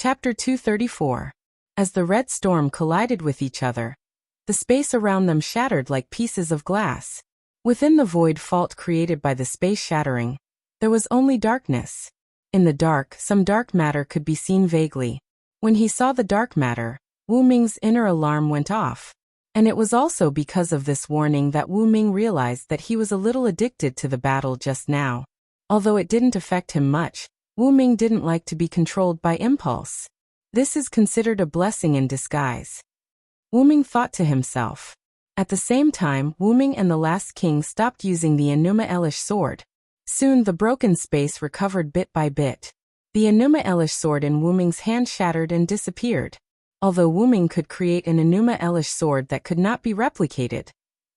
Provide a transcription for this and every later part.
Chapter 234. As the red storm collided with each other, the space around them shattered like pieces of glass. Within the void fault created by the space shattering, there was only darkness. In the dark, some dark matter could be seen vaguely. When he saw the dark matter, Wu Ming's inner alarm went off. And it was also because of this warning that Wu Ming realized that he was a little addicted to the battle just now. Although it didn't affect him much, Wu Ming didn't like to be controlled by impulse. This is considered a blessing in disguise. Wu Ming thought to himself. At the same time, Wu Ming and the last king stopped using the Enuma Elish sword. Soon the broken space recovered bit by bit. The Enuma Elish sword in Wu Ming's hand shattered and disappeared. Although Wu Ming could create an Enuma Elish sword that could not be replicated,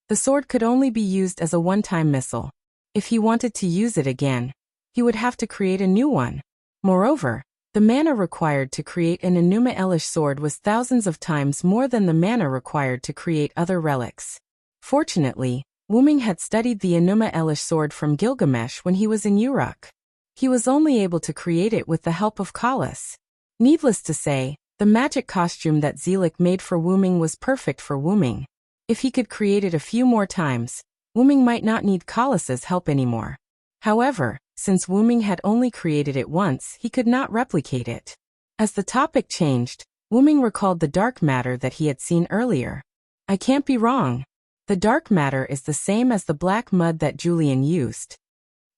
the sword could only be used as a one-time missile. If he wanted to use it again, he would have to create a new one. Moreover, the mana required to create an Enuma Elish sword was thousands of times more than the mana required to create other relics. Fortunately, Wu Ming had studied the Enuma Elish sword from Gilgamesh when he was in Uruk. He was only able to create it with the help of Kalas. Needless to say, the magic costume that Zelik made for Wu Ming was perfect for Wu Ming. If he could create it a few more times, Wu Ming might not need Kalas's help anymore. However, since Wu Ming had only created it once, he could not replicate it. As the topic changed, Wu Ming recalled the dark matter that he had seen earlier. I can't be wrong. The dark matter is the same as the black mud that Julian used.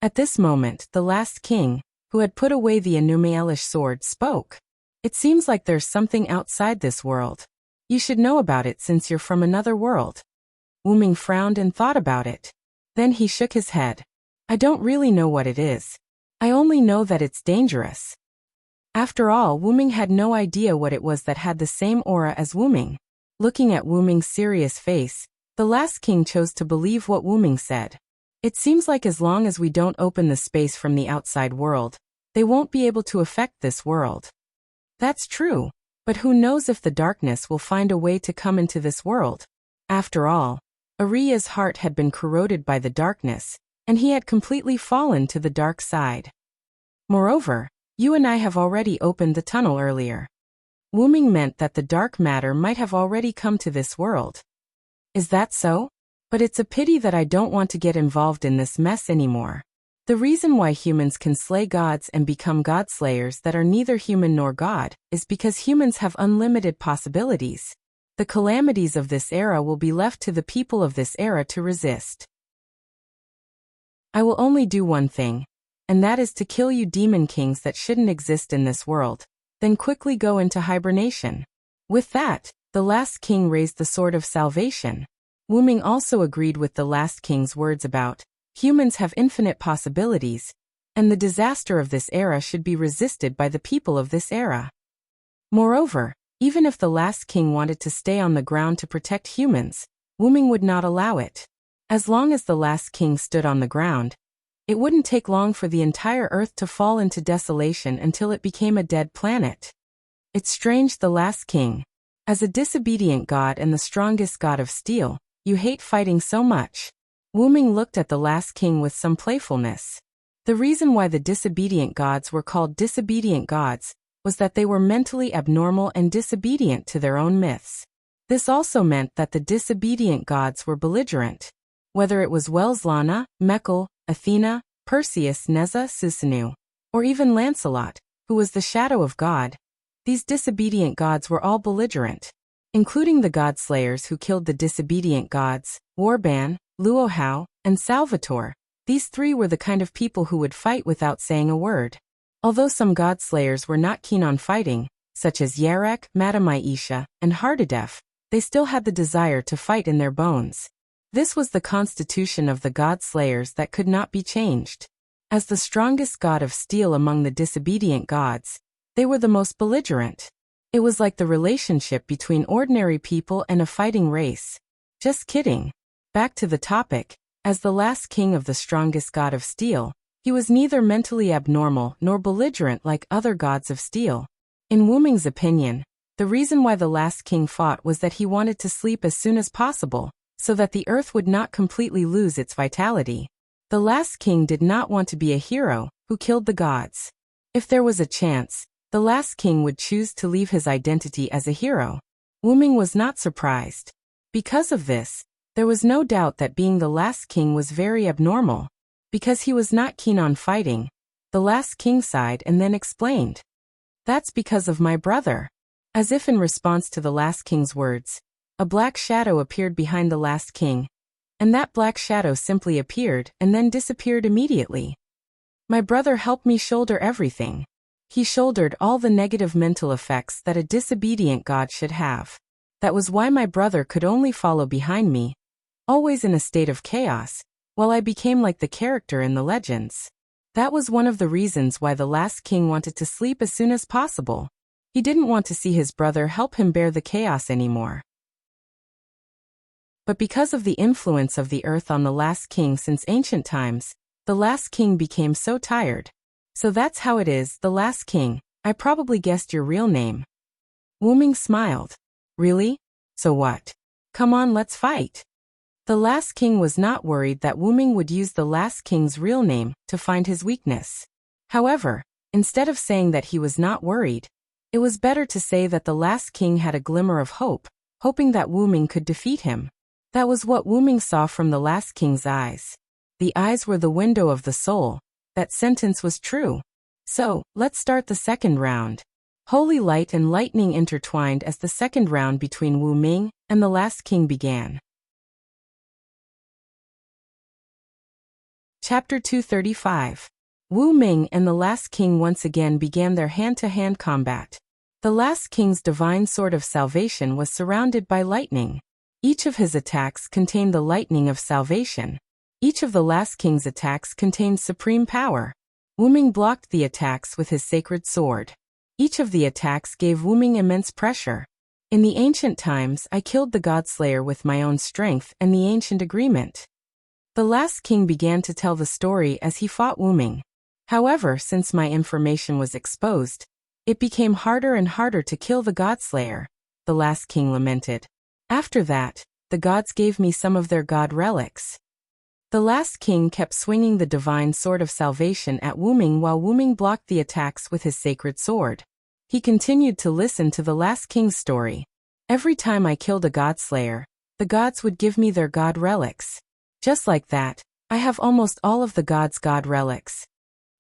At this moment, the last king, who had put away the Enuma Elish sword, spoke. It seems like there's something outside this world. You should know about it since you're from another world. Wu Ming frowned and thought about it. Then he shook his head. I don't really know what it is. I only know that it's dangerous. After all, Wu Ming had no idea what it was that had the same aura as Wu Ming. Looking at Wu Ming's serious face, the last king chose to believe what Wu Ming said. It seems like as long as we don't open the space from the outside world, they won't be able to affect this world. That's true, but who knows if the darkness will find a way to come into this world? After all, Aria's heart had been corroded by the darkness, and he had completely fallen to the dark side. Moreover, you and I have already opened the tunnel earlier. Wu Ming meant that the dark matter might have already come to this world. Is that so? But it's a pity that I don't want to get involved in this mess anymore. The reason why humans can slay gods and become god-slayers that are neither human nor god is because humans have unlimited possibilities. The calamities of this era will be left to the people of this era to resist. I will only do one thing, and that is to kill you demon kings that shouldn't exist in this world, then quickly go into hibernation. With that, the last king raised the sword of salvation. Wu Ming also agreed with the last king's words about, humans have infinite possibilities, and the disaster of this era should be resisted by the people of this era. Moreover, even if the last king wanted to stay on the ground to protect humans, Wu Ming would not allow it. As long as the last king stood on the ground, it wouldn't take long for the entire earth to fall into desolation until it became a dead planet. It's strange, the last king. As a disobedient god and the strongest god of steel, you hate fighting so much. Wu Ming looked at the last king with some playfulness. The reason why the disobedient gods were called disobedient gods was that they were mentally abnormal and disobedient to their own myths. This also meant that the disobedient gods were belligerent. Whether it was Welslana, Mekhl, Athena, Perseus, Neza, Susanu, or even Lancelot, who was the shadow of God, these disobedient gods were all belligerent, including the god-slayers who killed the disobedient gods, Warban, Luohao, and Salvatore. These three were the kind of people who would fight without saying a word. Although some god-slayers were not keen on fighting, such as Yarek, Matamaisha, and Hardadef, they still had the desire to fight in their bones. This was the constitution of the god-slayers that could not be changed. As the strongest god of steel among the disobedient gods, they were the most belligerent. It was like the relationship between ordinary people and a fighting race. Just kidding. Back to the topic, as the last king of the strongest god of steel, he was neither mentally abnormal nor belligerent like other gods of steel. In Wu Ming's opinion, the reason why the last king fought was that he wanted to sleep as soon as possible, so that the earth would not completely lose its vitality. The last king did not want to be a hero who killed the gods. If there was a chance, the last king would choose to leave his identity as a hero. Wu Ming was not surprised. Because of this, there was no doubt that being the last king was very abnormal. Because he was not keen on fighting, the last king sighed and then explained. That's because of my brother. As if in response to the last king's words, a black shadow appeared behind the last king, and that black shadow simply appeared and then disappeared immediately. My brother helped me shoulder everything. He shouldered all the negative mental effects that a disobedient god should have. That was why my brother could only follow behind me, always in a state of chaos, while I became like the character in the legends. That was one of the reasons why the last king wanted to sleep as soon as possible. He didn't want to see his brother help him bear the chaos anymore. But because of the influence of the earth on the last king since ancient times, the last king became so tired. So that's how it is, the last king. I probably guessed your real name. Wu Ming smiled. Really? So what? Come on, let's fight. The last king was not worried that Wu Ming would use the last king's real name to find his weakness. However, instead of saying that he was not worried, it was better to say that the last king had a glimmer of hope, hoping that Wu Ming could defeat him. That was what Wu Ming saw from the last king's eyes. The eyes were the window of the soul. That sentence was true. So, let's start the second round. Holy light and lightning intertwined as the second round between Wu Ming and the last king began. Chapter 235. Wu Ming and the last king once again began their hand-to-hand combat. The last king's divine sword of salvation was surrounded by lightning. Each of his attacks contained the lightning of salvation. Each of the last king's attacks contained supreme power. Wu Ming blocked the attacks with his sacred sword. Each of the attacks gave Wu Ming immense pressure. In the ancient times, I killed the Godslayer with my own strength and the ancient agreement. The last king began to tell the story as he fought Wu Ming. However, since my information was exposed, it became harder and harder to kill the Godslayer, the last king lamented. After that, the gods gave me some of their god relics. The last king kept swinging the divine sword of salvation at Wu Ming while Wu Ming blocked the attacks with his sacred sword. He continued to listen to the last king's story. Every time I killed a Godslayer, the gods would give me their god relics. Just like that, I have almost all of the gods' god relics.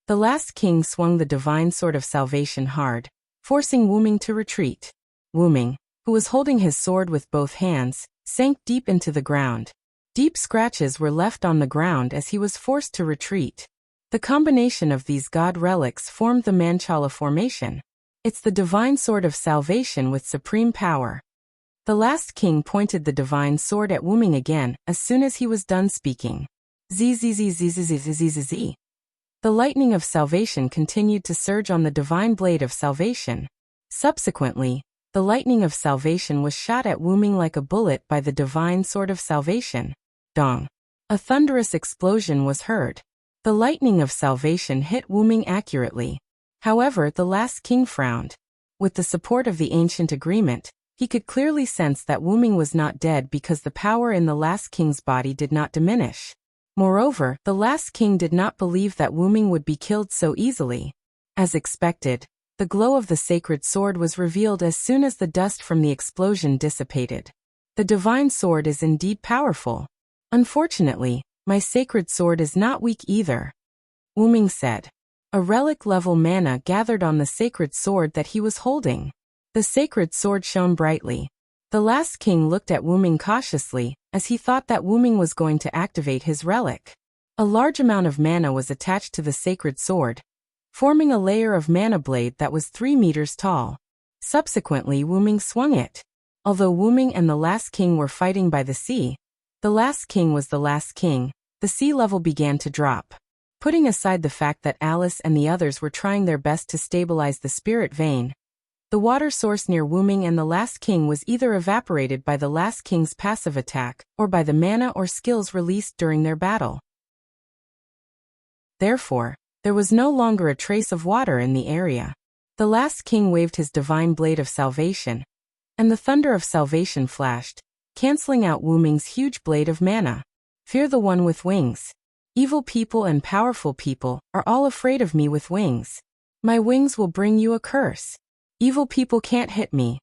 The last king swung the divine sword of salvation hard, forcing Wu Ming to retreat. Wu Ming, who was holding his sword with both hands, sank deep into the ground. Deep scratches were left on the ground as he was forced to retreat. The combination of these god relics formed the Manchala formation. It's the divine sword of salvation with supreme power. The last king pointed the divine sword at Wu Ming again as soon as he was done speaking. Zzz. The lightning of salvation continued to surge on the divine blade of salvation. Subsequently, the lightning of salvation was shot at Wu Ming like a bullet by the divine sword of salvation. Dong. A thunderous explosion was heard. The lightning of salvation hit Wu Ming accurately. However, the last king frowned. With the support of the ancient agreement, he could clearly sense that Wu Ming was not dead because the power in the last king's body did not diminish. Moreover, the last king did not believe that Wu Ming would be killed so easily. As expected, the glow of the sacred sword was revealed as soon as the dust from the explosion dissipated. The divine sword is indeed powerful. Unfortunately, my sacred sword is not weak either. Wu Ming said. A relic-level mana gathered on the sacred sword that he was holding. The sacred sword shone brightly. The last king looked at Wu Ming cautiously, as he thought that Wu Ming was going to activate his relic. A large amount of mana was attached to the sacred sword, forming a layer of mana blade that was 3 meters tall. Subsequently, Wu Ming swung it. Although Wu Ming and the last king were fighting by the sea, the last king was the last king, the sea level began to drop. Putting aside the fact that Alice and the others were trying their best to stabilize the spirit vein, the water source near Wu Ming and the last king was either evaporated by the last king's passive attack or by the mana or skills released during their battle. Therefore, there was no longer a trace of water in the area. The last king waved his divine blade of salvation, and the thunder of salvation flashed, canceling out Wu Ming's huge blade of mana. Fear the one with wings. Evil people and powerful people are all afraid of me with wings. My wings will bring you a curse. Evil people can't hit me."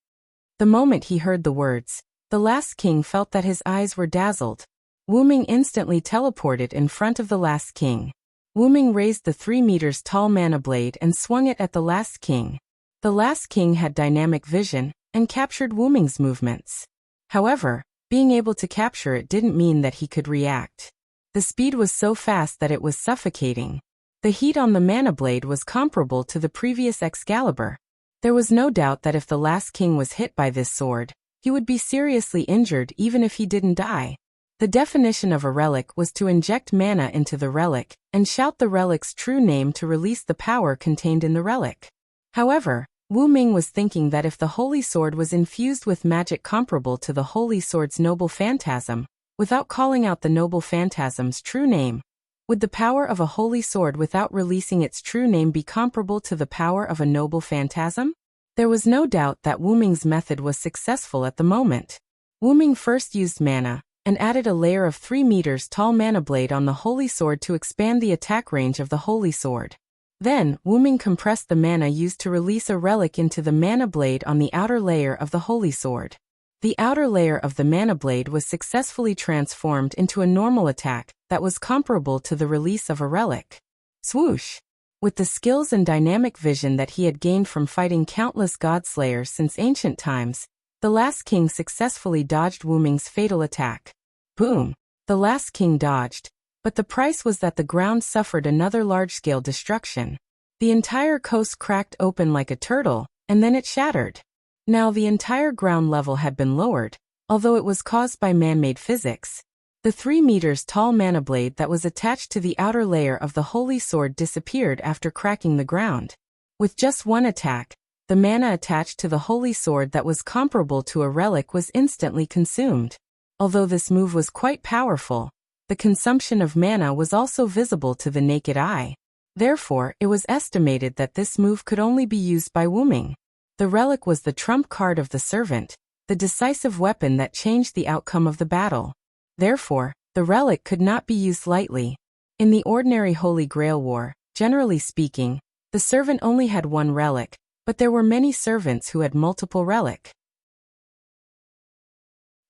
The moment he heard the words, the last king felt that his eyes were dazzled. Wu Ming instantly teleported in front of the last king. Wu Ming raised the 3 meters tall mana blade and swung it at the last king. The last king had dynamic vision and captured Wu Ming's movements. However, being able to capture it didn't mean that he could react. The speed was so fast that it was suffocating. The heat on the mana blade was comparable to the previous Excalibur. There was no doubt that if the last king was hit by this sword, he would be seriously injured even if he didn't die. The definition of a relic was to inject mana into the relic and shout the relic's true name to release the power contained in the relic. However, Wu Ming was thinking that if the holy sword was infused with magic comparable to the holy sword's noble phantasm, without calling out the noble phantasm's true name, would the power of a holy sword without releasing its true name be comparable to the power of a noble phantasm? There was no doubt that Wu Ming's method was successful at the moment. Wu Ming first used mana and added a layer of 3 meters tall mana blade on the holy sword to expand the attack range of the holy sword. Then, Wu Ming compressed the mana used to release a relic into the mana blade on the outer layer of the holy sword. The outer layer of the mana blade was successfully transformed into a normal attack that was comparable to the release of a relic. Swoosh! With the skills and dynamic vision that he had gained from fighting countless godslayers since ancient times, the last king successfully dodged Wu Ming's fatal attack. Boom! The last king dodged, but the price was that the ground suffered another large-scale destruction. The entire coast cracked open like a turtle, and then it shattered. Now the entire ground level had been lowered, although it was caused by man-made physics. The 3 meters tall mana blade that was attached to the outer layer of the holy sword disappeared after cracking the ground. With just one attack, the mana attached to the holy sword that was comparable to a relic was instantly consumed. Although this move was quite powerful, the consumption of mana was also visible to the naked eye. Therefore, it was estimated that this move could only be used by Wu Ming. The relic was the trump card of the servant, the decisive weapon that changed the outcome of the battle. Therefore, the relic could not be used lightly. In the ordinary Holy Grail War, generally speaking, the servant only had one relic, but there were many servants who had multiple relics.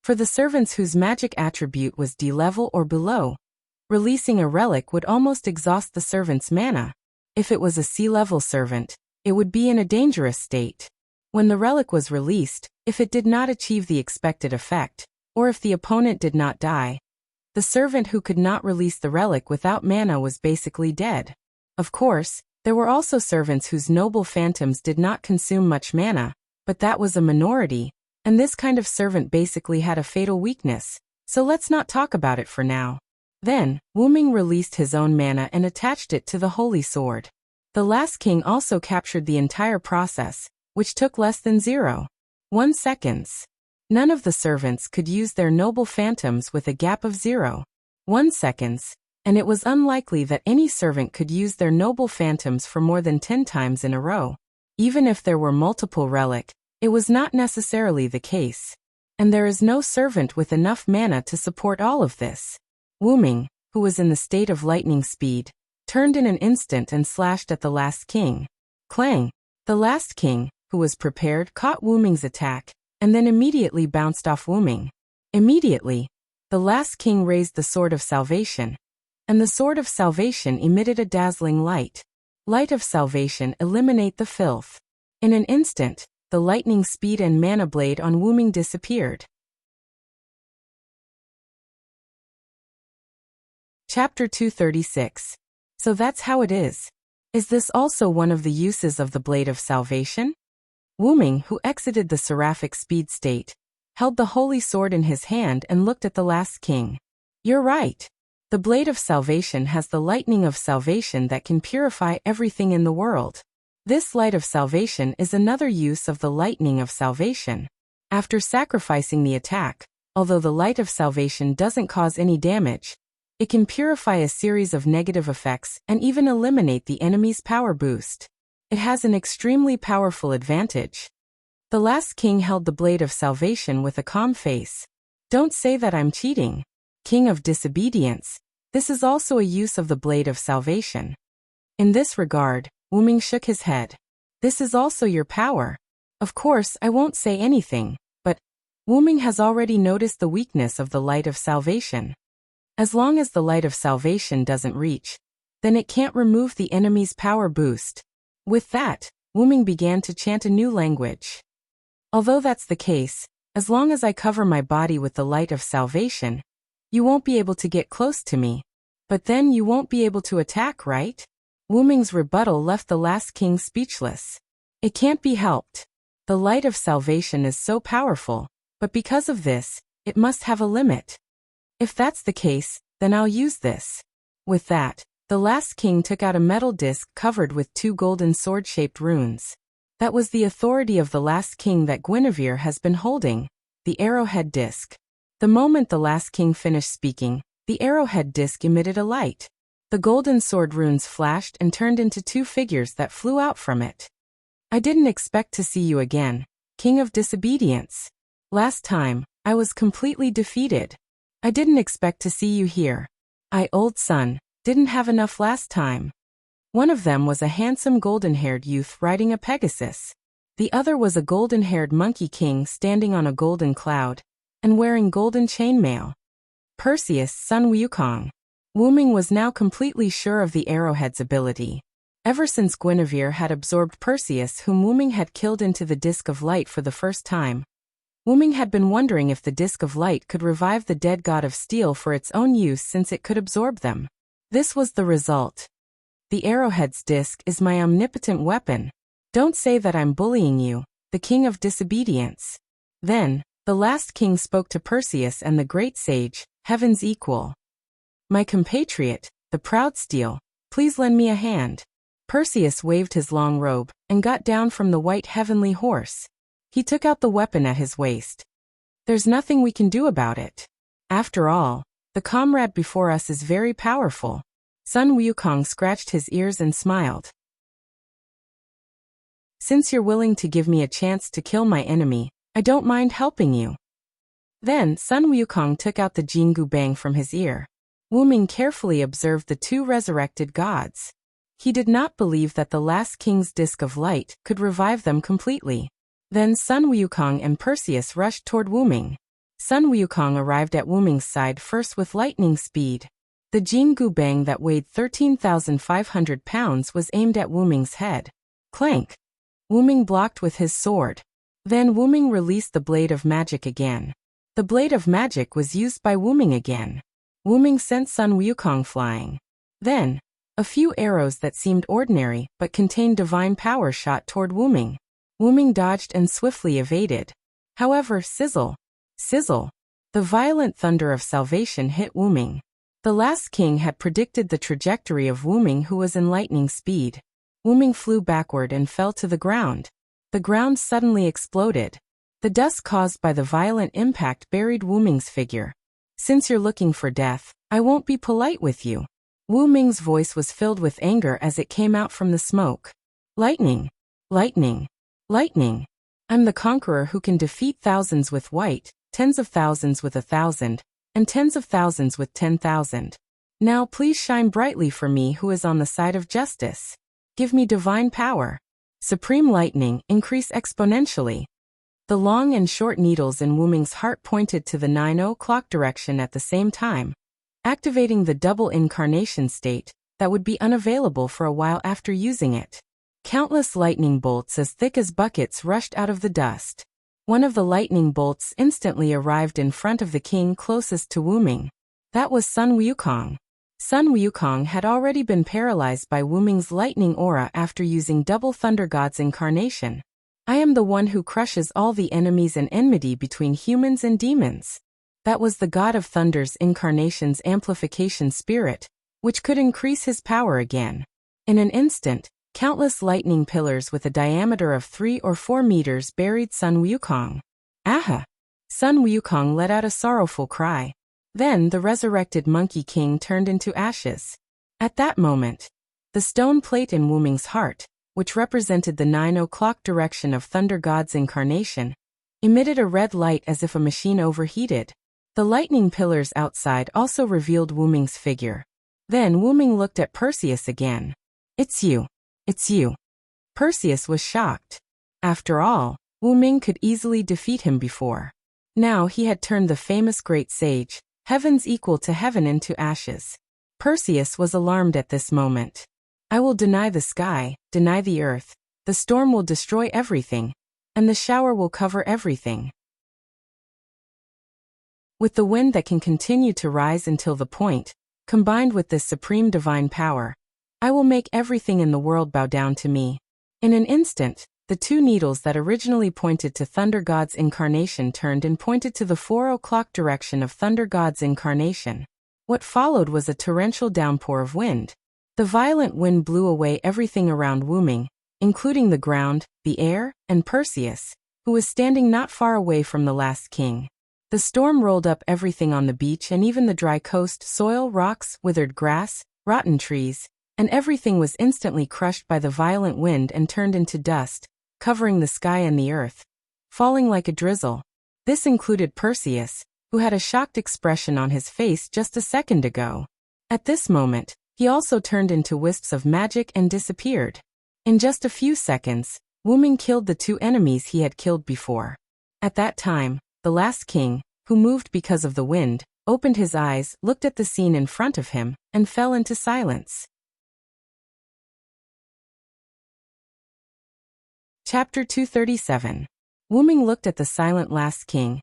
For the servants whose magic attribute was D level or below, releasing a relic would almost exhaust the servant's mana. If it was a C-level servant, it would be in a dangerous state. When the relic was released, if it did not achieve the expected effect, or if the opponent did not die, the servant who could not release the relic without mana was basically dead. Of course, there were also servants whose noble phantoms did not consume much mana, but that was a minority, and this kind of servant basically had a fatal weakness, so let's not talk about it for now. Then, Wu Ming released his own mana and attached it to the holy sword. The last king also captured the entire process, which took less than 0.1 seconds. None of the servants could use their noble phantoms with a gap of 0.1 seconds, and it was unlikely that any servant could use their noble phantoms for more than 10 times in a row. Even if there were multiple relics, it was not necessarily the case. And there is no servant with enough mana to support all of this. Wu Ming, who was in the state of lightning speed, turned in an instant and slashed at the last king. Clang! The last king, who was prepared, caught Wu Ming's attack, and then immediately bounced off Wu Ming. Immediately, the last king raised the Sword of Salvation, and the Sword of Salvation emitted a dazzling light. Light of Salvation, eliminate the filth. In an instant, the lightning speed and mana blade on Wu Ming disappeared. Chapter 236. So that's how it is. Is this also one of the uses of the Blade of Salvation? Wu Ming, who exited the seraphic speed state, held the holy sword in his hand and looked at the last king. You're right. The Blade of Salvation has the lightning of salvation that can purify everything in the world. This light of salvation is another use of the lightning of salvation. After sacrificing the attack, although the light of salvation doesn't cause any damage, it can purify a series of negative effects and even eliminate the enemy's power boost. It has an extremely powerful advantage. The last king held the Blade of Salvation with a calm face. Don't say that I'm cheating. King of Disobedience, this is also a use of the Blade of Salvation. In this regard, Wuming shook his head. This is also your power. Of course, I won't say anything, but Wuming has already noticed the weakness of the light of salvation. As long as the light of salvation doesn't reach, then it can't remove the enemy's power boost. With that, Wuming began to chant a new language. Although that's the case, as long as I cover my body with the light of salvation, you won't be able to get close to me. But then you won't be able to attack, right? Wuming's rebuttal left the last king speechless. It can't be helped. The light of salvation is so powerful, but because of this, it must have a limit. If that's the case, then I'll use this. With that, the last king took out a metal disc covered with 2 golden sword-shaped runes. That was the authority of the last king that Guinevere has been holding, the arrowhead disc. The moment the last king finished speaking, the arrowhead disc emitted a light. The golden sword runes flashed and turned into 2 figures that flew out from it. I didn't expect to see you again, King of Disobedience. Last time, I was completely defeated. I didn't expect to see you here. I, old son, didn't have enough last time. One of them was a handsome golden-haired youth riding a Pegasus. The other was a golden-haired monkey king standing on a golden cloud and wearing golden chainmail. Perseus, son Wukong. Wuming was now completely sure of the arrowhead's ability. Ever since Guinevere had absorbed Perseus, whom Wuming had killed, into the Disc of Light for the first time, Wuming had been wondering if the Disc of Light could revive the dead god of steel for its own use, since it could absorb them. This was the result. The arrowhead's disc is my omnipotent weapon. Don't say that I'm bullying you, the king of disobedience. Then, the last king spoke to Perseus and the great sage, heaven's equal. My compatriot, the proud steel, please lend me a hand. Perseus waved his long robe and got down from the white heavenly horse. He took out the weapon at his waist. There's nothing we can do about it. After all, the comrade before us is very powerful. Sun Wukong scratched his ears and smiled. Since you're willing to give me a chance to kill my enemy, I don't mind helping you. Then Sun Wukong took out the Jingu Bang from his ear. Wuming carefully observed the 2 resurrected gods. He did not believe that the last king's disc of light could revive them completely. Then Sun Wukong and Perseus rushed toward Wuming. Sun Wukong arrived at Wuming's side first with lightning speed. The Jingu Bang that weighed 13,500 pounds was aimed at Wuming's head. Clank! Wuming blocked with his sword. Then Wuming released the Blade of Magic again. The Blade of Magic was used by Wuming again. Wuming sent Sun Wukong flying. Then, a few arrows that seemed ordinary but contained divine power shot toward Wuming. Wuming dodged and swiftly evaded. However, sizzle, sizzle, the violent thunder of salvation hit Wuming. The last king had predicted the trajectory of Wuming, who was in lightning speed. Wuming flew backward and fell to the ground. The ground suddenly exploded. The dust caused by the violent impact buried Wuming's figure. Since you're looking for death, I won't be polite with you. Wuming's voice was filled with anger as it came out from the smoke. Lightning! Lightning! Lightning! I'm the conqueror who can defeat thousands with white, tens of thousands with 1,000, and tens of thousands with 10,000. Now please shine brightly for me, who is on the side of justice. Give me divine power. Supreme lightning, increase exponentially. The long and short needles in Wuming's heart pointed to the 9 o'clock direction at the same time, activating the double incarnation state that would be unavailable for a while after using it. Countless lightning bolts as thick as buckets rushed out of the dust. One of the lightning bolts instantly arrived in front of the king closest to Wuming. That was Sun Wukong. Sun Wukong had already been paralyzed by Wuming's lightning aura after using double Thunder God's incarnation. I am the one who crushes all the enemies and enmity between humans and demons. That was the God of Thunder's incarnation's amplification spirit, which could increase his power again. In an instant, countless lightning pillars with a diameter of 3 or 4 meters buried Sun Wukong. Aha! Sun Wukong let out a sorrowful cry. Then the resurrected Monkey King turned into ashes. At that moment, the stone plate in Wuming's heart, which represented the 9 o'clock direction of Thunder God's incarnation, emitted a red light as if a machine overheated. The lightning pillars outside also revealed Wuming's figure. Then Wuming looked at Perseus again. It's you. It's you. Perseus was shocked. After all, Wu Ming could easily defeat him before. Now he had turned the famous great sage, heaven's equal to heaven, into ashes. Perseus was alarmed at this moment. I will deny the sky, deny the earth, the storm will destroy everything, and the shower will cover everything. With the wind that can continue to rise until the point, combined with this supreme divine power, I will make everything in the world bow down to me. In an instant, the two needles that originally pointed to Thunder God's incarnation turned and pointed to the 4 o'clock direction of Thunder God's incarnation. What followed was a torrential downpour of wind. The violent wind blew away everything around Wu Ming, including the ground, the air, and Perseus, who was standing not far away from the last king. The storm rolled up everything on the beach and even the dry coast, soil, rocks, withered grass, rotten trees, and everything was instantly crushed by the violent wind and turned into dust, covering the sky and the earth, falling like a drizzle. This included Perseus, who had a shocked expression on his face just a second ago. At this moment, he also turned into wisps of magic and disappeared. In just a few seconds, Wu Ming killed the two enemies he had killed before. At that time, the last king, who moved because of the wind, opened his eyes, looked at the scene in front of him, and fell into silence. Chapter 237. Wu Ming looked at the silent last king,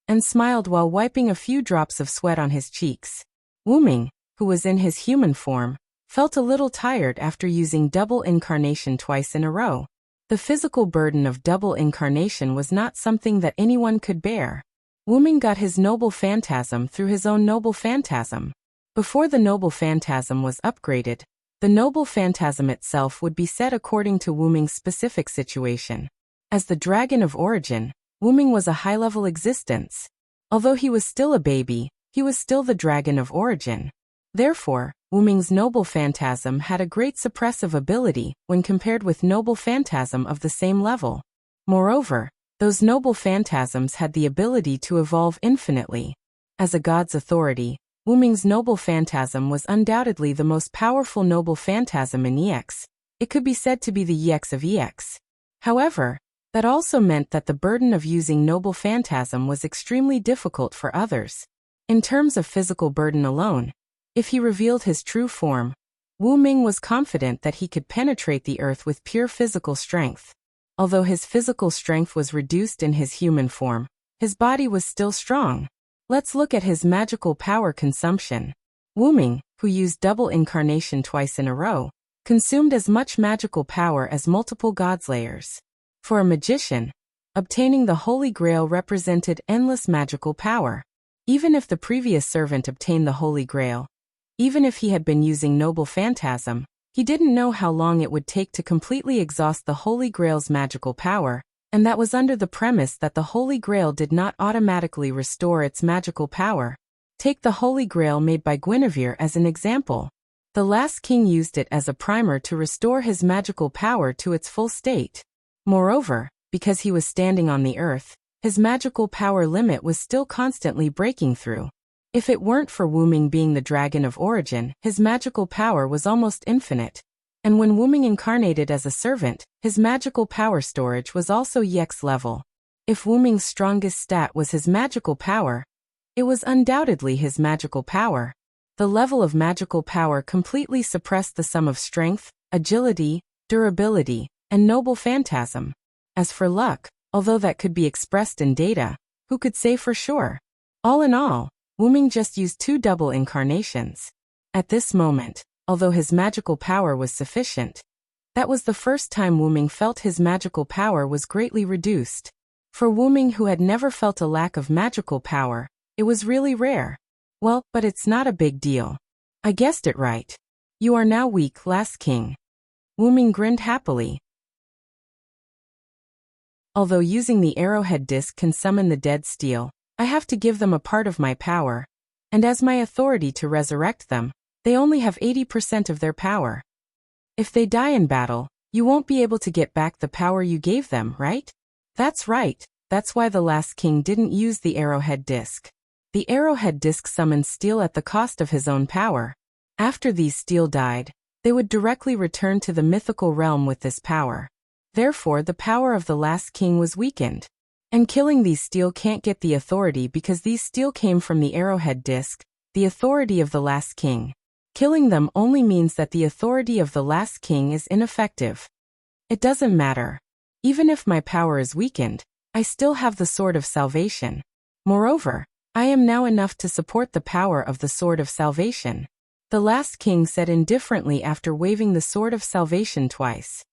and smiled while wiping a few drops of sweat on his cheeks. Wu Ming, who was in his human form, felt a little tired after using double incarnation twice in a row. The physical burden of double incarnation was not something that anyone could bear. Wu Ming got his noble phantasm through his own noble phantasm. Before the noble phantasm was upgraded, the noble phantasm itself would be set according to Wu Ming's specific situation. As the dragon of origin, Wu Ming was a high-level existence. Although he was still a baby, he was still the dragon of origin. Therefore, Wu Ming's noble phantasm had a great suppressive ability when compared with noble phantasm of the same level. Moreover, those noble phantasms had the ability to evolve infinitely. As a god's authority, Wu Ming's noble phantasm was undoubtedly the most powerful noble phantasm in EX. It could be said to be the EX of EX. However, that also meant that the burden of using noble phantasm was extremely difficult for others. In terms of physical burden alone, if he revealed his true form, Wu Ming was confident that he could penetrate the earth with pure physical strength. Although his physical strength was reduced in his human form, his body was still strong. Let's look at his magical power consumption. Wu Ming, who used double incarnation twice in a row, consumed as much magical power as multiple godslayers. For a magician, obtaining the Holy Grail represented endless magical power. Even if the previous servant obtained the Holy Grail, even if he had been using noble phantasm, he didn't know how long it would take to completely exhaust the Holy Grail's magical power, and that was under the premise that the Holy Grail did not automatically restore its magical power. Take the Holy Grail made by Guinevere as an example. The last king used it as a primer to restore his magical power to its full state. Moreover, because he was standing on the earth, his magical power limit was still constantly breaking through. If it weren't for Wu Ming being the dragon of origin, his magical power was almost infinite. And when Wu Ming incarnated as a servant, his magical power storage was also EX level. If Wu Ming's strongest stat was his magical power, it was undoubtedly his magical power. The level of magical power completely suppressed the sum of strength, agility, durability, and noble phantasm. As for luck, although that could be expressed in data, who could say for sure? All in all, Wu Ming just used 2 double incarnations. At this moment, although his magical power was sufficient, that was the first time Wu Ming felt his magical power was greatly reduced. For Wu Ming, who had never felt a lack of magical power, it was really rare. Well, but it's not a big deal. I guessed it right. You are now weak, last king. Wu Ming grinned happily. Although using the arrowhead disc can summon the dead steel, I have to give them a part of my power, and as my authority to resurrect them, they only have 80% of their power. If they die in battle, you won't be able to get back the power you gave them, right? That's right, that's why the last king didn't use the arrowhead disc. The arrowhead disc summoned steel at the cost of his own power. After these steel died, They would directly return to the mythical realm with this power. Therefore, the power of the last king was weakened. And killing these steel can't get the authority because these steel came from the arrowhead disc, the authority of the last king. Killing them only means that the authority of the last king is ineffective. It doesn't matter. Even if my power is weakened, I still have the sword of salvation. Moreover, I am now enough to support the power of the sword of salvation. The last king said indifferently after waving the sword of salvation twice.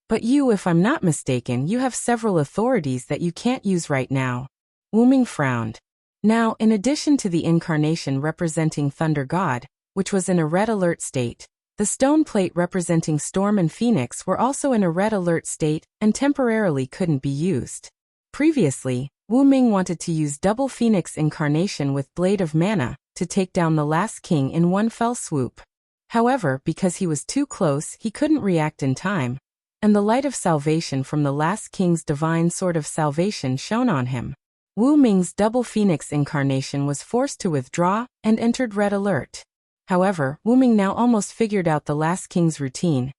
But you, if I'm not mistaken, you have several authorities that you can't use right now. Wu Ming frowned. Now, in addition to the incarnation representing Thunder God, which was in a red alert state, the stone plate representing Storm and Phoenix were also in a red alert state and temporarily couldn't be used. Previously, Wu Ming wanted to use double Phoenix incarnation with Blade of Mana to take down the last king in one fell swoop. However, because he was too close, he couldn't react in time, and the light of salvation from the last king's divine sword of salvation shone on him. Wu Ming's double Phoenix incarnation was forced to withdraw and entered red alert. However, Wu Ming now almost figured out the last king's routine,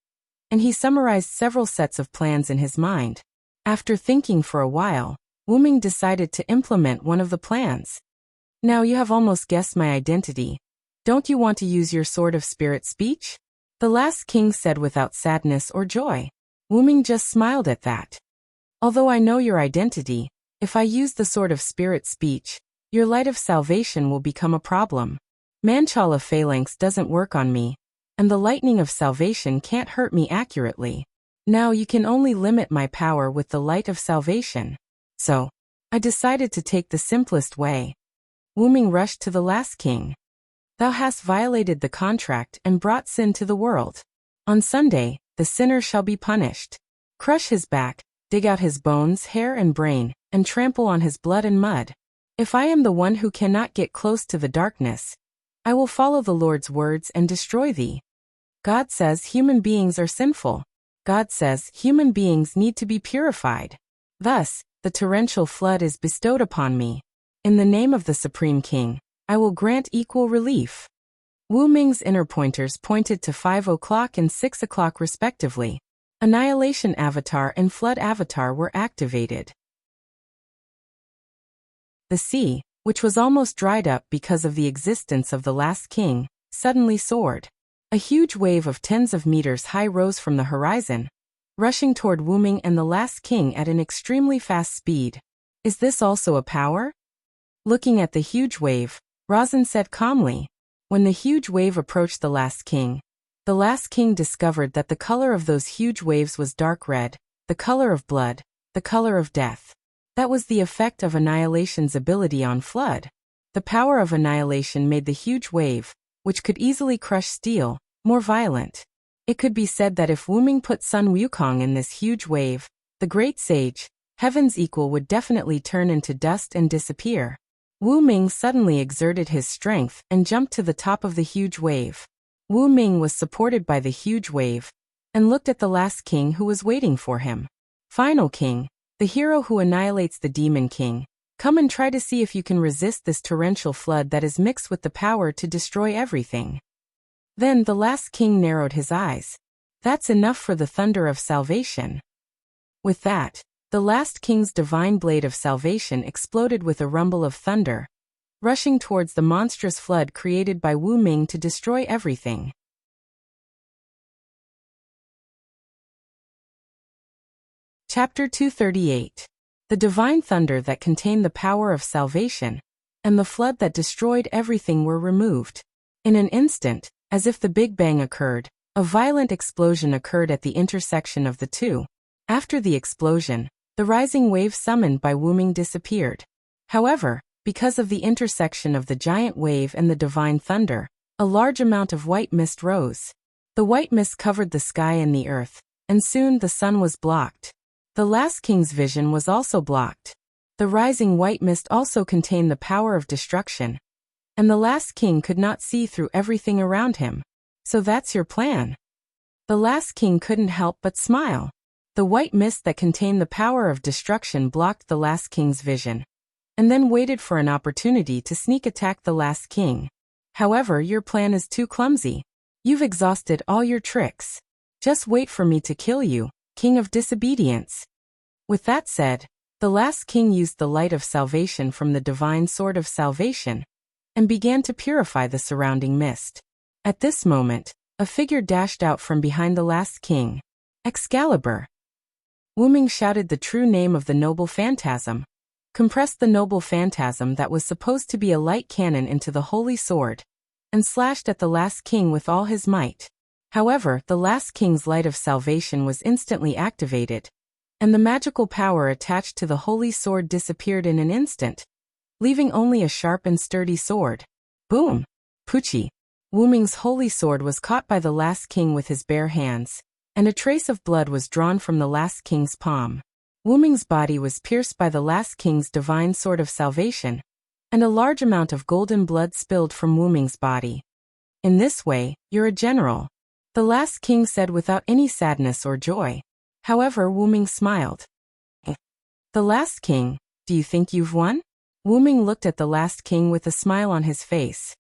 and he summarized several sets of plans in his mind. After thinking for a while, Wu Ming decided to implement one of the plans. Now you have almost guessed my identity. Don't you want to use your sword of spirit speech? The last king said without sadness or joy. Wu Ming just smiled at that. Although I know your identity, if I use the sword of spirit speech, your light of salvation will become a problem. Manchala phalanx doesn't work on me, and the lightning of salvation can't hurt me accurately. Now you can only limit my power with the light of salvation. So, I decided to take the simplest way. Wu Ming rushed to the last king. Thou hast violated the contract and brought sin to the world. On Sunday, the sinner shall be punished. Crush his back, dig out his bones, hair and brain, and trample on his blood and mud. If I am the one who cannot get close to the darkness, I will follow the Lord's words and destroy thee. God says human beings are sinful. God says human beings need to be purified. Thus, the torrential flood is bestowed upon me. In the name of the Supreme King, I will grant equal relief. Wu Ming's inner pointers pointed to 5 o'clock and 6 o'clock respectively. Annihilation Avatar and Flood Avatar were activated. The sea, which was almost dried up because of the existence of the last king, suddenly soared. A huge wave of tens of meters high rose from the horizon, rushing toward Wu Ming and the last king at an extremely fast speed. Is this also a power? Looking at the huge wave, Razin said calmly. When the huge wave approached the last king discovered that the color of those huge waves was dark red, the color of blood, the color of death. That was the effect of Annihilation's ability on Flood. The power of Annihilation made the huge wave, which could easily crush steel, more violent. It could be said that if Wu Ming put Sun Wukong in this huge wave, the great sage, Heaven's equal, would definitely turn into dust and disappear. Wu Ming suddenly exerted his strength and jumped to the top of the huge wave. Wu Ming was supported by the huge wave and looked at the last king who was waiting for him. Final king, the hero who annihilates the demon king, come and try to see if you can resist this torrential flood that is mixed with the power to destroy everything. Then the last king narrowed his eyes. That's enough for the thunder of salvation. With that, the last king's divine blade of salvation exploded with a rumble of thunder, rushing towards the monstrous flood created by Wu Ming to destroy everything. Chapter 238. The divine thunder that contained the power of salvation, and the flood that destroyed everything were removed. In an instant, as if the Big Bang occurred, a violent explosion occurred at the intersection of the two. After the explosion, the rising wave summoned by Wu Ming disappeared. However, because of the intersection of the giant wave and the divine thunder, a large amount of white mist rose. The white mist covered the sky and the earth, and soon the sun was blocked. The last king's vision was also blocked. The rising white mist also contained the power of destruction, and the last king could not see through everything around him. So that's your plan? The last king couldn't help but smile. The white mist that contained the power of destruction blocked the last king's vision, and then waited for an opportunity to sneak attack the last king. However, your plan is too clumsy. You've exhausted all your tricks. Just wait for me to kill you, king of disobedience." With that said, the last king used the light of salvation from the divine sword of salvation and began to purify the surrounding mist. At this moment, a figure dashed out from behind the last king. Excalibur. Wu Ming shouted the true name of the noble phantasm, compressed the noble phantasm that was supposed to be a light cannon into the holy sword, and slashed at the last king with all his might. However, the last king's light of salvation was instantly activated, and the magical power attached to the holy sword disappeared in an instant, leaving only a sharp and sturdy sword. Boom! Poochie! Wu Ming's holy sword was caught by the last king with his bare hands, and a trace of blood was drawn from the last king's palm. Wu Ming's body was pierced by the last king's divine sword of salvation, and a large amount of golden blood spilled from Wu Ming's body. "In this way, you're a general," the last king said without any sadness or joy. However, Wu Ming smiled. "The last king, do you think you've won?" Wu Ming looked at the last king with a smile on his face.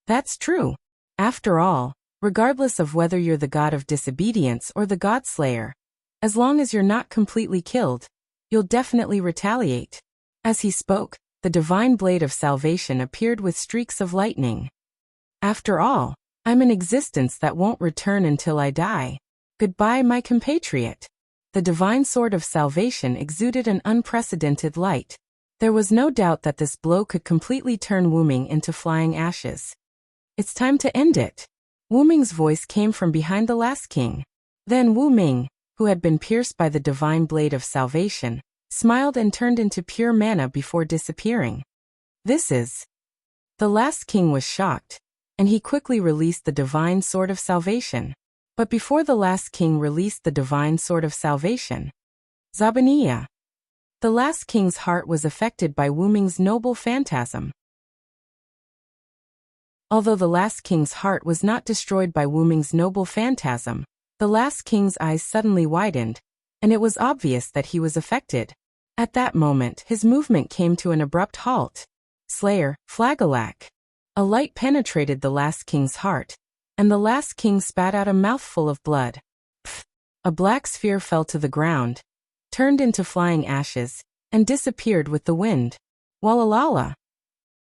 "That's true. After all, regardless of whether you're the god of disobedience or the god slayer, as long as you're not completely killed, you'll definitely retaliate." As he spoke, the divine blade of salvation appeared with streaks of lightning. "After all, I'm an existence that won't return until I die. Goodbye, my compatriot." The divine sword of salvation exuded an unprecedented light. There was no doubt that this blow could completely turn Wu Ming into flying ashes. "It's time to end it." Wu Ming's voice came from behind the last king. Then Wu Ming, who had been pierced by the divine blade of salvation, smiled and turned into pure mana before disappearing. "This is..." The last king was shocked, and he quickly released the divine sword of salvation. But before the last king released the divine sword of salvation, Zabaniya. The last king's heart was affected by Wu Ming's noble phantasm. Although the last king's heart was not destroyed by Wu Ming's noble phantasm, the last king's eyes suddenly widened, and it was obvious that he was affected. At that moment, his movement came to an abrupt halt. Slayer, Flagelak. A light penetrated the last king's heart, and the last king spat out a mouthful of blood. Pfft! A black sphere fell to the ground, turned into flying ashes, and disappeared with the wind. Walalala!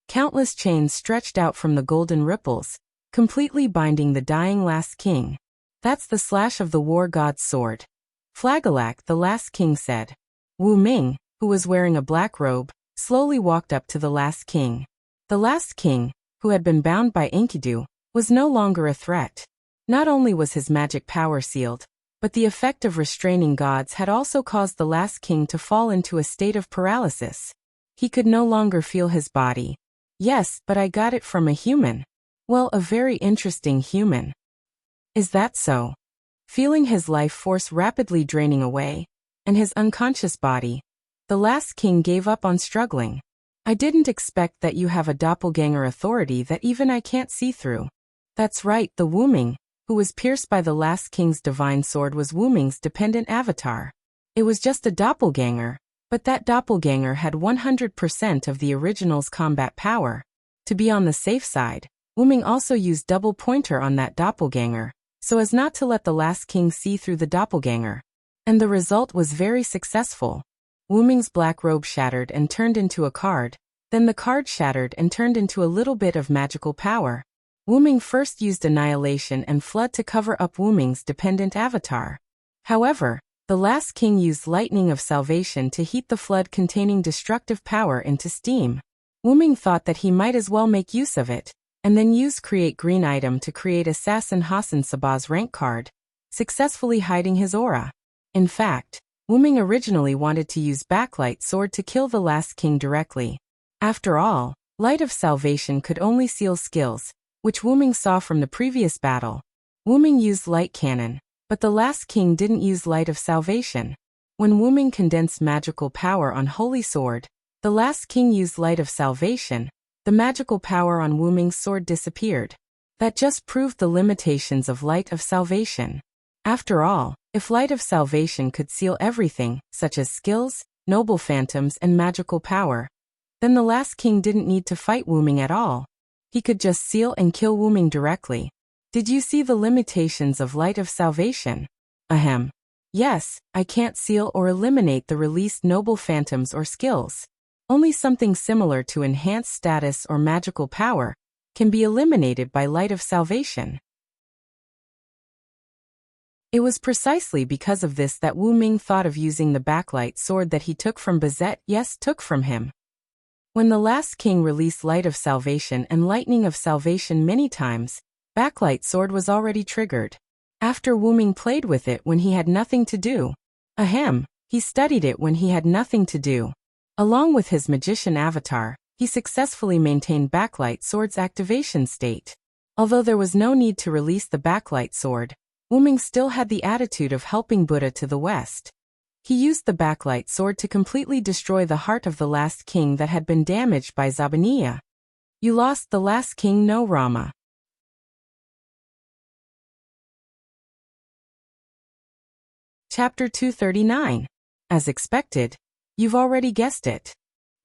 Countless chains stretched out from the golden ripples, completely binding the dying last king. "That's the slash of the war god's sword," Flagelak, the last king, said. Wu Ming, who was wearing a black robe, slowly walked up to the last king. The last king, who had been bound by Enkidu, was no longer a threat. Not only was his magic power sealed, but the effect of restraining gods had also caused the last king to fall into a state of paralysis. He could no longer feel his body. "Yes, but I got it from a human." "Well, a very interesting human." "Is that so?" Feeling his life force rapidly draining away, and his unconscious body, the last king gave up on struggling. "I didn't expect that you have a doppelganger authority that even I can't see through." That's right, the Wu Ming, who was pierced by the last king's divine sword, was Wu Ming's dependent avatar. It was just a doppelganger, but that doppelganger had 100% of the original's combat power. To be on the safe side, Wu Ming also used double pointer on that doppelganger, so as not to let the last king see through the doppelganger. And the result was very successful. Wu Ming's black robe shattered and turned into a card, then the card shattered and turned into a little bit of magical power. Wu Ming first used annihilation and flood to cover up Wu Ming's dependent avatar. However, the last king used lightning of salvation to heat the flood containing destructive power into steam. Wu Ming thought that he might as well make use of it, and then use create green item to create Assassin Hassan Sabah's rank card, successfully hiding his aura. In fact, Wu Ming originally wanted to use backlight sword to kill the last king directly. After all, light of salvation could only seal skills, which Wu Ming saw from the previous battle. Wu Ming used light cannon, but the last king didn't use light of salvation. When Wu Ming condensed magical power on holy sword, the last king used light of salvation. The magical power on Wu Ming's sword disappeared. That just proved the limitations of light of salvation. After all, if light of salvation could seal everything, such as skills, noble phantoms, and magical power, then the last king didn't need to fight Wu Ming at all. He could just seal and kill Wu Ming directly. Did you see the limitations of light of salvation? Ahem. Yes, I can't seal or eliminate the released noble phantoms or skills. Only something similar to enhanced status or magical power can be eliminated by light of salvation. It was precisely because of this that Wu Ming thought of using the backlight sword that he took from Bazette, yes, took from him. When the last king released light of salvation and lightning of salvation many times, backlight sword was already triggered. After Wu Ming played with it when he had nothing to do. Ahem, he studied it when he had nothing to do. Along with his magician avatar, he successfully maintained backlight sword's activation state. Although there was no need to release the backlight sword, Wu Ming still had the attitude of helping Buddha to the west. He used the backlight sword to completely destroy the heart of the last king that had been damaged by Zabaniya. You lost the last king, no Rama. Chapter 239. As expected, you've already guessed it.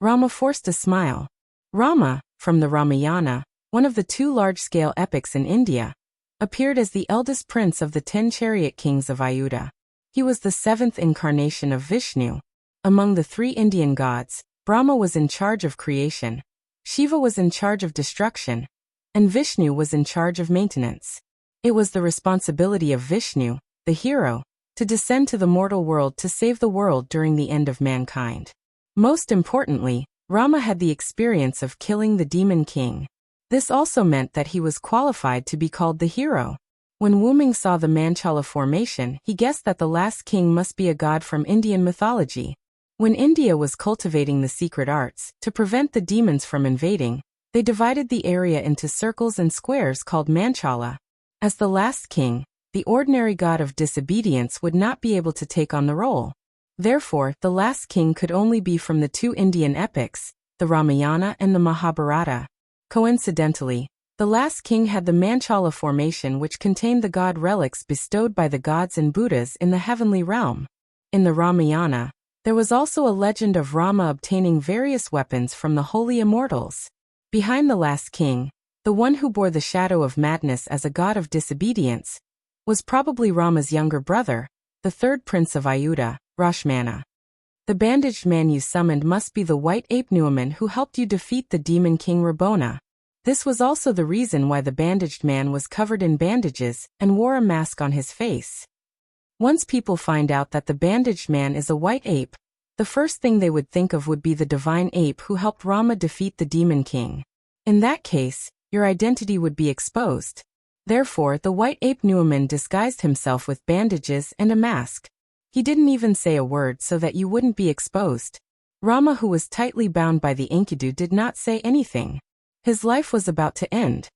Rama forced a smile. Rama, from the Ramayana, one of the two large-scale epics in India, appeared as the eldest prince of the 10 chariot kings of Ayudha. He was the 7th incarnation of Vishnu. Among the 3 Indian gods, Brahma was in charge of creation, Shiva was in charge of destruction, and Vishnu was in charge of maintenance. It was the responsibility of Vishnu, the hero, to descend to the mortal world to save the world during the end of mankind. Most importantly, Rama had the experience of killing the demon king. This also meant that he was qualified to be called the hero. When Wu Ming saw the Manchala formation, he guessed that the last king must be a god from Indian mythology. When India was cultivating the secret arts, to prevent the demons from invading, they divided the area into circles and squares called Manchala. As the last king, the ordinary god of disobedience would not be able to take on the role. Therefore, the last king could only be from the 2 Indian epics, the Ramayana and the Mahabharata. Coincidentally, the last king had the Manchala formation, which contained the god relics bestowed by the gods and Buddhas in the heavenly realm. In the Ramayana, there was also a legend of Rama obtaining various weapons from the holy immortals. Behind the last king, the one who bore the shadow of madness as a god of disobedience, was probably Rama's younger brother, the 3rd prince of Ayudha, Rashmana. The bandaged man you summoned must be the white ape Nuaman who helped you defeat the demon king Rabona. This was also the reason why the bandaged man was covered in bandages and wore a mask on his face. Once people find out that the bandaged man is a white ape, the first thing they would think of would be the divine ape who helped Rama defeat the demon king. In that case, your identity would be exposed. Therefore, the white ape Nuaman disguised himself with bandages and a mask. He didn't even say a word so that you wouldn't be exposed. Rama, who was tightly bound by the Enkidu, did not say anything. His life was about to end.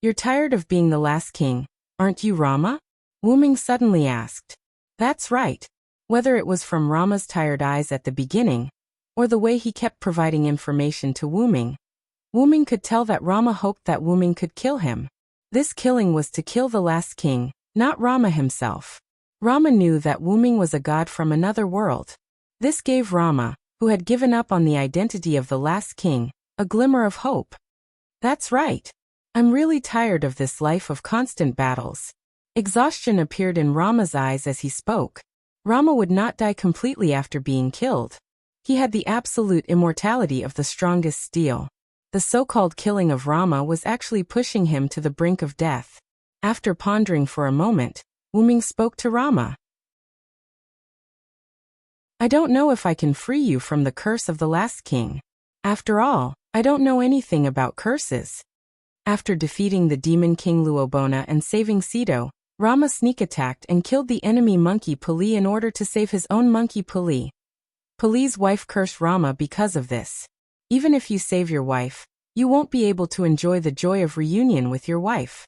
You're tired of being the last king, aren't you, Rama? Wu Ming suddenly asked. That's right. Whether it was from Rama's tired eyes at the beginning, or the way he kept providing information to Wu Ming could tell that Rama hoped that Wu Ming could kill him. This killing was to kill the last king, not Rama himself. Rama knew that Wu Ming was a god from another world. This gave Rama, who had given up on the identity of the last king, a glimmer of hope. That's right. I'm really tired of this life of constant battles. Exhaustion appeared in Rama's eyes as he spoke. Rama would not die completely after being killed. He had the absolute immortality of the strongest steel. The so-called killing of Rama was actually pushing him to the brink of death. After pondering for a moment, Wu Ming spoke to Rama. I don't know if I can free you from the curse of the last king. After all, I don't know anything about curses. After defeating the demon king Luobona and saving Sito, Rama sneak-attacked and killed the enemy monkey Pali in order to save his own monkey Pali. Pali's wife cursed Rama because of this. Even if you save your wife, you won't be able to enjoy the joy of reunion with your wife.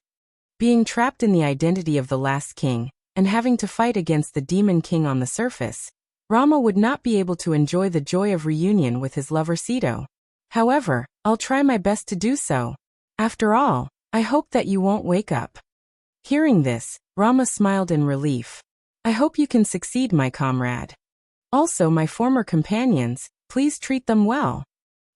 Being trapped in the identity of the last king, and having to fight against the demon king on the surface, Rama would not be able to enjoy the joy of reunion with his lover Sito. However, I'll try my best to do so. After all, I hope that you won't wake up. Hearing this, Rama smiled in relief. I hope you can succeed, my comrade. Also, my former companions, please treat them well.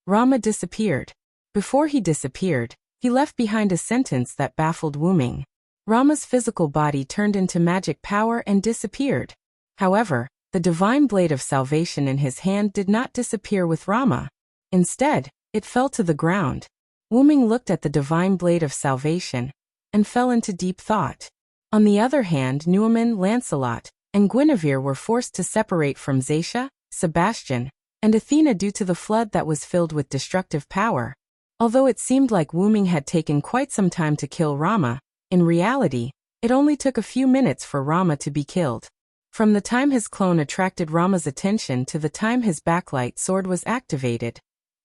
Rama disappeared. Before he disappeared, he left behind a sentence that baffled Wu Ming. Rama's physical body turned into magic power and disappeared. However, the divine blade of salvation in his hand did not disappear with Rama. Instead, it fell to the ground. Wu-Ming looked at the divine blade of salvation and fell into deep thought. On the other hand, Nuiman, Lancelot, and Guinevere were forced to separate from Zaisha, Sebastian, and Athena due to the flood that was filled with destructive power. Although it seemed like Wu-Ming had taken quite some time to kill Rama, in reality, it only took a few minutes for Rama to be killed. From the time his clone attracted Rama's attention to the time his backlight sword was activated,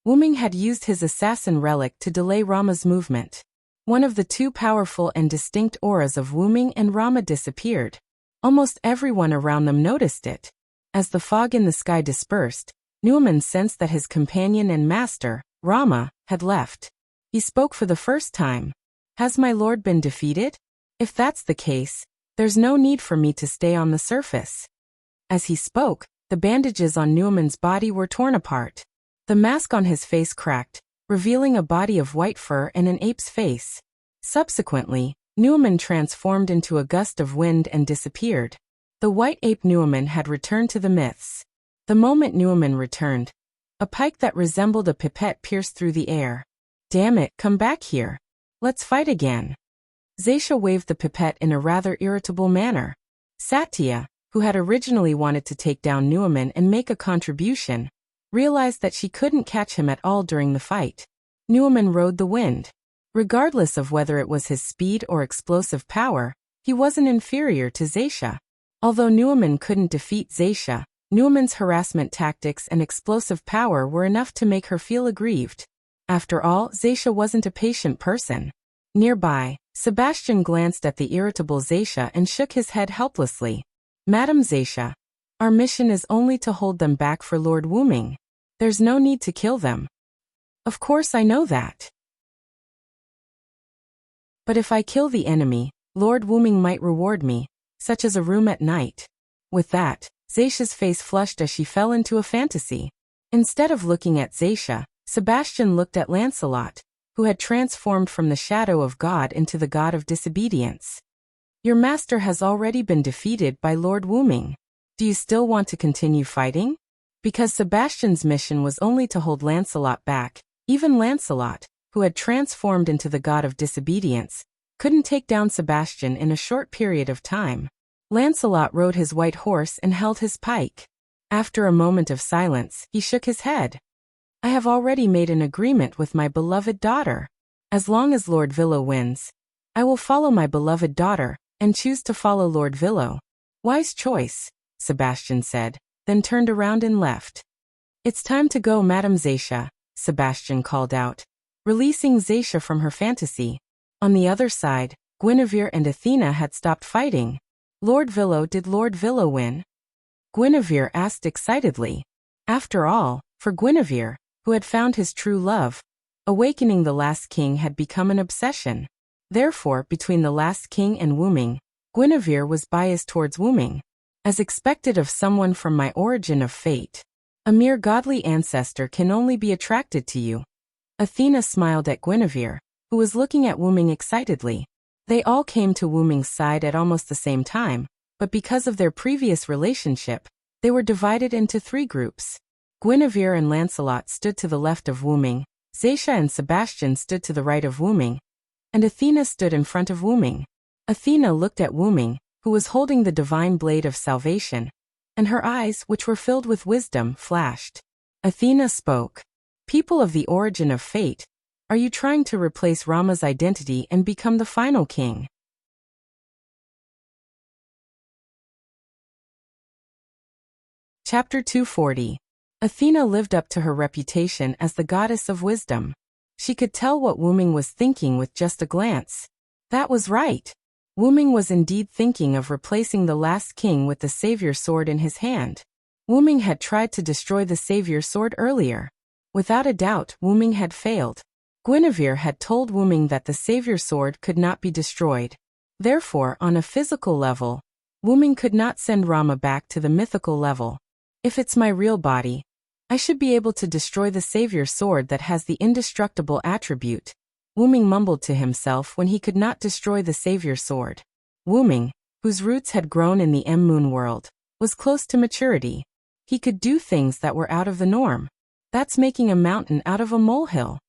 Wu-Ming had used his assassin relic to delay Rama's movement. One of the two powerful and distinct auras of Wu-Ming and Rama disappeared. Almost everyone around them noticed it. As the fog in the sky dispersed, Nuiman sensed that his companion and master, Rama, had left. He spoke for the first time. "Has my lord been defeated? If that's the case, there's no need for me to stay on the surface." As he spoke, the bandages on Nuiman's body were torn apart. The mask on his face cracked, revealing a body of white fur and an ape's face. Subsequently, Nuiman transformed into a gust of wind and disappeared. The white ape Nuiman had returned to the myths. The moment Nuiman returned, a pike that resembled a pipette pierced through the air. "Damn it, come back here. Let's fight again." Zaisha waved the pipette in a rather irritable manner. Satya, who had originally wanted to take down Nuiman and make a contribution, realized that she couldn't catch him at all during the fight. Nuiman rode the wind. Regardless of whether it was his speed or explosive power, he wasn't inferior to Zaisha. Although Nuiman couldn't defeat Zaisha, Nuiman's harassment tactics and explosive power were enough to make her feel aggrieved. After all, Zaisha wasn't a patient person. Nearby, Sebastian glanced at the irritable Zaisha and shook his head helplessly. "Madam Zaisha, our mission is only to hold them back for Lord Wu-Ming. There's no need to kill them." "Of course I know that. But if I kill the enemy, Lord Wu-Ming might reward me, such as a room at night." With that, Zaisha's face flushed as she fell into a fantasy. Instead of looking at Zaisha, Sebastian looked at Lancelot, who had transformed from the shadow of God into the god of disobedience. "Your master has already been defeated by Lord Wu-Ming. Do you still want to continue fighting?" Because Sebastian's mission was only to hold Lancelot back, even Lancelot, who had transformed into the god of disobedience, couldn't take down Sebastian in a short period of time. Lancelot rode his white horse and held his pike. After a moment of silence, he shook his head. "I have already made an agreement with my beloved daughter. As long as Lord Villo wins, I will follow my beloved daughter, and choose to follow Lord Villo." "Wise choice," Sebastian said, then turned around and left. "It's time to go, Madam Zaisha," Sebastian called out, releasing Zaisha from her fantasy. On the other side, Guinevere and Athena had stopped fighting. Did Lord Villo win?" Guinevere asked excitedly. After all, for Guinevere, who had found his true love, awakening the last king had become an obsession. Therefore, between the last king and Wu-Ming, Guinevere was biased towards Wu-Ming. As expected of someone from my origin of fate, a mere godly ancestor can only be attracted to you. Athena smiled at Guinevere, who was looking at Wu-Ming excitedly. They all came to Wu-Ming's side at almost the same time, but because of their previous relationship, they were divided into three groups. Guinevere and Lancelot stood to the left of Wu-Ming, Zaisha and Sebastian stood to the right of Wu-Ming, and Athena stood in front of Wu-Ming. Athena looked at Wu-Ming, who was holding the divine blade of salvation, and her eyes, which were filled with wisdom, flashed. Athena spoke. "People of the origin of fate, are you trying to replace Rama's identity and become the final king?" Chapter 240. Athena lived up to her reputation as the goddess of wisdom. She could tell what Wu-Ming was thinking with just a glance. That was right. Wu-Ming was indeed thinking of replacing the last king with the savior sword in his hand. Wu-Ming had tried to destroy the savior sword earlier. Without a doubt, Wu-Ming had failed. Guinevere had told Wu-Ming that the savior sword could not be destroyed. Therefore, on a physical level, Wu-Ming could not send Rama back to the mythical level. If it's my real body, I should be able to destroy the savior sword that has the indestructible attribute. Wu-ming mumbled to himself when he could not destroy the savior sword. Wu-ming, whose roots had grown in the M-moon world, was close to maturity. He could do things that were out of the norm. That's making a mountain out of a molehill.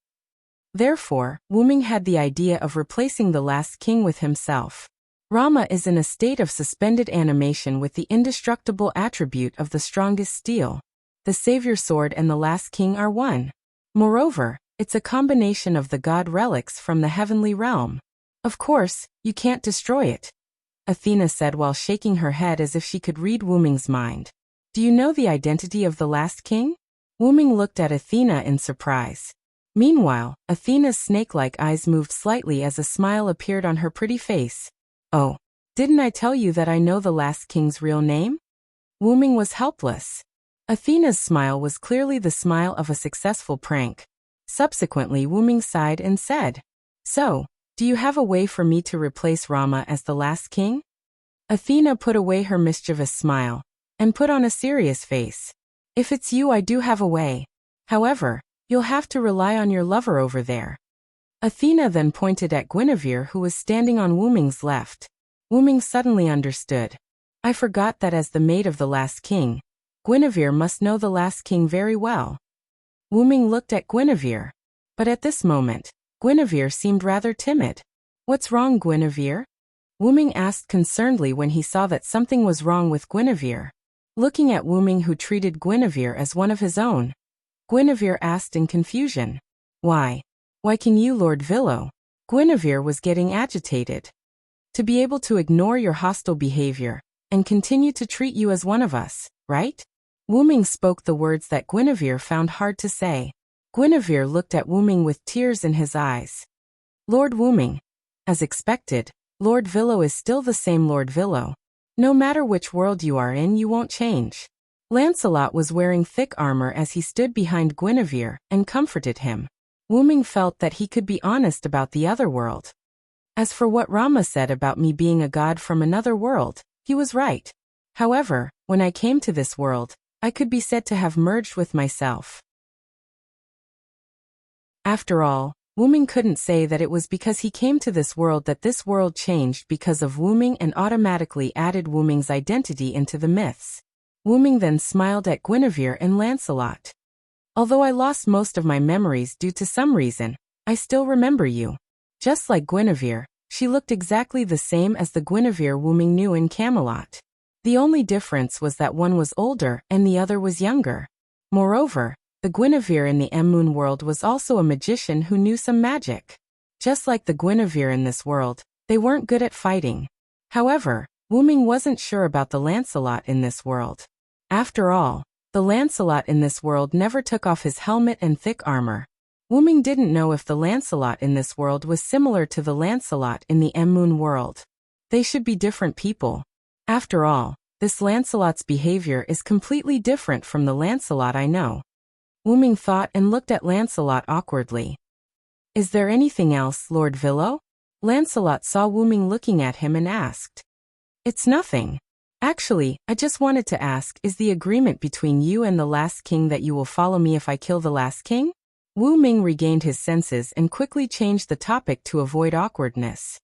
Therefore, Wu-ming had the idea of replacing the last king with himself. Rama is in a state of suspended animation with the indestructible attribute of the strongest steel. The savior sword and the last king are one. Moreover, it's a combination of the god relics from the heavenly realm. Of course, you can't destroy it, Athena said while shaking her head as if she could read Wu-ming's mind. Do you know the identity of the last king? Wu-ming looked at Athena in surprise. Meanwhile, Athena's snake-like eyes moved slightly as a smile appeared on her pretty face. Oh, didn't I tell you that I know the last king's real name? Wu-ming was helpless. Athena's smile was clearly the smile of a successful prank. Subsequently, Wu-ming sighed and said, So, do you have a way for me to replace Rama as the last king? Athena put away her mischievous smile and put on a serious face. If it's you, I do have a way. However, you'll have to rely on your lover over there. Athena then pointed at Guinevere, who was standing on Wu-ming's left. Wu-ming suddenly understood. I forgot that as the maid of the last king, Guinevere must know the last king very well. Wu-ming looked at Guinevere. But at this moment, Guinevere seemed rather timid. What's wrong, Guinevere? Wu-ming asked concernedly when he saw that something was wrong with Guinevere. Looking at Wu-ming, who treated Guinevere as one of his own, Guinevere asked in confusion. Why King you, Lord Villo? Guinevere was getting agitated. To be able to ignore your hostile behavior and continue to treat you as one of us, right? Wu-ming spoke the words that Guinevere found hard to say. Guinevere looked at Wu-ming with tears in his eyes. Lord Wu-ming. As expected, Lord Villo is still the same Lord Villo. No matter which world you are in, you won't change. Lancelot was wearing thick armor as he stood behind Guinevere and comforted him. Wu-ming felt that he could be honest about the other world. As for what Rama said about me being a god from another world, he was right. However, when I came to this world, I could be said to have merged with myself. After all, Wu-ming couldn't say that it was because he came to this world that this world changed because of Wu-ming and automatically added Wu-ming's identity into the myths. Wu-ming then smiled at Guinevere and Lancelot. Although I lost most of my memories due to some reason, I still remember you. Just like Guinevere, she looked exactly the same as the Guinevere Wu-ming knew in Camelot. The only difference was that one was older and the other was younger. Moreover, the Guinevere in the M-moon world was also a magician who knew some magic. Just like the Guinevere in this world, they weren't good at fighting. However, Wu-ming wasn't sure about the Lancelot in this world. After all, the Lancelot in this world never took off his helmet and thick armor. Wu-ming didn't know if the Lancelot in this world was similar to the Lancelot in the M-moon world. They should be different people. After all, this Lancelot's behavior is completely different from the Lancelot I know. Wu-ming thought and looked at Lancelot awkwardly. Is there anything else, Lord Villo? Lancelot saw Wu-ming looking at him and asked. It's nothing. Actually, I just wanted to ask, is the agreement between you and the last king that you will follow me if I kill the last king? Wu-ming regained his senses and quickly changed the topic to avoid awkwardness.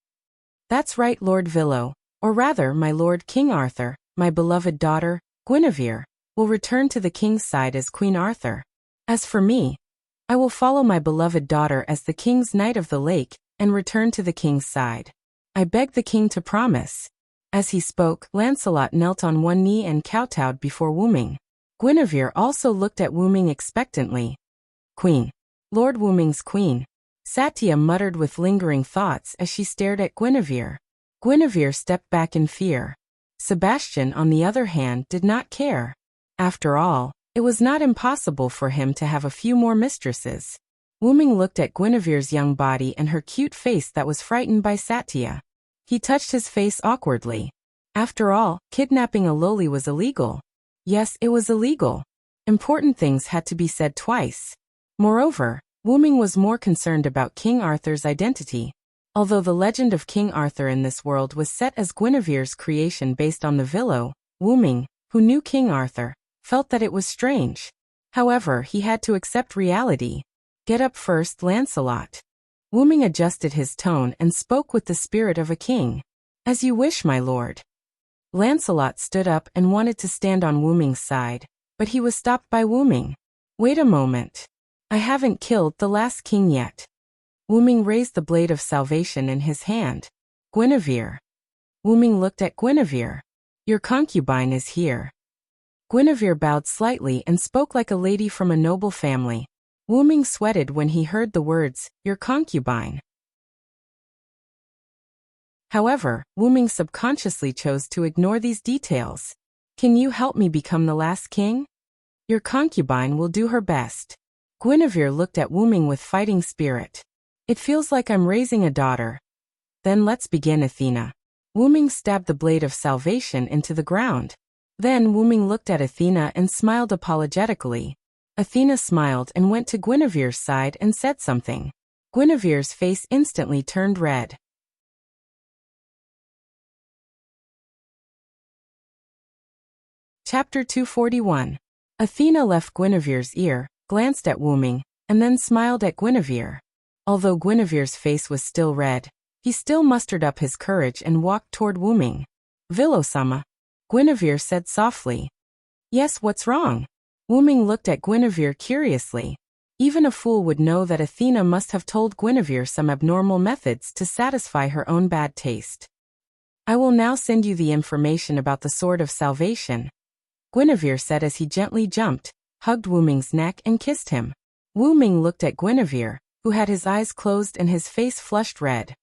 That's right, Lord Villo, or rather my Lord King Arthur, my beloved daughter, Guinevere, will return to the king's side as Queen Arthur. As for me, I will follow my beloved daughter as the king's knight of the lake and return to the king's side. I beg the king to promise. As he spoke, Lancelot knelt on one knee and kowtowed before Wu-ming. Guinevere also looked at Wu-ming expectantly. Queen. Lord Wu-ming's queen. Satya muttered with lingering thoughts as she stared at Guinevere. Guinevere stepped back in fear. Sebastian, on the other hand, did not care. After all, it was not impossible for him to have a few more mistresses. Wu-ming looked at Guinevere's young body and her cute face that was frightened by Satya. He touched his face awkwardly. After all, kidnapping a loli was illegal. Yes, it was illegal. Important things had to be said twice. Moreover, Wu-ming was more concerned about King Arthur's identity. Although the legend of King Arthur in this world was set as Guinevere's creation based on the Villo, Wu-ming, who knew King Arthur, felt that it was strange. However, he had to accept reality. Get up first, Lancelot. Wu-ming adjusted his tone and spoke with the spirit of a king. As you wish, my lord. Lancelot stood up and wanted to stand on Wu-ming's side, but he was stopped by Wu-ming. Wait a moment. I haven't killed the last king yet. Wu-ming raised the blade of salvation in his hand. Guinevere. Wu-ming looked at Guinevere. Your concubine is here. Guinevere bowed slightly and spoke like a lady from a noble family. Wu-ming sweated when he heard the words, your concubine. However, Wu-ming subconsciously chose to ignore these details. Can you help me become the last king? Your concubine will do her best. Guinevere looked at Wu-ming with fighting spirit. It feels like I'm raising a daughter. Then let's begin, Athena. Wu-ming stabbed the blade of salvation into the ground. Then Wu-ming looked at Athena and smiled apologetically. Athena smiled and went to Guinevere's side and said something. Guinevere's face instantly turned red. Chapter 241. Athena left Guinevere's ear, glanced at Wu-ming, and then smiled at Guinevere. Although Guinevere's face was still red, he still mustered up his courage and walked toward Wu-ming. Vilo-sama. Guinevere said softly. Yes, what's wrong? Wu-ming looked at Guinevere curiously. Even a fool would know that Athena must have told Guinevere some abnormal methods to satisfy her own bad taste. I will now send you the information about the Sword of Salvation, Guinevere said as he gently jumped, hugged Wu-ming's neck and kissed him. Wu-ming looked at Guinevere, who had his eyes closed and his face flushed red.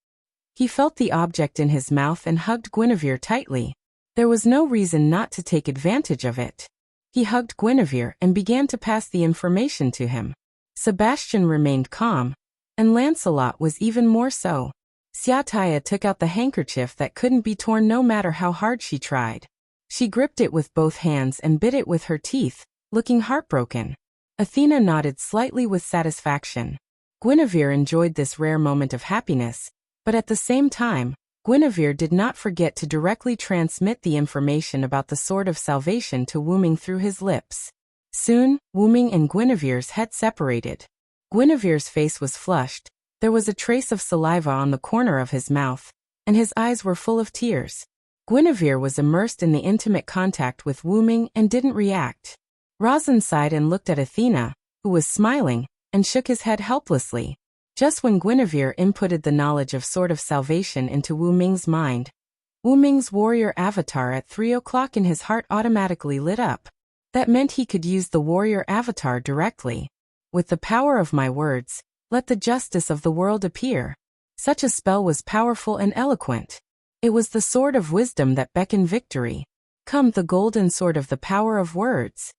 He felt the object in his mouth and hugged Guinevere tightly. There was no reason not to take advantage of it. He hugged Guinevere and began to pass the information to him. Sebastian remained calm, and Lancelot was even more so. Xiataya took out the handkerchief that couldn't be torn no matter how hard she tried. She gripped it with both hands and bit it with her teeth, looking heartbroken. Athena nodded slightly with satisfaction. Guinevere enjoyed this rare moment of happiness, but at the same time, Guinevere did not forget to directly transmit the information about the Sword of Salvation to Wu-ming through his lips. Soon, Wu-ming and Guinevere's head separated. Guinevere's face was flushed, there was a trace of saliva on the corner of his mouth, and his eyes were full of tears. Guinevere was immersed in the intimate contact with Wu-ming and didn't react. Razin sighed and looked at Athena, who was smiling, and shook his head helplessly. Just when Guinevere inputted the knowledge of Sword of Salvation into Wu-ming's mind, Wu-ming's warrior avatar at 3 o'clock in his heart automatically lit up. That meant he could use the warrior avatar directly. With the power of my words, let the justice of the world appear. Such a spell was powerful and eloquent. It was the sword of wisdom that beckoned victory. Come, the golden sword of the power of words.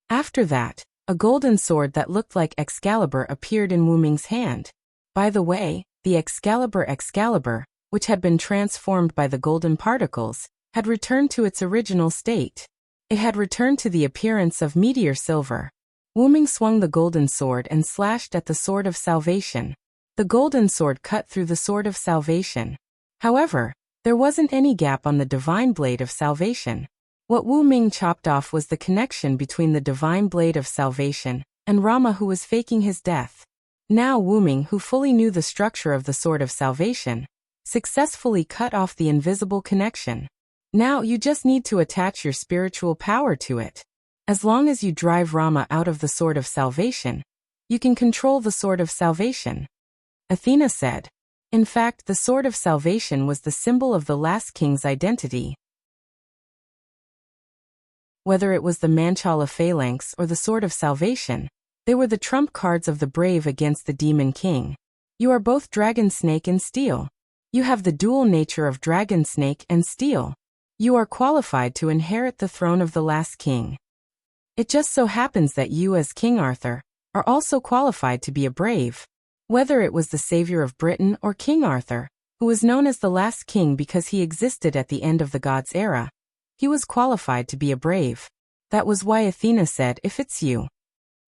After that, a golden sword that looked like Excalibur appeared in Wu-ming's hand. By the way, the Excalibur, which had been transformed by the golden particles, had returned to its original state. It had returned to the appearance of meteor silver. Wu-ming swung the golden sword and slashed at the Sword of Salvation. The golden sword cut through the Sword of Salvation. However, there wasn't any gap on the divine blade of salvation. What Wu-ming chopped off was the connection between the divine blade of salvation and Rama, who was faking his death. Now Wu-ming, who fully knew the structure of the Sword of Salvation, successfully cut off the invisible connection. Now you just need to attach your spiritual power to it. As long as you drive Rama out of the Sword of Salvation, you can control the Sword of Salvation. Athena said. In fact, the Sword of Salvation was the symbol of the last king's identity. Whether it was the Manchala Phalanx or the Sword of Salvation, they were the trump cards of the brave against the Demon King. You are both Dragon Snake and Steel. You have the dual nature of Dragon Snake and Steel. You are qualified to inherit the throne of the last king. It just so happens that you, as King Arthur, are also qualified to be a brave. Whether it was the savior of Britain or King Arthur, who was known as the last king because he existed at the end of the gods' era, he was qualified to be a brave. That was why Athena said, if it's you.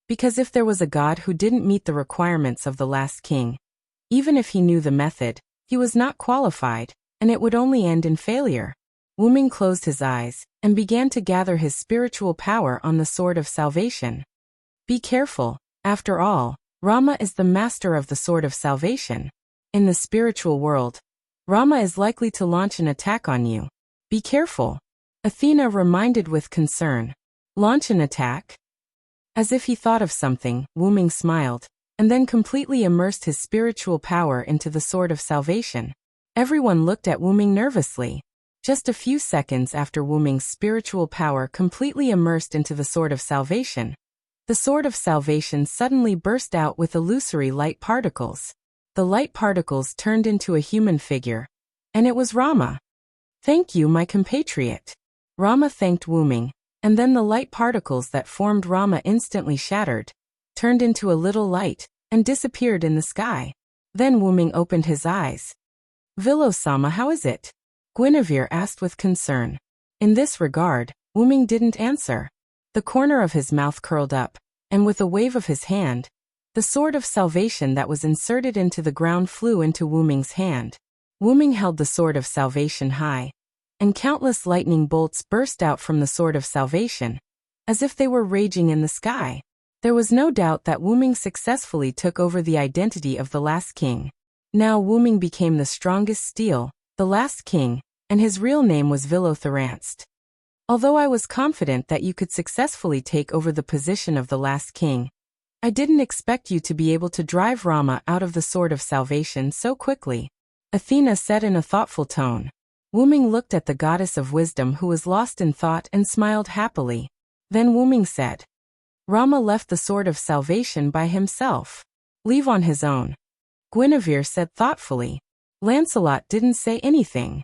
Because if there was a god who didn't meet the requirements of the last king, even if he knew the method, he was not qualified, and it would only end in failure. Wu-ming closed his eyes and began to gather his spiritual power on the Sword of Salvation. Be careful, after all, Rama is the master of the Sword of Salvation. In the spiritual world, Rama is likely to launch an attack on you. Be careful. Athena reminded with concern. Launch an attack? As if he thought of something, Wu-Ming smiled, and then completely immersed his spiritual power into the sword of salvation. Everyone looked at Wu-Ming nervously. Just a few seconds after Wu-Ming's spiritual power completely immersed into the sword of salvation, the sword of salvation suddenly burst out with illusory light particles. The light particles turned into a human figure, and it was Rama. Thank you, my compatriot. Rama thanked Wu-Ming, and then the light particles that formed Rama instantly shattered, turned into a little light, and disappeared in the sky. Then Wu-Ming opened his eyes. Vilo-sama, how is it? Guinevere asked with concern. In this regard, Wu-Ming didn't answer. The corner of his mouth curled up, and with a wave of his hand, the sword of salvation that was inserted into the ground flew into Wu-Ming's hand. Wu-Ming held the sword of salvation high, and countless lightning bolts burst out from the sword of salvation, as if they were raging in the sky. There was no doubt that Wu-Ming successfully took over the identity of the last king. Now Wu-Ming became the strongest steel, the last king, and his real name was Vilo-Thranst. Although I was confident that you could successfully take over the position of the last king, I didn't expect you to be able to drive Rama out of the sword of salvation so quickly, Athena said in a thoughtful tone. Wu-Ming looked at the goddess of wisdom who was lost in thought and smiled happily. Then Wu-Ming said, Rama left the sword of salvation by himself. Leave on his own. Guinevere said thoughtfully. Lancelot didn't say anything.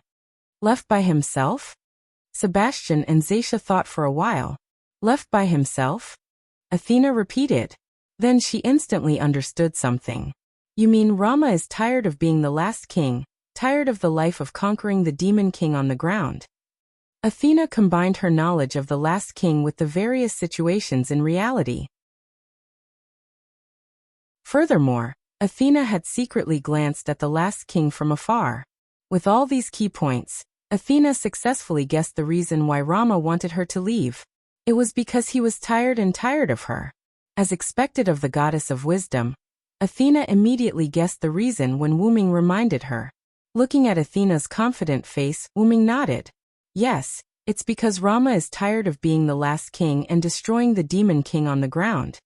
Left by himself? Sebastian and Zaisha thought for a while. Left by himself? Athena repeated. Then she instantly understood something. You mean Rama is tired of being the last king, tired of the life of conquering the demon king on the ground? Athena combined her knowledge of the last king with the various situations in reality. Furthermore, Athena had secretly glanced at the last king from afar. With all these key points, Athena successfully guessed the reason why Rama wanted her to leave. It was because he was tired of her. As expected of the goddess of wisdom, Athena immediately guessed the reason when Wu-Ming reminded her. Looking at Athena's confident face, Wu-Ming nodded. Yes, it's because Rama is tired of being the last king and destroying the demon king on the ground.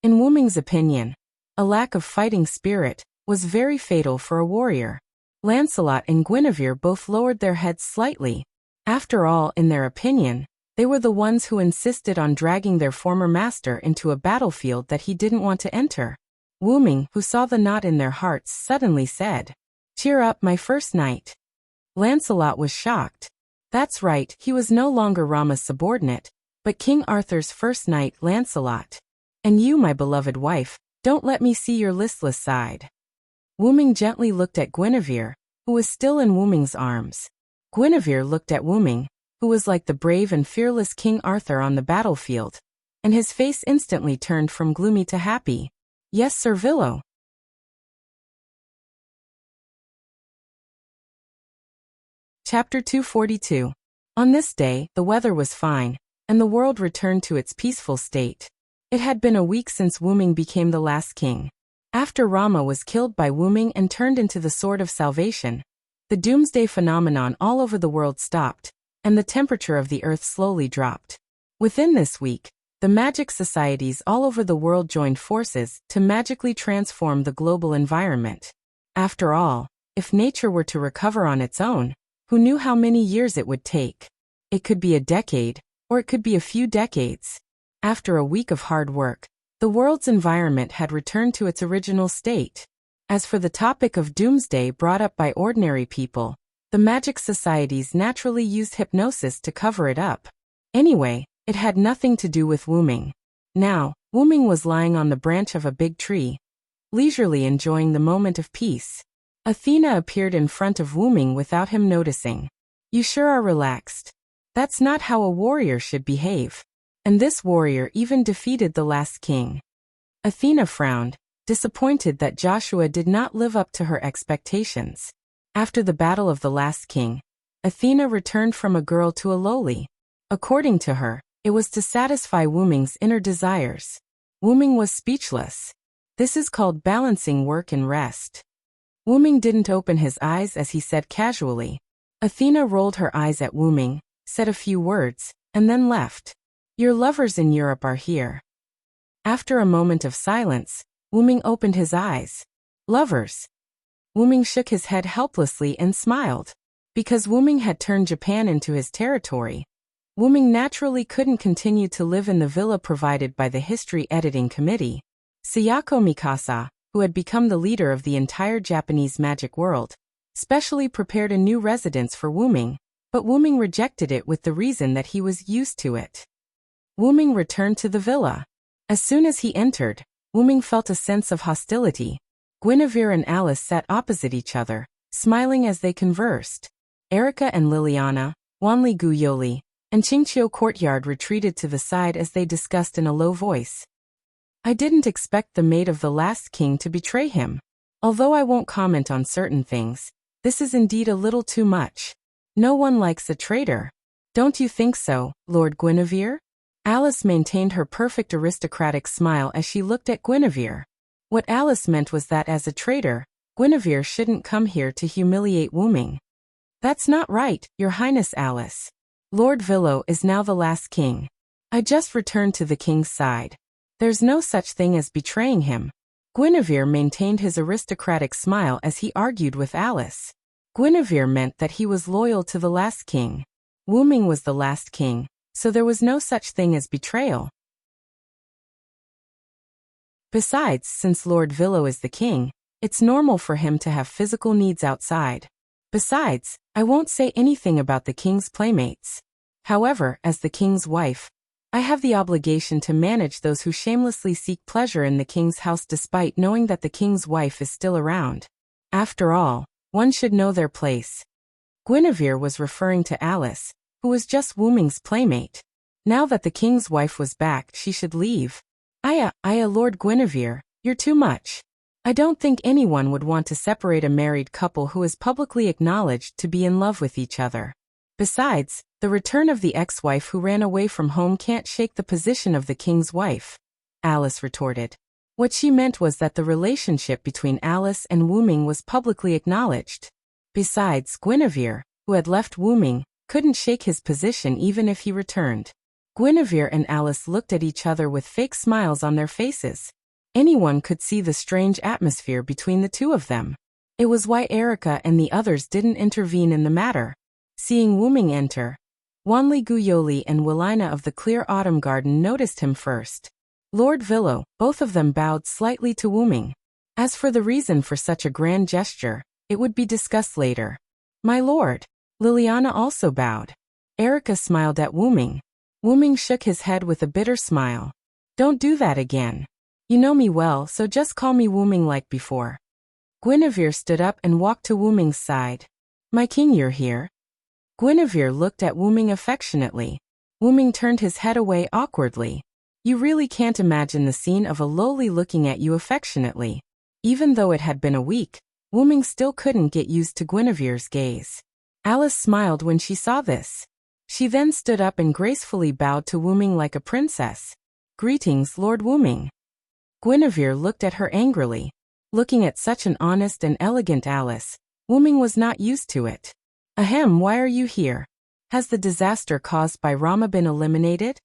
In Wu-Ming's opinion, a lack of fighting spirit was very fatal for a warrior. Lancelot and Guinevere both lowered their heads slightly. After all, in their opinion, they were the ones who insisted on dragging their former master into a battlefield that he didn't want to enter. Wu-Ming, who saw the knot in their hearts, suddenly said, Cheer up, my first knight. Lancelot was shocked. That's right, he was no longer Rama's subordinate, but King Arthur's first knight, Lancelot. And you, my beloved wife, don't let me see your listless side. Wu-Ming gently looked at Guinevere, who was still in Wu-Ming's arms. Guinevere looked at Wu-Ming, who was like the brave and fearless King Arthur on the battlefield, and his face instantly turned from gloomy to happy. Yes, Sir Vilo. Chapter 242. On this day, the weather was fine, and the world returned to its peaceful state. It had been a week since Wu-Ming became the last king. After Rama was killed by Wu-Ming and turned into the Sword of Salvation, the doomsday phenomenon all over the world stopped, and the temperature of the earth slowly dropped. Within this week, the magic societies all over the world joined forces to magically transform the global environment. After all, if nature were to recover on its own, who knew how many years it would take? It could be a decade, or it could be a few decades. After a week of hard work, the world's environment had returned to its original state. As for the topic of doomsday brought up by ordinary people, the magic societies naturally used hypnosis to cover it up. Anyway, it had nothing to do with Wu-Ming. Now, Wu-Ming was lying on the branch of a big tree, leisurely enjoying the moment of peace. Athena appeared in front of Wu-Ming without him noticing. You sure are relaxed. That's not how a warrior should behave. And this warrior even defeated the last king. Athena frowned, disappointed that Joshua did not live up to her expectations. After the battle of the last king, Athena returned from a girl to a lowly. According to her, it was to satisfy Wu-Ming's inner desires. Wu-Ming was speechless. This is called balancing work and rest. Wuming didn't open his eyes as he said casually. Athena rolled her eyes at Wuming, said a few words, and then left. Your lovers in Europe are here. After a moment of silence, Wuming opened his eyes. Lovers. Wuming shook his head helplessly and smiled. Because Wuming had turned Japan into his territory, Wuming naturally couldn't continue to live in the villa provided by the History Editing Committee. Sayako Mikasa, who had become the leader of the entire Japanese magic world, specially prepared a new residence for Wuming, but Wuming rejected it with the reason that he was used to it. Wuming returned to the villa. As soon as he entered, Wuming felt a sense of hostility. Guinevere and Alice sat opposite each other, smiling as they conversed. Erika and Liliana, Wanli Guyoli, and Qingqiu Courtyard retreated to the side as they discussed in a low voice. I didn't expect the maid of the last king to betray him. Although I won't comment on certain things, this is indeed a little too much. No one likes a traitor. Don't you think so, Lord Guinevere? Alice maintained her perfect aristocratic smile as she looked at Guinevere. What Alice meant was that as a traitor, Guinevere shouldn't come here to humiliate Wuming. That's not right, Your Highness Alice. Lord Villo is now the last king. I just returned to the king's side. There's no such thing as betraying him. Guinevere maintained his aristocratic smile as he argued with Alice. Guinevere meant that he was loyal to the last king. Wuming was the last king, so there was no such thing as betrayal. Besides, since Lord Villo is the king, it's normal for him to have physical needs outside. Besides, I won't say anything about the king's playmates. However, as the king's wife, I have the obligation to manage those who shamelessly seek pleasure in the king's house despite knowing that the king's wife is still around. After all, one should know their place. Guinevere was referring to Alice, who was just Wuming's playmate. Now that the king's wife was back, she should leave. Lord Guinevere, you're too much. I don't think anyone would want to separate a married couple who is publicly acknowledged to be in love with each other. Besides, the return of the ex-wife who ran away from home can't shake the position of the king's wife, Alice retorted. What she meant was that the relationship between Alice and Wuming was publicly acknowledged. Besides, Guinevere, who had left Wuming, couldn't shake his position even if he returned. Guinevere and Alice looked at each other with fake smiles on their faces. Anyone could see the strange atmosphere between the two of them. It was why Erika and the others didn't intervene in the matter. Seeing Wuming enter, Wanli Guyoli and Willina of the Clear Autumn Garden noticed him first. Lord Villo, both of them bowed slightly to Wuming. As for the reason for such a grand gesture, it would be discussed later. My lord. Liliana also bowed. Erika smiled at Wuming. Wuming shook his head with a bitter smile. Don't do that again. You know me well, so just call me Wuming like before. Guinevere stood up and walked to Wuming's side. My king, you're here. Guinevere looked at Wuming affectionately. Wuming turned his head away awkwardly. You really can't imagine the scene of a lowly looking at you affectionately. Even though it had been a week, Wuming still couldn't get used to Guinevere's gaze. Alice smiled when she saw this. She then stood up and gracefully bowed to Wuming like a princess. Greetings, Lord Wuming. Guinevere looked at her angrily. Looking at such an honest and elegant Alice, Wuming was not used to it. Ahem, why are you here? Has the disaster caused by Rama been eliminated?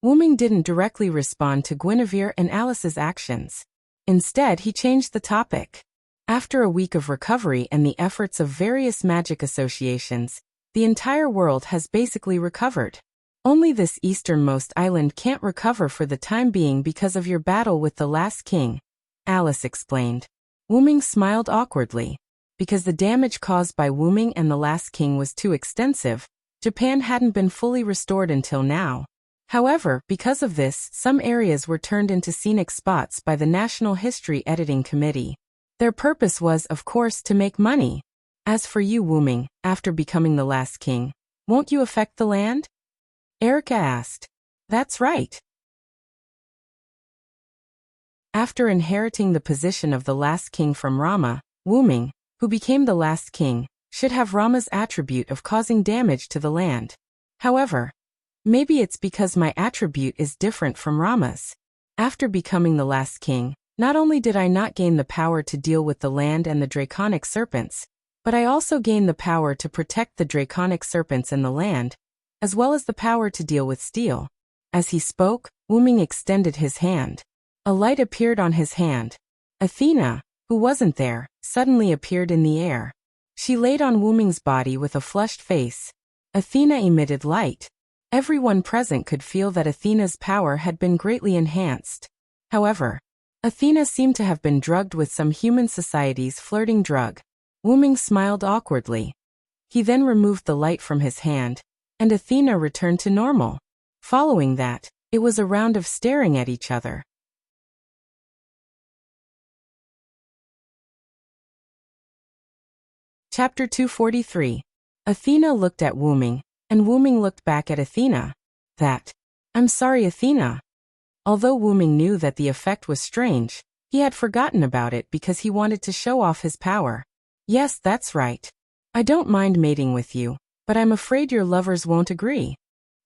Wuming didn't directly respond to Guinevere and Alice's actions. Instead, he changed the topic. After a week of recovery and the efforts of various magic associations, the entire world has basically recovered. Only this easternmost island can't recover for the time being because of your battle with the last king, Alice explained. Wuming smiled awkwardly. Because the damage caused by Wuming and the last king was too extensive, Japan hadn't been fully restored until now. However, because of this, some areas were turned into scenic spots by the National History Editing Committee. Their purpose was, of course, to make money. As for you, Wuming, after becoming the last king, won't you affect the land? Erika asked. That's right. After inheriting the position of the last king from Rama, Wuming, who became the last king, should have Rama's attribute of causing damage to the land. However, maybe it's because my attribute is different from Rama's. After becoming the last king, Not only did I not gain the power to deal with the land and the draconic serpents, but I also gained the power to protect the draconic serpents and the land, as well as the power to deal with steel. As he spoke, Wuming extended his hand. A light appeared on his hand. Athena, who wasn't there, suddenly appeared in the air. She laid on Wuming's body with a flushed face. Athena emitted light. Everyone present could feel that Athena's power had been greatly enhanced. However, Athena seemed to have been drugged with some human society's flirting drug. Wuming smiled awkwardly. He then removed the light from his hand, and Athena returned to normal. Following that, it was a round of staring at each other. Chapter 243. Athena looked at Wuming, and Wuming looked back at Athena. I'm sorry, Athena. Although Wuming knew that the effect was strange, he had forgotten about it because he wanted to show off his power. Yes, that's right. I don't mind mating with you, but I'm afraid your lovers won't agree.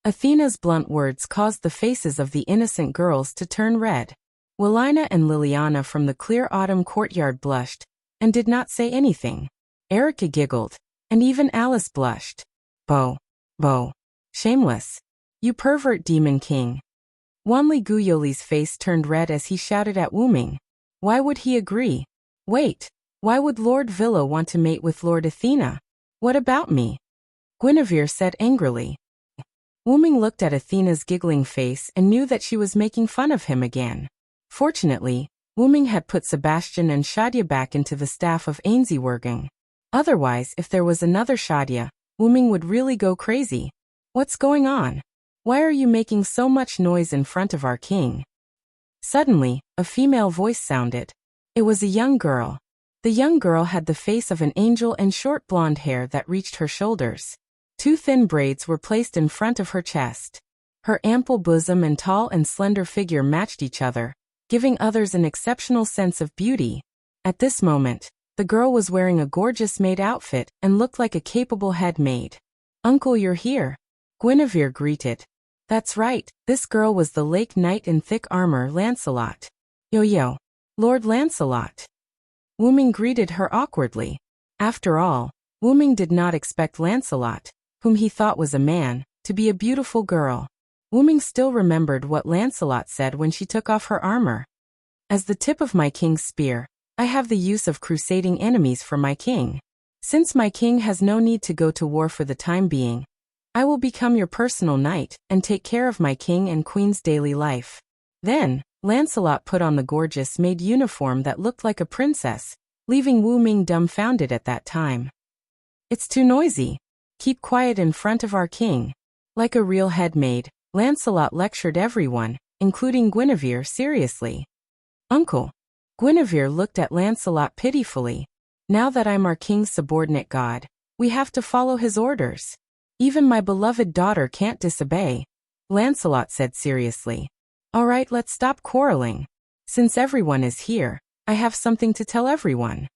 Athena's blunt words caused the faces of the innocent girls to turn red. Willina and Liliana from the clear autumn courtyard blushed, and did not say anything. Erica giggled, and even Alice blushed. Bo. Shameless. You pervert demon king. Wanli Guyoli's face turned red as he shouted at Wuming. Why would he agree? Wait, why would Lord Villa want to mate with Lord Athena? What about me? Guinevere said angrily. Wuming looked at Athena's giggling face and knew that she was making fun of him again. Fortunately, Wuming had put Sebastian and Shadia back into the staff of Ainsworthing. Otherwise, if there was another Shadia, Wuming would really go crazy. What's going on? Why are you making so much noise in front of our king? Suddenly, a female voice sounded. It was a young girl. The young girl had the face of an angel and short blonde hair that reached her shoulders. 2 thin braids were placed in front of her chest. Her ample bosom and tall and slender figure matched each other, giving others an exceptional sense of beauty. At this moment, the girl was wearing a gorgeous maid outfit and looked like a capable head maid. Uncle, you're here. Guinevere greeted. That's right, this girl was the Lake Knight in thick armor, Lancelot. Yo, Lord Lancelot. Wuming greeted her awkwardly. After all, Wuming did not expect Lancelot, whom he thought was a man, to be a beautiful girl. Wuming still remembered what Lancelot said when she took off her armor. As the tip of my king's spear, I have the use of crusading enemies for my king. Since my king has no need to go to war for the time being, I will become your personal knight and take care of my king and queen's daily life. Then, Lancelot put on the gorgeous maid uniform that looked like a princess, leaving Wuming dumbfounded at that time. It's too noisy. Keep quiet in front of our king. Like a real head maid, Lancelot lectured everyone, including Guinevere, seriously. Uncle. Guinevere looked at Lancelot pitifully. Now that I'm our king's subordinate god, we have to follow his orders. Even my beloved daughter can't disobey, Lancelot said seriously. All right, let's stop quarreling. Since everyone is here, I have something to tell everyone.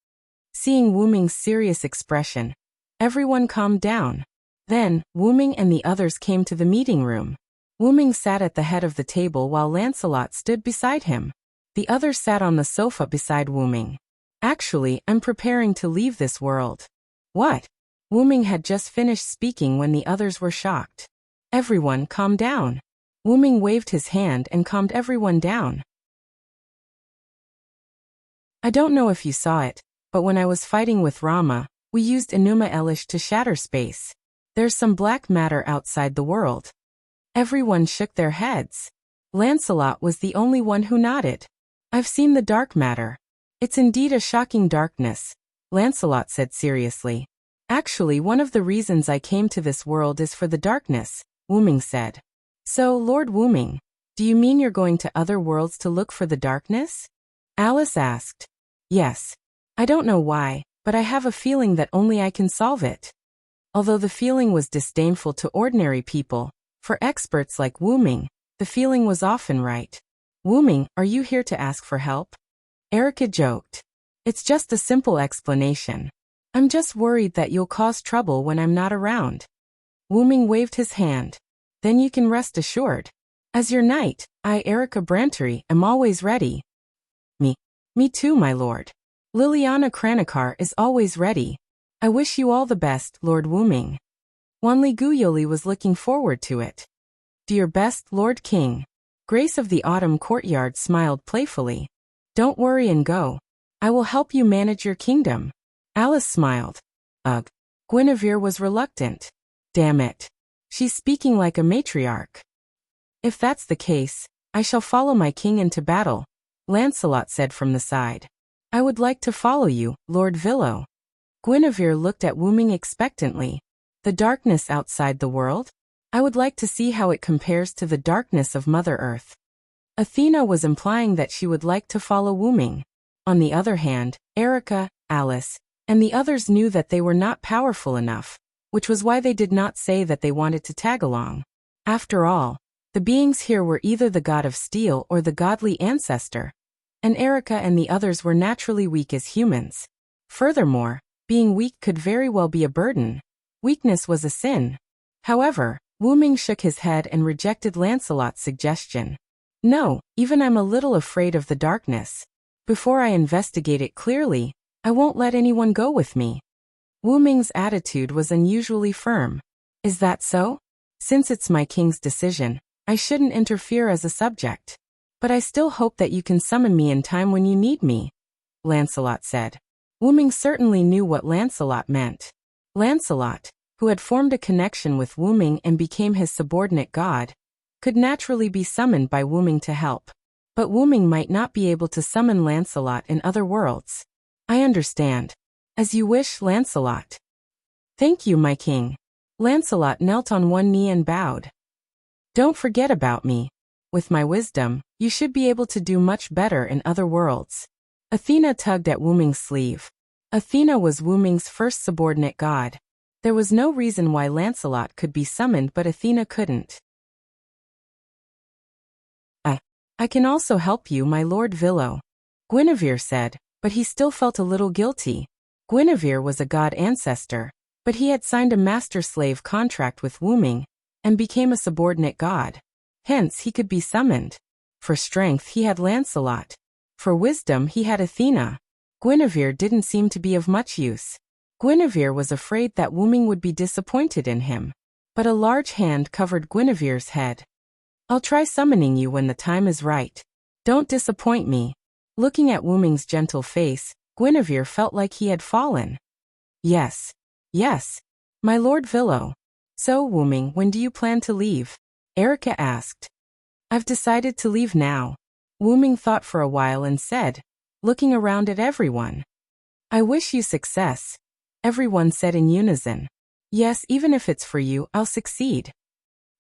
Seeing Wuming's serious expression, everyone calmed down. Then, Wuming and the others came to the meeting room. Wuming sat at the head of the table while Lancelot stood beside him. The others sat on the sofa beside Wuming. Actually, I'm preparing to leave this world. What? Wuming had just finished speaking when the others were shocked. Everyone calm down. Wuming waved his hand and calmed everyone down. I don't know if you saw it, but when I was fighting with Rama, we used Enuma Elish to shatter space. There's some black matter outside the world. Everyone shook their heads. Lancelot was the only one who nodded. I've seen the dark matter. It's indeed a shocking darkness, Lancelot said seriously. Actually, one of the reasons I came to this world is for the darkness, Wuming said. So, Lord Wuming, do you mean you're going to other worlds to look for the darkness? Alice asked. Yes. I don't know why, but I have a feeling that only I can solve it. Although the feeling was disdainful to ordinary people, for experts like Wuming, the feeling was often right. Wuming, are you here to ask for help? Erica joked. It's just a simple explanation. I'm just worried that you'll cause trouble when I'm not around. Wuming waved his hand. Then you can rest assured. As your knight, I, Erica Brantery, am always ready. Me. Me too, my lord. Liliana Kranikar is always ready. I wish you all the best, Lord Wuming. Wanli Guyoli was looking forward to it. Do your best, Lord King. Grace of the Autumn Courtyard smiled playfully. Don't worry and go. I will help you manage your kingdom. Alice smiled. Ugh. Guinevere was reluctant. Damn it. She's speaking like a matriarch. If that's the case, I shall follow my king into battle, Lancelot said from the side. I would like to follow you, Lord Villo. Guinevere looked at Wuming expectantly. The darkness outside the world? I would like to see how it compares to the darkness of Mother Earth. Athena was implying that she would like to follow Wuming. On the other hand, Erica, Alice, and the others knew that they were not powerful enough, which was why they did not say that they wanted to tag along. After all, the beings here were either the god of steel or the godly ancestor, and Erica and the others were naturally weak as humans. Furthermore, being weak could very well be a burden. Weakness was a sin. However, Wuming shook his head and rejected Lancelot's suggestion. No, even I'm a little afraid of the darkness. Before I investigate it clearly, I won't let anyone go with me. Wuming's attitude was unusually firm. Is that so? Since it's my king's decision, I shouldn't interfere as a subject. But I still hope that you can summon me in time when you need me, Lancelot said. Wuming certainly knew what Lancelot meant. Lancelot, who had formed a connection with Wuming and became his subordinate god, could naturally be summoned by Wuming to help. But Wuming might not be able to summon Lancelot in other worlds. I understand. As you wish, Lancelot. Thank you, my king. Lancelot knelt on one knee and bowed. Don't forget about me. With my wisdom, you should be able to do much better in other worlds. Athena tugged at Wuming's sleeve. Athena was Wuming's first subordinate god. There was no reason why Lancelot could be summoned but Athena couldn't. I can also help you, my lord Villo, Guinevere said, but he still felt a little guilty. Guinevere was a god ancestor, but he had signed a master-slave contract with Wuming, and became a subordinate god. Hence he could be summoned. For strength he had Lancelot. For wisdom he had Athena. Guinevere didn't seem to be of much use. Guinevere was afraid that Wuming would be disappointed in him. But a large hand covered Guinevere's head. I'll try summoning you when the time is right. Don't disappoint me. Looking at Wuming's gentle face, Guinevere felt like he had fallen. Yes. Yes. My lord Villo. So, Wuming, when do you plan to leave? Erica asked. I've decided to leave now. Wuming thought for a while and said, looking around at everyone. I wish you success. Everyone said in unison. Yes, even if it's for you, I'll succeed.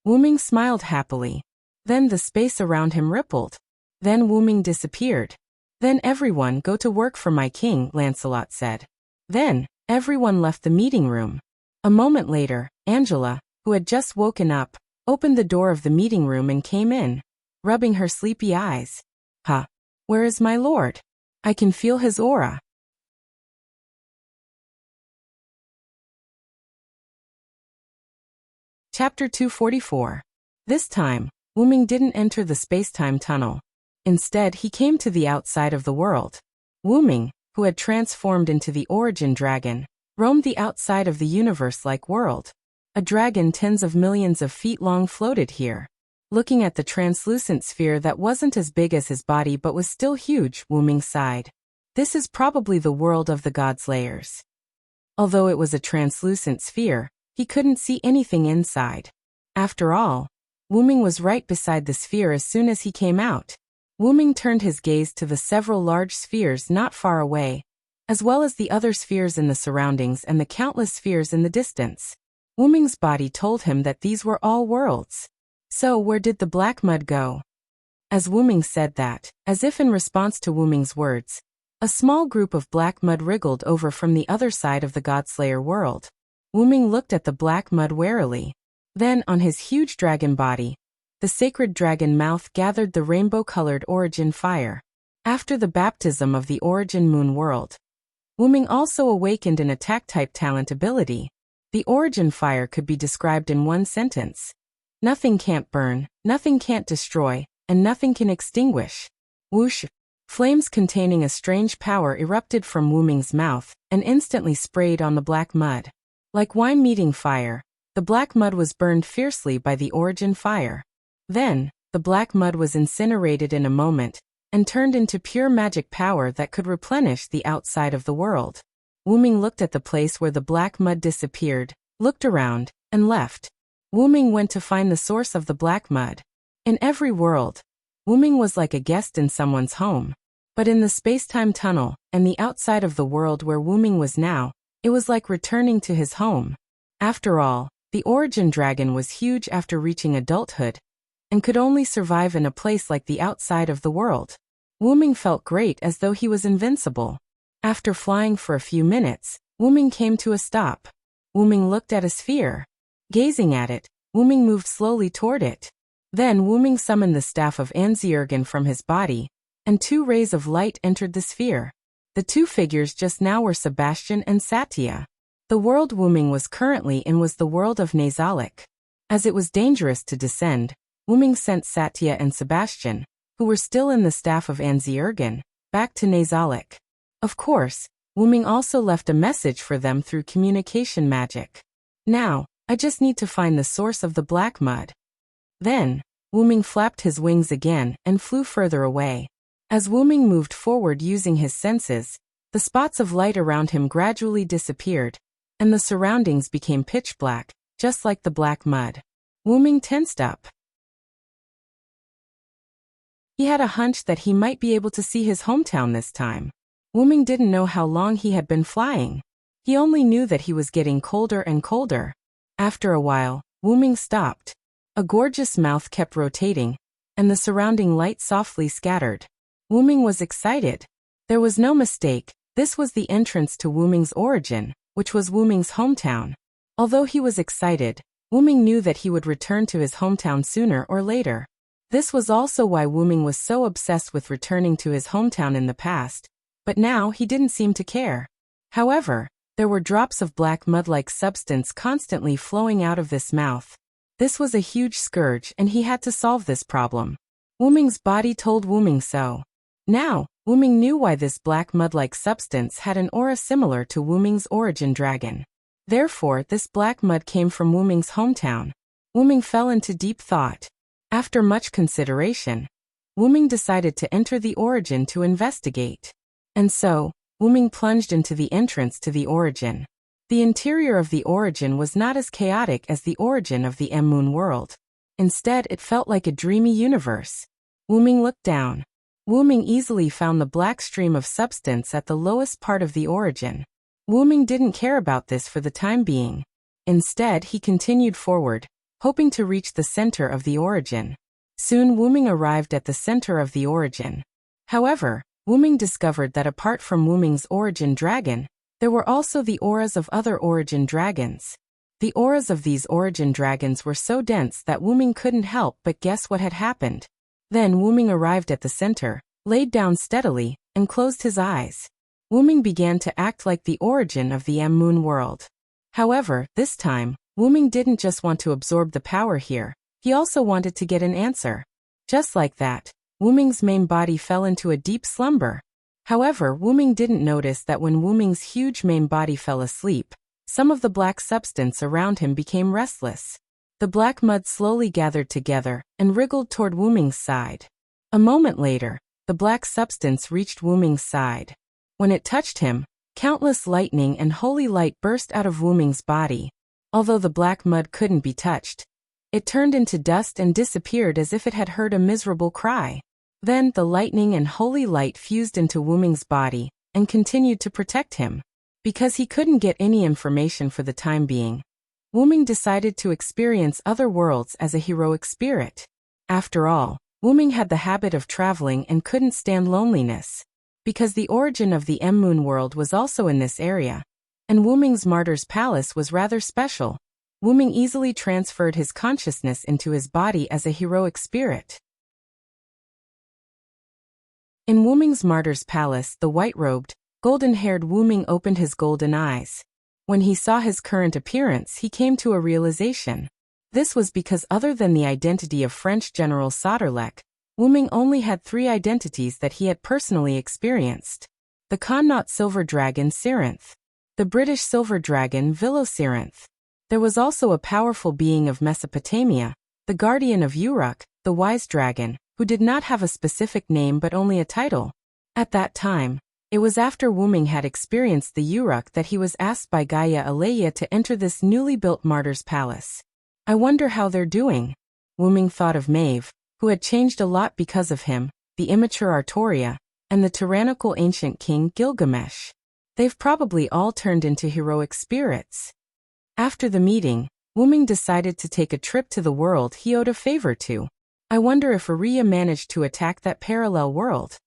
Wuming smiled happily. Then the space around him rippled. Then Wuming disappeared. Then everyone go to work for my king, Lancelot said. Then, everyone left the meeting room. A moment later, Angela, who had just woken up, opened the door of the meeting room and came in, rubbing her sleepy eyes. Where is my lord? I can feel his aura. Chapter 244. This time, Wuming didn't enter the space-time tunnel. Instead, he came to the outside of the world. Wuming, who had transformed into the origin dragon, roamed the outside of the universe-like world. A dragon tens of millions of feet long floated here. Looking at the translucent sphere that wasn't as big as his body but was still huge, Wuming sighed. This is probably the world of the gods' layers. Although it was a translucent sphere, he couldn't see anything inside. After all, Wuming was right beside the sphere as soon as he came out. Wuming turned his gaze to the several large spheres not far away, as well as the other spheres in the surroundings and the countless spheres in the distance. Wuming's body told him that these were all worlds. So where did the black mud go? As Wuming said that, as if in response to Wuming's words, a small group of black mud wriggled over from the other side of the Godslayer world. Wuming looked at the black mud warily. Then, on his huge dragon body, the sacred dragon mouth gathered the rainbow-colored origin fire. After the baptism of the origin moon world, Wuming also awakened an attack-type talent ability. The origin fire could be described in one sentence. Nothing can't burn, nothing can't destroy, and nothing can extinguish. Whoosh! Flames containing a strange power erupted from Wu Ming's mouth and instantly sprayed on the black mud. Like wine meeting fire, the black mud was burned fiercely by the origin fire. Then, the black mud was incinerated in a moment and turned into pure magic power that could replenish the outside of the world. Wu Ming looked at the place where the black mud disappeared, looked around, and left. Wu Ming went to find the source of the black mud. In every world, Wu Ming was like a guest in someone's home. But in the space-time tunnel and the outside of the world where Wu Ming was now, it was like returning to his home. After all, the origin dragon was huge after reaching adulthood and could only survive in a place like the outside of the world. Wu Ming felt great, as though he was invincible. After flying for a few minutes, Wu Ming came to a stop. Wu Ming looked at a sphere. Gazing at it, Wu Ming moved slowly toward it. Then Wu Ming summoned the staff of Anziergen from his body, and 2 rays of light entered the sphere. The 2 figures just now were Sebastian and Satya. The world Wu Ming was currently in was the world of Nazalik. As it was dangerous to descend, Wu Ming sent Satya and Sebastian, who were still in the staff of Anziergen, back to Nazalik. Of course, Wu Ming also left a message for them through communication magic. Now, I just need to find the source of the black mud. Then, Wu Ming flapped his wings again and flew further away. As Wu Ming moved forward using his senses, the spots of light around him gradually disappeared, and the surroundings became pitch black, just like the black mud. Wu Ming tensed up. He had a hunch that he might be able to see his hometown this time. Wu Ming didn't know how long he had been flying. He only knew that he was getting colder and colder. After a while, Wu Ming stopped. A gorgeous mouth kept rotating, and the surrounding light softly scattered. Wu Ming was excited. There was no mistake, this was the entrance to Wu Ming's origin, which was Wu Ming's hometown. Although he was excited, Wu Ming knew that he would return to his hometown sooner or later. This was also why Wu Ming was so obsessed with returning to his hometown in the past, but now he didn't seem to care. However, there were drops of black mud-like substance constantly flowing out of this mouth. This was a huge scourge, and he had to solve this problem. Wu Ming's body told Wu Ming so. Now, Wu Ming knew why this black mud-like substance had an aura similar to Wu Ming's origin dragon. Therefore, this black mud came from Wu Ming's hometown. Wu Ming fell into deep thought. After much consideration, Wu Ming decided to enter the origin to investigate. And so, Wu Ming plunged into the entrance to the origin. The interior of the origin was not as chaotic as the origin of the M-Moon world. Instead, it felt like a dreamy universe. Wu Ming looked down. Wu Ming easily found the black stream of substance at the lowest part of the origin. Wu Ming didn't care about this for the time being. Instead, he continued forward, hoping to reach the center of the origin. Soon Wu Ming arrived at the center of the origin. However, Wu Ming discovered that apart from Wu Ming's origin dragon, there were also the auras of other origin dragons. The auras of these origin dragons were so dense that Wu Ming couldn't help but guess what had happened. Then Wu Ming arrived at the center, laid down steadily, and closed his eyes. Wu Ming began to act like the origin of the M-Moon world. However, this time, Wu Ming didn't just want to absorb the power here, he also wanted to get an answer. Just like that, Wu Ming's main body fell into a deep slumber. However, Wu Ming didn't notice that when Wu Ming's huge main body fell asleep, some of the black substance around him became restless. The black mud slowly gathered together and wriggled toward Wu Ming's side. A moment later, the black substance reached Wu Ming's side. When it touched him, countless lightning and holy light burst out of Wu Ming's body. Although the black mud couldn't be touched, it turned into dust and disappeared as if it had heard a miserable cry. Then the lightning and holy light fused into Wu Ming's body and continued to protect him. Because he couldn't get any information for the time being, Wu Ming decided to experience other worlds as a heroic spirit. After all, Wu Ming had the habit of traveling and couldn't stand loneliness. Because the origin of the M-Moon world was also in this area, and Wu Ming's martyr's palace was rather special, Wu Ming easily transferred his consciousness into his body as a heroic spirit. In Wu Ming's martyr's palace, the white-robed, golden-haired Wu Ming opened his golden eyes. When he saw his current appearance, he came to a realization. This was because other than the identity of French General Sauterlec, Wuming only had 3 identities that he had personally experienced. The Connaught Silver Dragon Sirinth, the British Silver Dragon Vilosirinth. There was also a powerful being of Mesopotamia, the guardian of Uruk, the Wise Dragon, who did not have a specific name but only a title. At that time, it was after Wuming had experienced the Uruk that he was asked by Gaia Aleia to enter this newly built martyr's palace. I wonder how they're doing. Wuming thought of Maeve, who had changed a lot because of him, the immature Artoria, and the tyrannical ancient king Gilgamesh. They've probably all turned into heroic spirits. After the meeting, Wuming decided to take a trip to the world he owed a favor to. I wonder if Aria managed to attack that parallel world.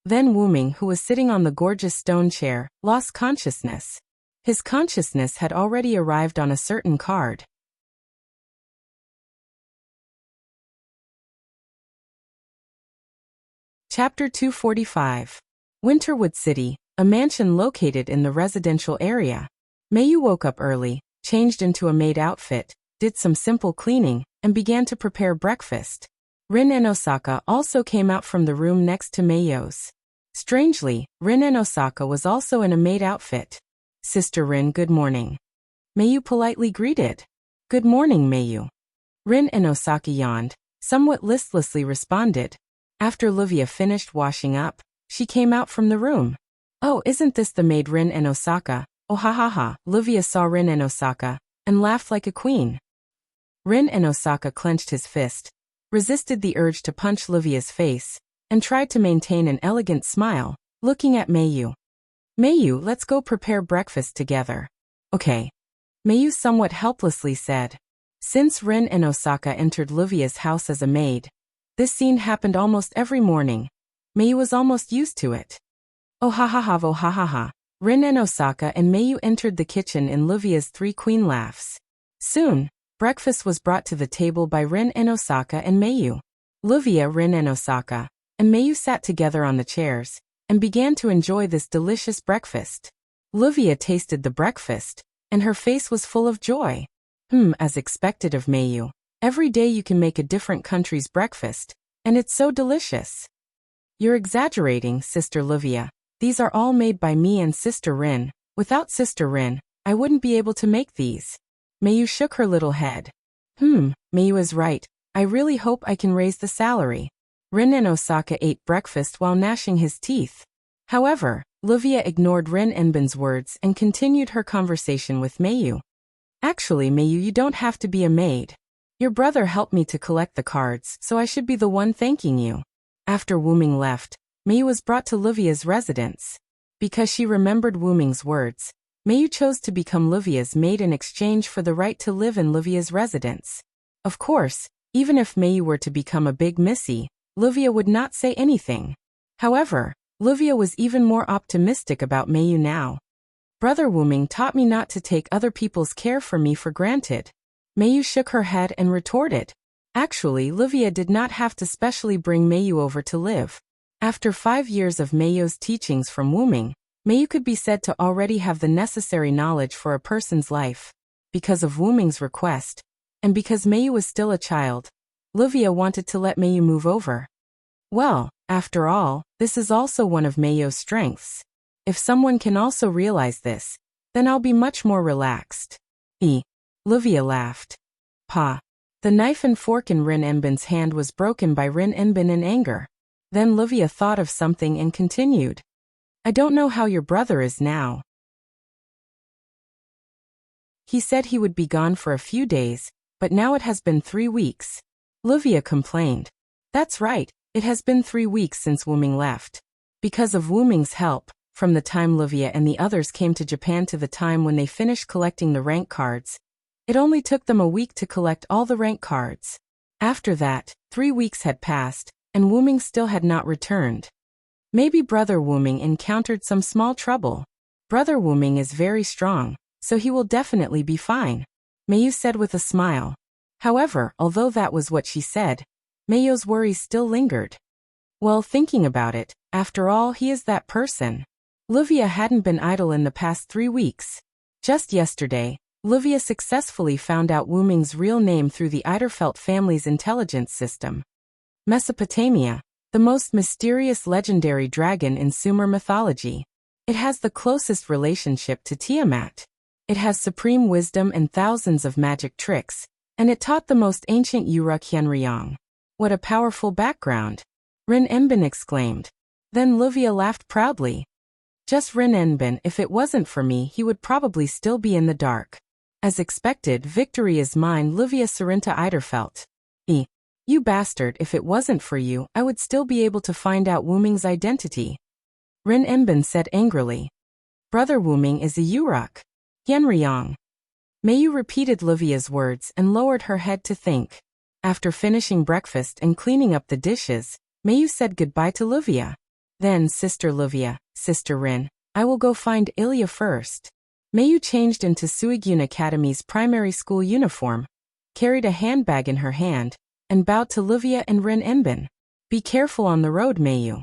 Then Wuming, who was sitting on the gorgeous stone chair, lost consciousness. His consciousness had already arrived on a certain card. Chapter 245. Winterwood City, a mansion located in the residential area. Mayu woke up early, changed into a maid outfit, did some simple cleaning, and began to prepare breakfast. Rin and Osaka also came out from the room next to Mayu's. Strangely, Rin and Osaka was also in a maid outfit. Sister Rin, good morning. Mayu politely greeted. Good morning, Mayu. Rin and Osaka yawned, somewhat listlessly responded. After Livia finished washing up, she came out from the room. Oh, isn't this the maid Rin and Osaka? Oh ha ha ha. Livia saw Rin and Osaka, and laughed like a queen. Rin and Osaka clenched his fist, resisted the urge to punch Livia's face, and tried to maintain an elegant smile, looking at Mayu. Mayu, let's go prepare breakfast together. Okay. Mayu somewhat helplessly said. Since Rin and Osaka entered Livia's house as a maid, this scene happened almost every morning. Mayu was almost used to it. Oh ha ha ha, oh ha ha ha. Rin and Osaka and Mayu entered the kitchen in Livia's 3 queen laughs. Soon, breakfast was brought to the table by Rin and Osaka and Mayu. Livia, Rin and Osaka, and Mayu sat together on the chairs, and began to enjoy this delicious breakfast. Livia tasted the breakfast, and her face was full of joy. As expected of Mayu. Every day you can make a different country's breakfast, and it's so delicious. You're exaggerating, Sister Livia. These are all made by me and Sister Rin. Without Sister Rin, I wouldn't be able to make these. Mayu shook her little head. Mayu is right. I really hope I can raise the salary. Rin and Osaka ate breakfast while gnashing his teeth. However, Livia ignored Rin Enbin's words and continued her conversation with Mayu. Actually, Mayu, you don't have to be a maid. Your brother helped me to collect the cards, so I should be the one thanking you. After Wuming left, Mayu was brought to Livia's residence. Because she remembered Wuming's words, Mayu chose to become Livia's maid in exchange for the right to live in Livia's residence. Of course, even if Mayu were to become a big missy, Livia would not say anything. However, Livia was even more optimistic about Mayu now. Brother Wuming taught me not to take other people's care for me for granted. Mayu shook her head and retorted. Actually, Livia did not have to specially bring Mayu over to live. After 5 years of Mayu's teachings from Wuming, Mayu could be said to already have the necessary knowledge for a person's life. Because of Wuming's request, and because Mayu was still a child, Livia wanted to let Mayu move over. Well, after all, this is also one of Mayu's strengths. If someone can also realize this, then I'll be much more relaxed. Livia laughed. Pa. The knife and fork in Rin Enbin's hand was broken by Rin Enbin in anger. Then Livia thought of something and continued. I don't know how your brother is now. He said he would be gone for a few days, but now it has been 3 weeks. Livia complained. That's right, it has been 3 weeks since Wuming left. Because of Wuming's help, from the time Livia and the others came to Japan to the time when they finished collecting the rank cards, it only took them a week to collect all the rank cards. After that, 3 weeks had passed, and Wuming still had not returned. Maybe Brother Wuming encountered some small trouble. Brother Wuming is very strong, so he will definitely be fine, Mayu said with a smile. However, although that was what she said, Mayu's worries still lingered. Well, thinking about it, after all, he is that person. Livia hadn't been idle in the past 3 weeks. Just yesterday, Livia successfully found out Wuming's real name through the Heartfelt family's intelligence system. Mesopotamia, the most mysterious legendary dragon in Sumer mythology. It has the closest relationship to Tiamat. It has supreme wisdom and thousands of magic tricks, and it taught the most ancient Uruk Yenryong. What a powerful background! Rin Enbin exclaimed. Then Luvia laughed proudly. Just Rin Enbin, if it wasn't for me he would probably still be in the dark. As expected, victory is mine, Luvia Sarinta Eiderfelt. You bastard, if it wasn't for you, I would still be able to find out Wuming's identity. Rin Enbin said angrily. Brother Wuming is a Uruk Yenryong. Mayu repeated Luvia's words and lowered her head to think. After finishing breakfast and cleaning up the dishes, Mayu said goodbye to Luvia. Then, Sister Luvia, Sister Rin, I will go find Ilya first. Mayu changed into Suigyun Academy's primary school uniform, carried a handbag in her hand, and bowed to Luvia and Rin Enbin. Be careful on the road, Mayu.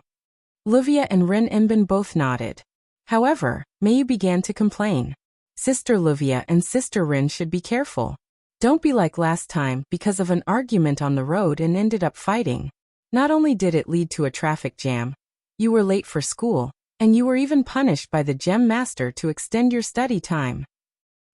Luvia and Rin Enbin both nodded. However, Mayu began to complain. Sister Luvia and Sister Rin should be careful. Don't be like last time because of an argument on the road and ended up fighting. Not only did it lead to a traffic jam, you were late for school, and you were even punished by the gem master to extend your study time.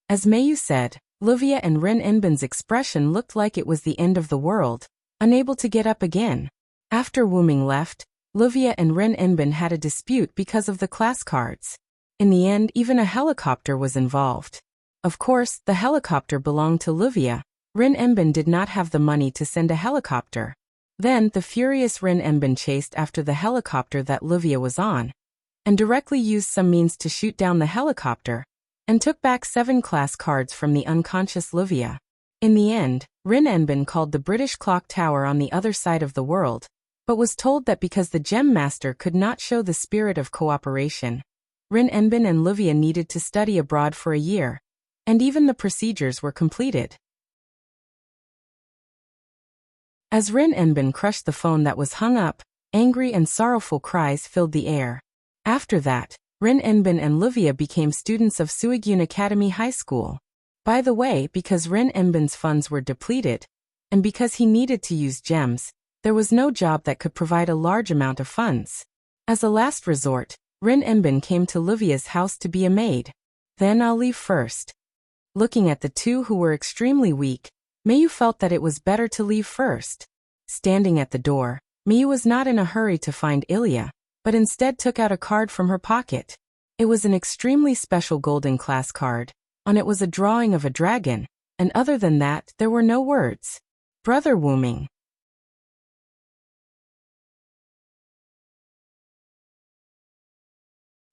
As Mayu said, Luvia and Rin Enbin's expression looked like it was the end of the world, unable to get up again. After Wuming left, Luvia and Rin Enbin had a dispute because of the class cards. In the end, even a helicopter was involved. Of course, the helicopter belonged to Luvia. Rin Enbin did not have the money to send a helicopter. Then, the furious Rin Enbin chased after the helicopter that Luvia was on, and directly used some means to shoot down the helicopter, and took back 7 class cards from the unconscious Luvia. In the end, Rin Enbin called the British clock tower on the other side of the world, but was told that because the gem master could not show the spirit of cooperation, Rin Enbin and Luvia needed to study abroad for a year, and even the procedures were completed. As Rin Enbin crushed the phone that was hung up, angry and sorrowful cries filled the air. After that, Rin Enbin and Luvia became students of Suigyun Academy High School. By the way, because Rin Enbin's funds were depleted, and because he needed to use gems, there was no job that could provide a large amount of funds. As a last resort, Rin Enbin came to Luvia's house to be a maid. Then I'll leave first. Looking at the two who were extremely weak, Mayu felt that it was better to leave first. Standing at the door, Mayu was not in a hurry to find Ilya, but instead took out a card from her pocket. It was an extremely special golden class card. On it was a drawing of a dragon, and other than that, there were no words. Brother Wuming.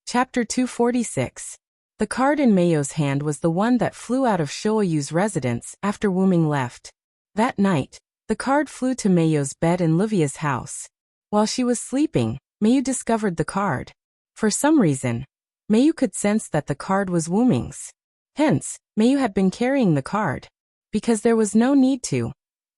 Chapter 246. The card in Mayu's hand was the one that flew out of Shoyu's residence after Wuming left. That night, the card flew to Mayu's bed in Luvia's house. While she was sleeping, Mayu discovered the card. For some reason, Mayu could sense that the card was Wuming's. Hence, Mayu had been carrying the card. Because there was no need to.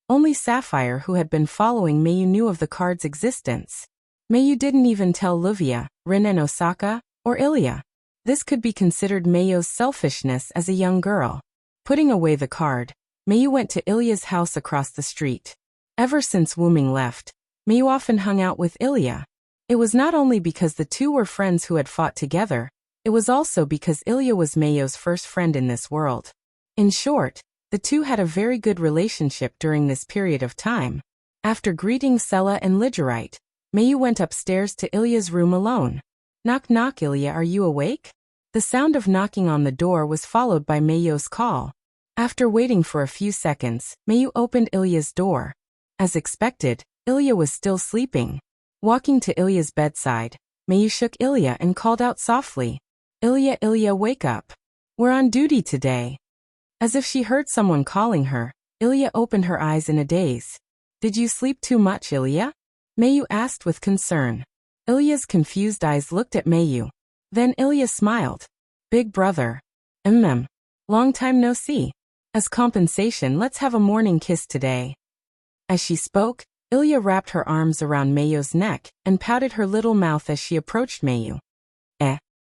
Only Sapphire, who had been following Mayu, knew of the card's existence. Mayu didn't even tell Luvia, Rin and Osaka, or Ilya. This could be considered Mayu's selfishness as a young girl. Putting away the card, Mayu went to Ilya's house across the street. Ever since Wuming left, Mayu often hung out with Ilya. It was not only because the two were friends who had fought together, it was also because Ilya was Mayu's first friend in this world. In short, the two had a very good relationship during this period of time. After greeting Sela and Ligerite, Mayu went upstairs to Ilya's room alone. Knock knock, Ilya, are you awake? The sound of knocking on the door was followed by Mayu's call. After waiting for a few seconds, Mayu opened Ilya's door. As expected, Ilya was still sleeping. Walking to Ilya's bedside, Mayu shook Ilya and called out softly, Ilya, Ilya, wake up. We're on duty today. As if she heard someone calling her, Ilya opened her eyes in a daze. Did you sleep too much, Ilya? Mayu asked with concern. Ilya's confused eyes looked at Mayu. Then Ilya smiled. Big brother. Long time no see. As compensation, let's have a morning kiss today. As she spoke, Ilya wrapped her arms around Mayu's neck and pouted her little mouth as she approached Mayu.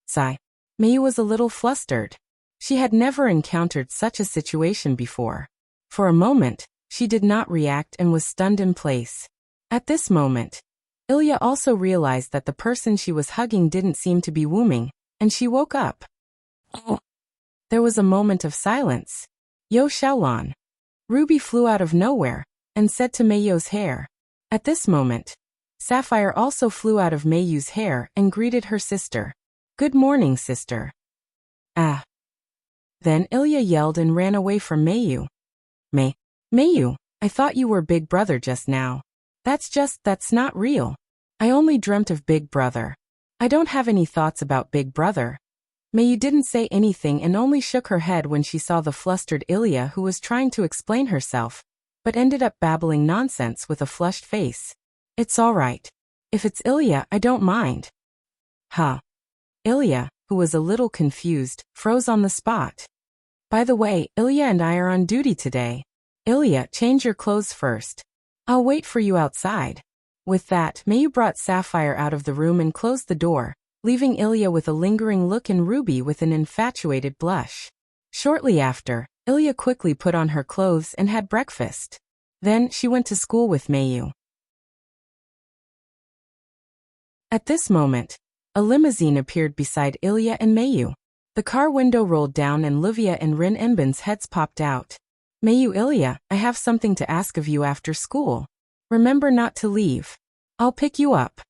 Sigh. Mayu was a little flustered. She had never encountered such a situation before. For a moment, she did not react and was stunned in place. At this moment, Ilya also realized that the person she was hugging didn't seem to be Wuming, and she woke up. There was a moment of silence. Yo Xiaolan. Ruby flew out of nowhere, and said to Meiyu's hair. At this moment, Sapphire also flew out of Meiyu's hair and greeted her sister. Good morning, sister. Ah. Then Ilya yelled and ran away from Meiyu. Meiyu, I thought you were Big Brother just now. That's not real. I only dreamt of Big Brother. I don't have any thoughts about Big Brother. Meiyu didn't say anything and only shook her head when she saw the flustered Ilya, who was trying to explain herself, but ended up babbling nonsense with a flushed face. It's all right. If it's Ilya, I don't mind. Huh. Ilya, who was a little confused, froze on the spot. By the way, Ilya and I are on duty today. Ilya, change your clothes first. I'll wait for you outside. With that, Meiyu brought Sapphire out of the room and closed the door, leaving Ilya with a lingering look and Ruby with an infatuated blush. Shortly after, Ilya quickly put on her clothes and had breakfast. Then she went to school with Meiyu. At this moment, a limousine appeared beside Ilya and Meiyu. The car window rolled down and Livia and Rin Enbin's heads popped out. Meiyu, Ilya, I have something to ask of you after school. Remember not to leave. I'll pick you up.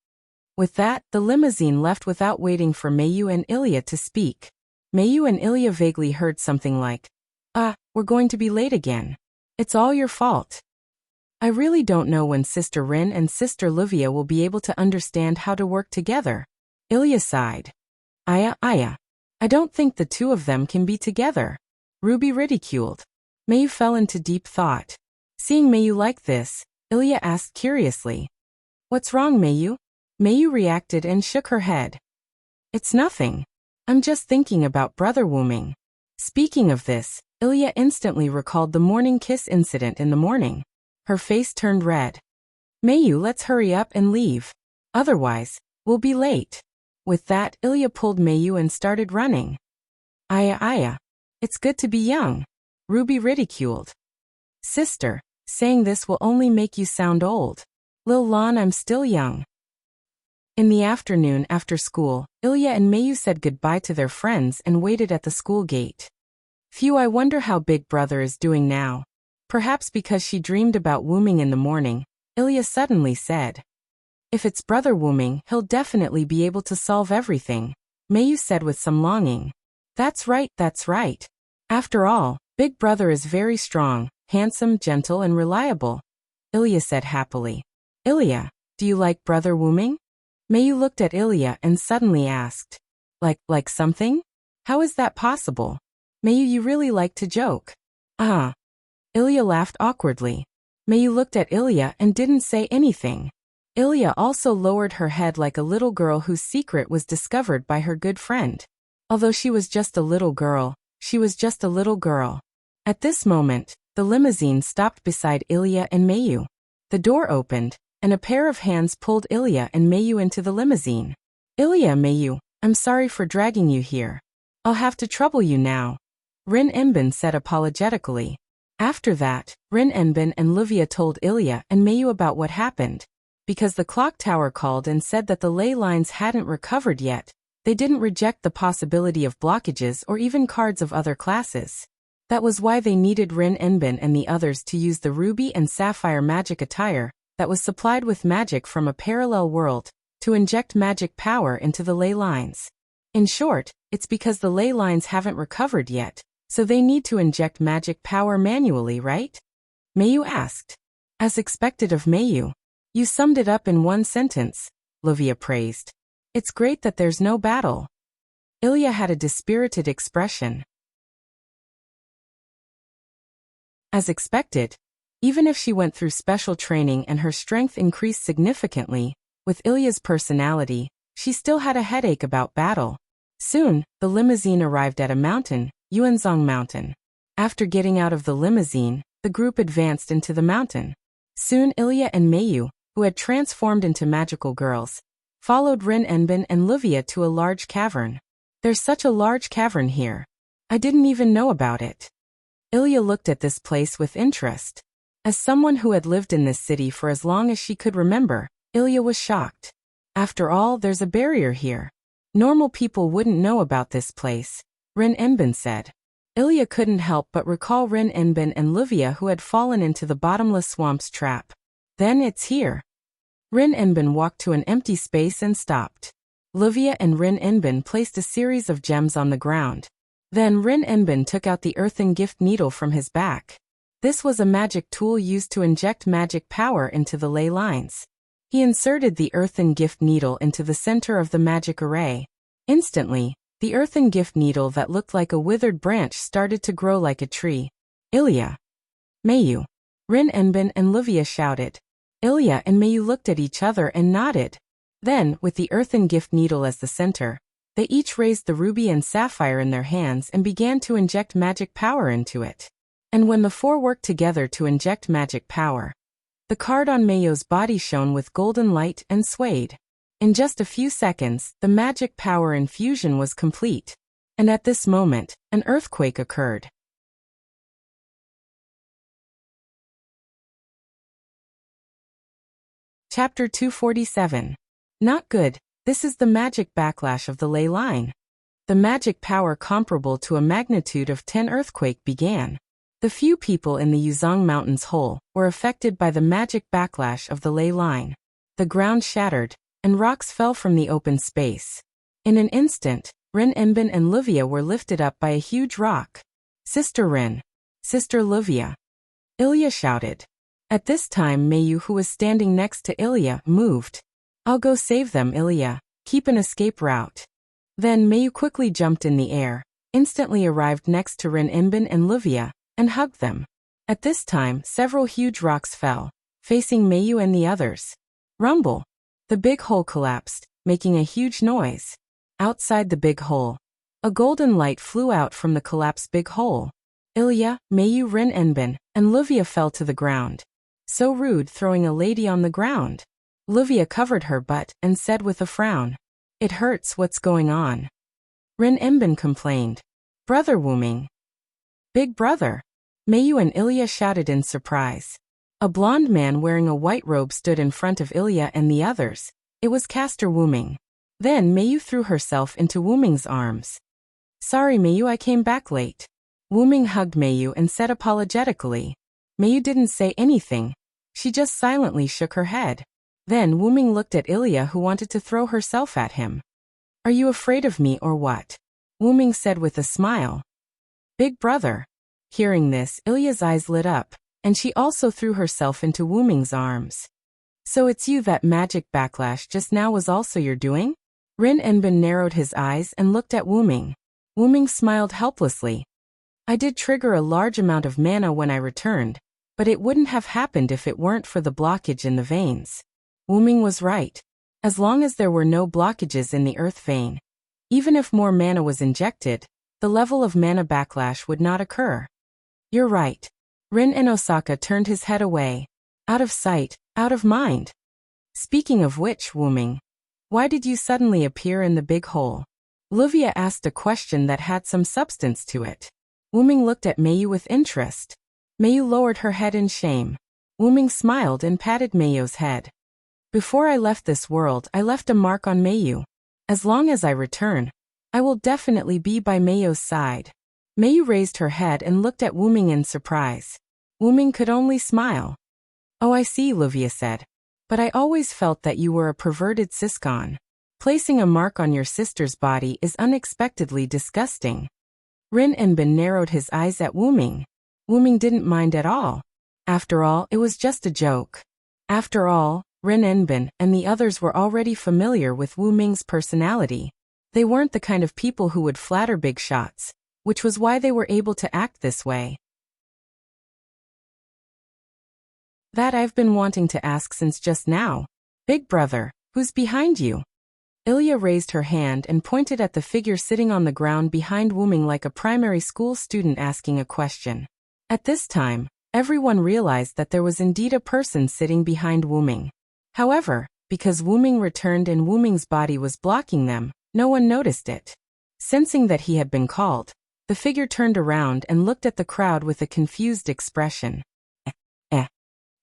With that, the limousine left without waiting for Meiyu and Ilya to speak. Meiyu and Ilya vaguely heard something like, we're going to be late again. It's all your fault. I really don't know when Sister Rin and Sister Livia will be able to understand how to work together. Ilya sighed. Aya, I don't think the two of them can be together. Ruby ridiculed. Meiyu fell into deep thought. Seeing Meiyu like this, Ilya asked curiously. What's wrong, Meiyu? Meiyu reacted and shook her head. It's nothing. I'm just thinking about Brother Wuming. Speaking of this, Ilya instantly recalled the morning kiss incident in the morning. Her face turned red. Meiyu, let's hurry up and leave. Otherwise, we'll be late. With that, Ilya pulled Meiyu and started running. Aya, it's good to be young. Ruby ridiculed. Sister, saying this will only make you sound old. Lil Lon, I'm still young. In the afternoon after school, Ilya and Meiyu said goodbye to their friends and waited at the school gate. Phew, I wonder how Big Brother is doing now. Perhaps because she dreamed about Wuming in the morning, Ilya suddenly said. If it's Brother Wuming, he'll definitely be able to solve everything, Meiyu said with some longing. That's right. After all, Big Brother is very strong, handsome, gentle, and reliable, Ilya said happily. Ilya, do you like Brother Wuming? Meiyu looked at Ilya and suddenly asked. Like something? How is that possible? Meiyu, you really like to joke. Ilya laughed awkwardly. Meiyu looked at Ilya and didn't say anything. Ilya also lowered her head like a little girl whose secret was discovered by her good friend. Although she was just a little girl, she was just a little girl. At this moment, the limousine stopped beside Ilya and Meiyu. The door opened, and a pair of hands pulled Ilya and Meiyu into the limousine. Ilya, Meiyu, I'm sorry for dragging you here. I'll have to trouble you now, Rin Enbin said apologetically. After that, Rin Enbin and Livia told Ilya and Meiyu about what happened. Because the clock tower called and said that the ley lines hadn't recovered yet, they didn't reject the possibility of blockages or even cards of other classes. That was why they needed Rin Enbin and the others to use the ruby and sapphire magic attire that was supplied with magic from a parallel world to inject magic power into the ley lines. In short, it's because the ley lines haven't recovered yet, so they need to inject magic power manually, right? Meiyu asked. As expected of Meiyu. You summed it up in one sentence, Livia praised. It's great that there's no battle. Ilya had a dispirited expression. As expected, even if she went through special training and her strength increased significantly, with Ilya's personality, she still had a headache about battle. Soon, the limousine arrived at a mountain, Yuanzong Mountain. After getting out of the limousine, the group advanced into the mountain. Soon Ilya and Meiyu, who had transformed into magical girls, followed Rin Enbin and Livia to a large cavern. There's such a large cavern here. I didn't even know about it. Ilya looked at this place with interest. As someone who had lived in this city for as long as she could remember, Ilya was shocked. After all, there's a barrier here. Normal people wouldn't know about this place, Rin Enbin said. Ilya couldn't help but recall Rin Enbin and Livia who had fallen into the bottomless swamp's trap. Then it's here. Rin Enbin walked to an empty space and stopped. Livia and Rin Enbin placed a series of gems on the ground. Then Rin Enbin took out the earthen gift needle from his back. This was a magic tool used to inject magic power into the ley lines. He inserted the earthen gift needle into the center of the magic array. Instantly, the earthen gift needle that looked like a withered branch started to grow like a tree. Ilya! Mayu! Rin Enbin and Livia shouted. Ilya and Mayu looked at each other and nodded. Then, with the earthen gift needle as the center, they each raised the ruby and sapphire in their hands and began to inject magic power into it. And when the four worked together to inject magic power, the card on Mayo's body shone with golden light and swayed. In just a few seconds, the magic power infusion was complete. And at this moment, an earthquake occurred. Chapter 247. Not good. This is the magic backlash of the ley line. The magic power comparable to a magnitude of 10 earthquake began. The few people in the Yuzhong Mountains whole were affected by the magic backlash of the ley line. The ground shattered, and rocks fell from the open space. In an instant, Rin Enbin and Livia were lifted up by a huge rock. Sister Rin! Sister Livia! Ilya shouted. At this time Mayu, who was standing next to Ilya, moved. I'll go save them, Ilya. Keep an escape route. Then Mayu quickly jumped in the air, instantly arrived next to Rin Enbin and Livia, and hugged them. At this time, several huge rocks fell, facing Mayu and the others. Rumble! The big hole collapsed, making a huge noise. Outside the big hole, a golden light flew out from the collapsed big hole. Ilya, Mayu, Rin Enbin, and Livia fell to the ground. So rude, throwing a lady on the ground. Livia covered her butt and said with a frown, "It hurts, what's going on?" Rin Enbin complained. "Brother Wuming." "Big brother." Mayu and Ilya shouted in surprise. A blond man wearing a white robe stood in front of Ilya and the others. It was Caster Wuming. Then Mayu threw herself into Wuming's arms. "Sorry Mayu, I came back late." Wuming hugged Mayu and said apologetically. Mayu didn't say anything. She just silently shook her head. Then Wuming looked at Ilya, who wanted to throw herself at him. "Are you afraid of me or what?" Wuming said with a smile. "Big brother." Hearing this, Ilya's eyes lit up, and she also threw herself into Wuming's arms. "So it's you, that magic backlash just now was also your doing?" Rin Enbin narrowed his eyes and looked at Wuming. Wuming smiled helplessly. "I did trigger a large amount of mana when I returned, but it wouldn't have happened if it weren't for the blockage in the veins." Wuming was right. As long as there were no blockages in the earth vein, even if more mana was injected, the level of mana backlash would not occur. "You're right." Rin and Osaka turned his head away. Out of sight, out of mind. "Speaking of which, Wuming, why did you suddenly appear in the big hole?" Livia asked a question that had some substance to it. Wuming looked at Mayu with interest. Mayu lowered her head in shame. Wuming smiled and patted Mayu's head. "Before I left this world, I left a mark on Mayu. As long as I return, I will definitely be by Mayu's side." Mayu raised her head and looked at Wuming in surprise. Wuming could only smile. "Oh, I see," Livia said. "But I always felt that you were a perverted siscon. Placing a mark on your sister's body is unexpectedly disgusting." Rin Enbin narrowed his eyes at Wuming. Wuming didn't mind at all. After all, it was just a joke. After all, Rin Enbin and the others were already familiar with Wuming's personality. They weren't the kind of people who would flatter big shots, which was why they were able to act this way. "That I've been wanting to ask since just now. Big brother, who's behind you?" Ilya raised her hand and pointed at the figure sitting on the ground behind Wuming like a primary school student asking a question. At this time, everyone realized that there was indeed a person sitting behind Wuming. However, because Wuming returned and Wuming's body was blocking them, no one noticed it. Sensing that he had been called, the figure turned around and looked at the crowd with a confused expression.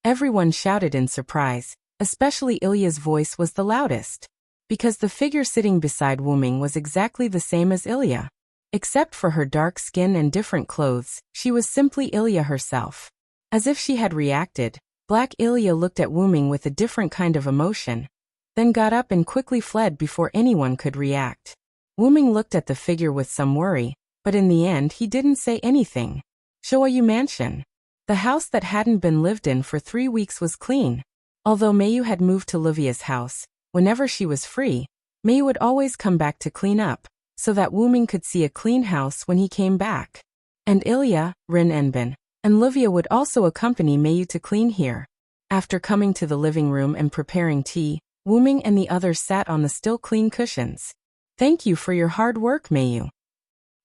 Everyone shouted in surprise, especially Ilya's voice was the loudest. Because the figure sitting beside Wuming was exactly the same as Ilya. Except for her dark skin and different clothes, she was simply Ilya herself. As if she had reacted, Black Ilya looked at Wuming with a different kind of emotion, then got up and quickly fled before anyone could react. Wuming looked at the figure with some worry, but in the end he didn't say anything. Showayu Mansion. The house that hadn't been lived in for 3 weeks was clean. Although Mayu had moved to Livia's house, whenever she was free, Mayu would always come back to clean up, so that Wuming could see a clean house when he came back. And Ilya, Rin Enbin, and Livia would also accompany Mayu to clean here. After coming to the living room and preparing tea, Wuming and the others sat on the still clean cushions. "Thank you for your hard work, Mayu,"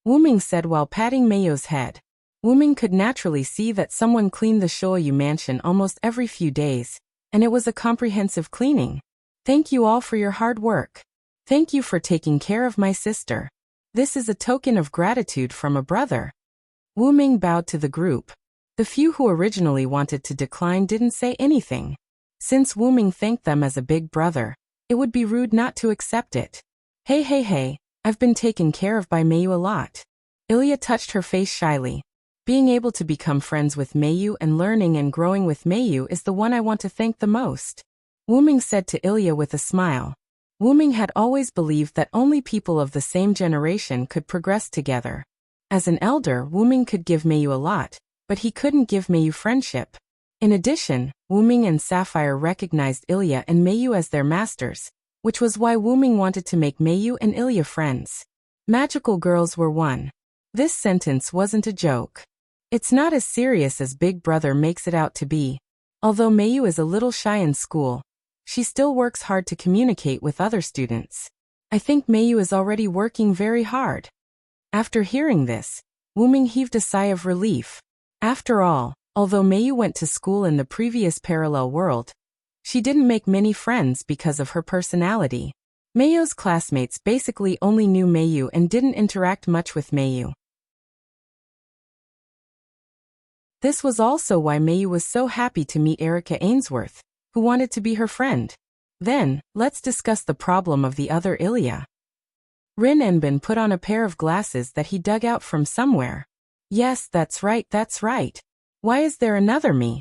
Wuming said while patting Mayu's head. Wuming could naturally see that someone cleaned the Shoyu mansion almost every few days, and it was a comprehensive cleaning. "Thank you all for your hard work. Thank you for taking care of my sister. This is a token of gratitude from a brother." Wuming bowed to the group. The few who originally wanted to decline didn't say anything. Since Wuming thanked them as a big brother, it would be rude not to accept it. Hey, I've been taken care of by Mayu a lot." Ilya touched her face shyly. "Being able to become friends with Mayu and learning and growing with Mayu is the one I want to thank the most," Wuming said to Ilya with a smile. Wuming had always believed that only people of the same generation could progress together. As an elder, Wuming could give Mayu a lot, but he couldn't give Mayu friendship. In addition, Wuming and Sapphire recognized Ilya and Mayu as their masters, which was why Wuming wanted to make Mayu and Ilya friends. Magical girls were one. This sentence wasn't a joke. It's not as serious as Big Brother makes it out to be. Although Mayu is a little shy in school, she still works hard to communicate with other students. I think Mayu is already working very hard. After hearing this, Wuming heaved a sigh of relief. After all, although Mayu went to school in the previous parallel world, she didn't make many friends because of her personality. Mayu's classmates basically only knew Mayu and didn't interact much with Mayu. This was also why Mayu was so happy to meet Erica Ainsworth, who wanted to be her friend. Then, let's discuss the problem of the other Ilya. Rin Enbin put on a pair of glasses that he dug out from somewhere. "Yes, that's right. Why is there another me?"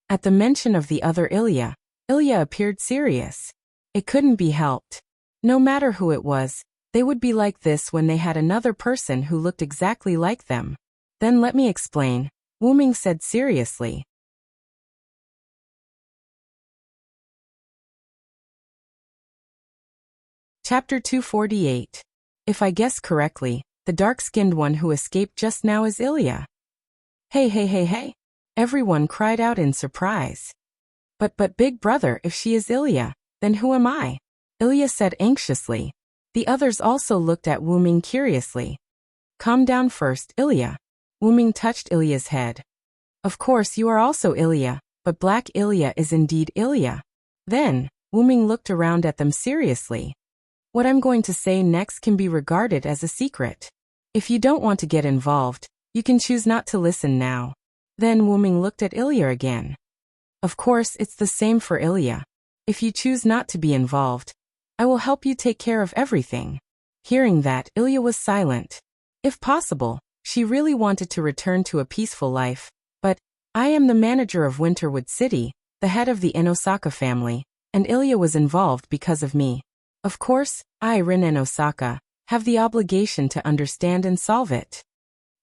At the mention of the other Ilya, Ilya appeared serious. It couldn't be helped. No matter who it was, they would be like this when they had another person who looked exactly like them. "Then let me explain," Wuming said seriously. Chapter 248. If I guess correctly, the dark-skinned one who escaped just now is Ilya. Hey. Everyone cried out in surprise. But Big Brother, if she is Ilya, then who am I? Ilya said anxiously. The others also looked at Wuming curiously. "Calm down first, Ilya." Wuming touched Ilya's head. "Of course you are also Ilya, but Black Ilya is indeed Ilya." Then, Wuming looked around at them seriously. "What I'm going to say next can be regarded as a secret. If you don't want to get involved, you can choose not to listen now." Then Wuming looked at Ilya again. "Of course it's the same for Ilya. If you choose not to be involved, I will help you take care of everything." Hearing that, Ilya was silent. If possible, she really wanted to return to a peaceful life, but, "I am the manager of Winterwood City, the head of the Enosaka family, and Ilya was involved because of me. Of course, I, Rin Enosaka, have the obligation to understand and solve it."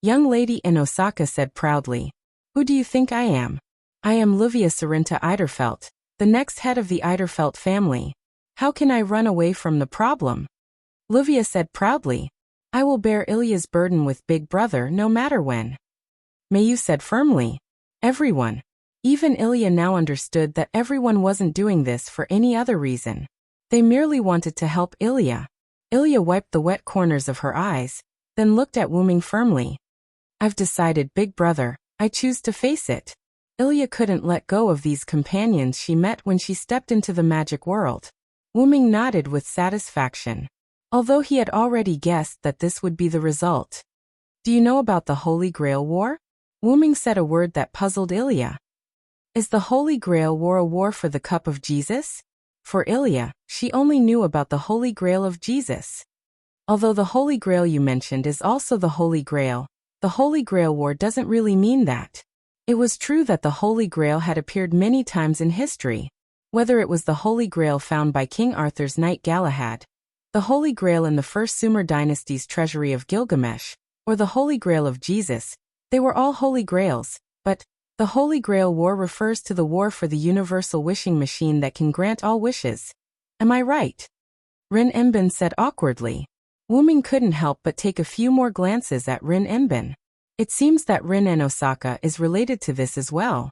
Young Lady Enosaka said proudly. "Who do you think I am? I am Livia Sarinta Eiderfelt, the next head of the Eiderfelt family. How can I run away from the problem?" Livia said proudly. "I will bear Ilya's burden with Big Brother no matter when." Mayu said firmly. Everyone, even Ilya, now understood that everyone wasn't doing this for any other reason. They merely wanted to help Ilya. Ilya wiped the wet corners of her eyes, then looked at Wuming firmly. "I've decided, Big Brother, I choose to face it." Ilya couldn't let go of these companions she met when she stepped into the magic world. Wuming nodded with satisfaction, although he had already guessed that this would be the result. "Do you know about the Holy Grail War?" Wuming said a word that puzzled Ilya. Is the Holy Grail war a war for the cup of Jesus? For Ilya, she only knew about the Holy Grail of Jesus. Although the Holy Grail you mentioned is also the Holy Grail, the Holy Grail war doesn't really mean that. It was true that the Holy Grail had appeared many times in history. Whether it was the Holy Grail found by King Arthur's knight Galahad, the Holy Grail in the first Sumer dynasty's treasury of Gilgamesh, or the Holy Grail of Jesus, they were all Holy Grails, but the Holy Grail war refers to the war for the universal wishing machine that can grant all wishes. Am I right? Rin Enbin said awkwardly. Wuming couldn't help but take a few more glances at Rin Enbin. It seems that Rin and Osaka is related to this as well.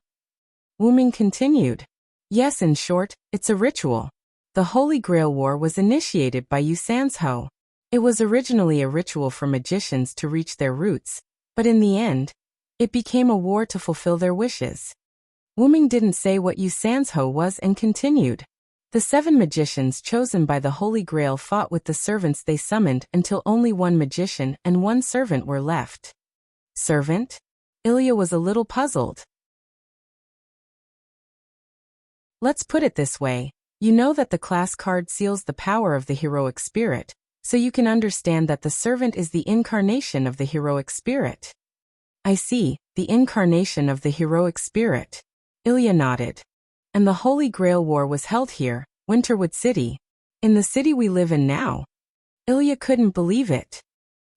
Wuming continued. Yes, in short, it's a ritual. The Holy Grail War was initiated by Yu Sansho. It was originally a ritual for magicians to reach their roots, but in the end, it became a war to fulfill their wishes. Wuming didn't say what Yu Sansho was and continued. The 7 magicians chosen by the Holy Grail fought with the servants they summoned until only 1 magician and 1 servant were left. Servant? Ilya was a little puzzled. Let's put it this way. You know that the class card seals the power of the heroic spirit, so you can understand that the servant is the incarnation of the heroic spirit. I see, the incarnation of the heroic spirit. Ilya nodded. And the Holy Grail War was held here, Winterwood City. In the city we live in now. Ilya couldn't believe it.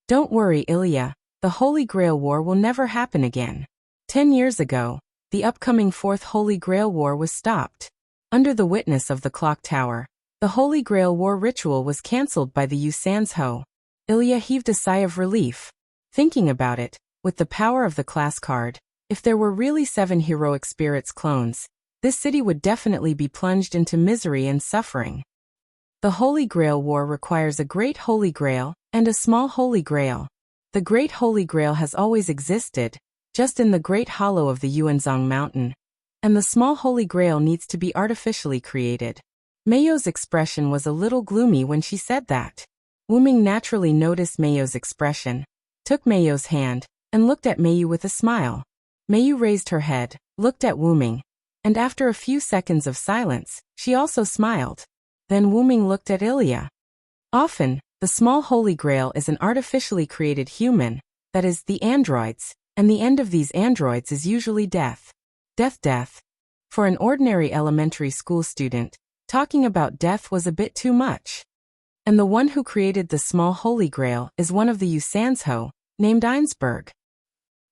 Don't worry, Ilya, the Holy Grail War will never happen again. 10 years ago, the upcoming 4th Holy Grail War was stopped. Under the witness of the clock tower, the Holy Grail War ritual was cancelled by the Yu Sansho. Ilya heaved a sigh of relief. Thinking about it, with the power of the class card, if there were really 7 heroic spirits clones, this city would definitely be plunged into misery and suffering. The Holy Grail War requires a Great Holy Grail and a Small Holy Grail. The Great Holy Grail has always existed, just in the Great Hollow of the Yuanzhong Mountain, and the Small Holy Grail needs to be artificially created. Mayo's expression was a little gloomy when she said that. Wuming naturally noticed Mayo's expression, took Mayo's hand, and looked at Mayu with a smile. Mayu raised her head, looked at Wuming, and after a few seconds of silence, she also smiled. Then Wuming looked at Ilya. Often, the Small Holy Grail is an artificially created human, that is, the androids, and the end of these androids is usually death. Death. For an ordinary elementary school student, talking about death was a bit too much. And the one who created the Small Holy Grail is one of the Yu Sansho, named Einsberg.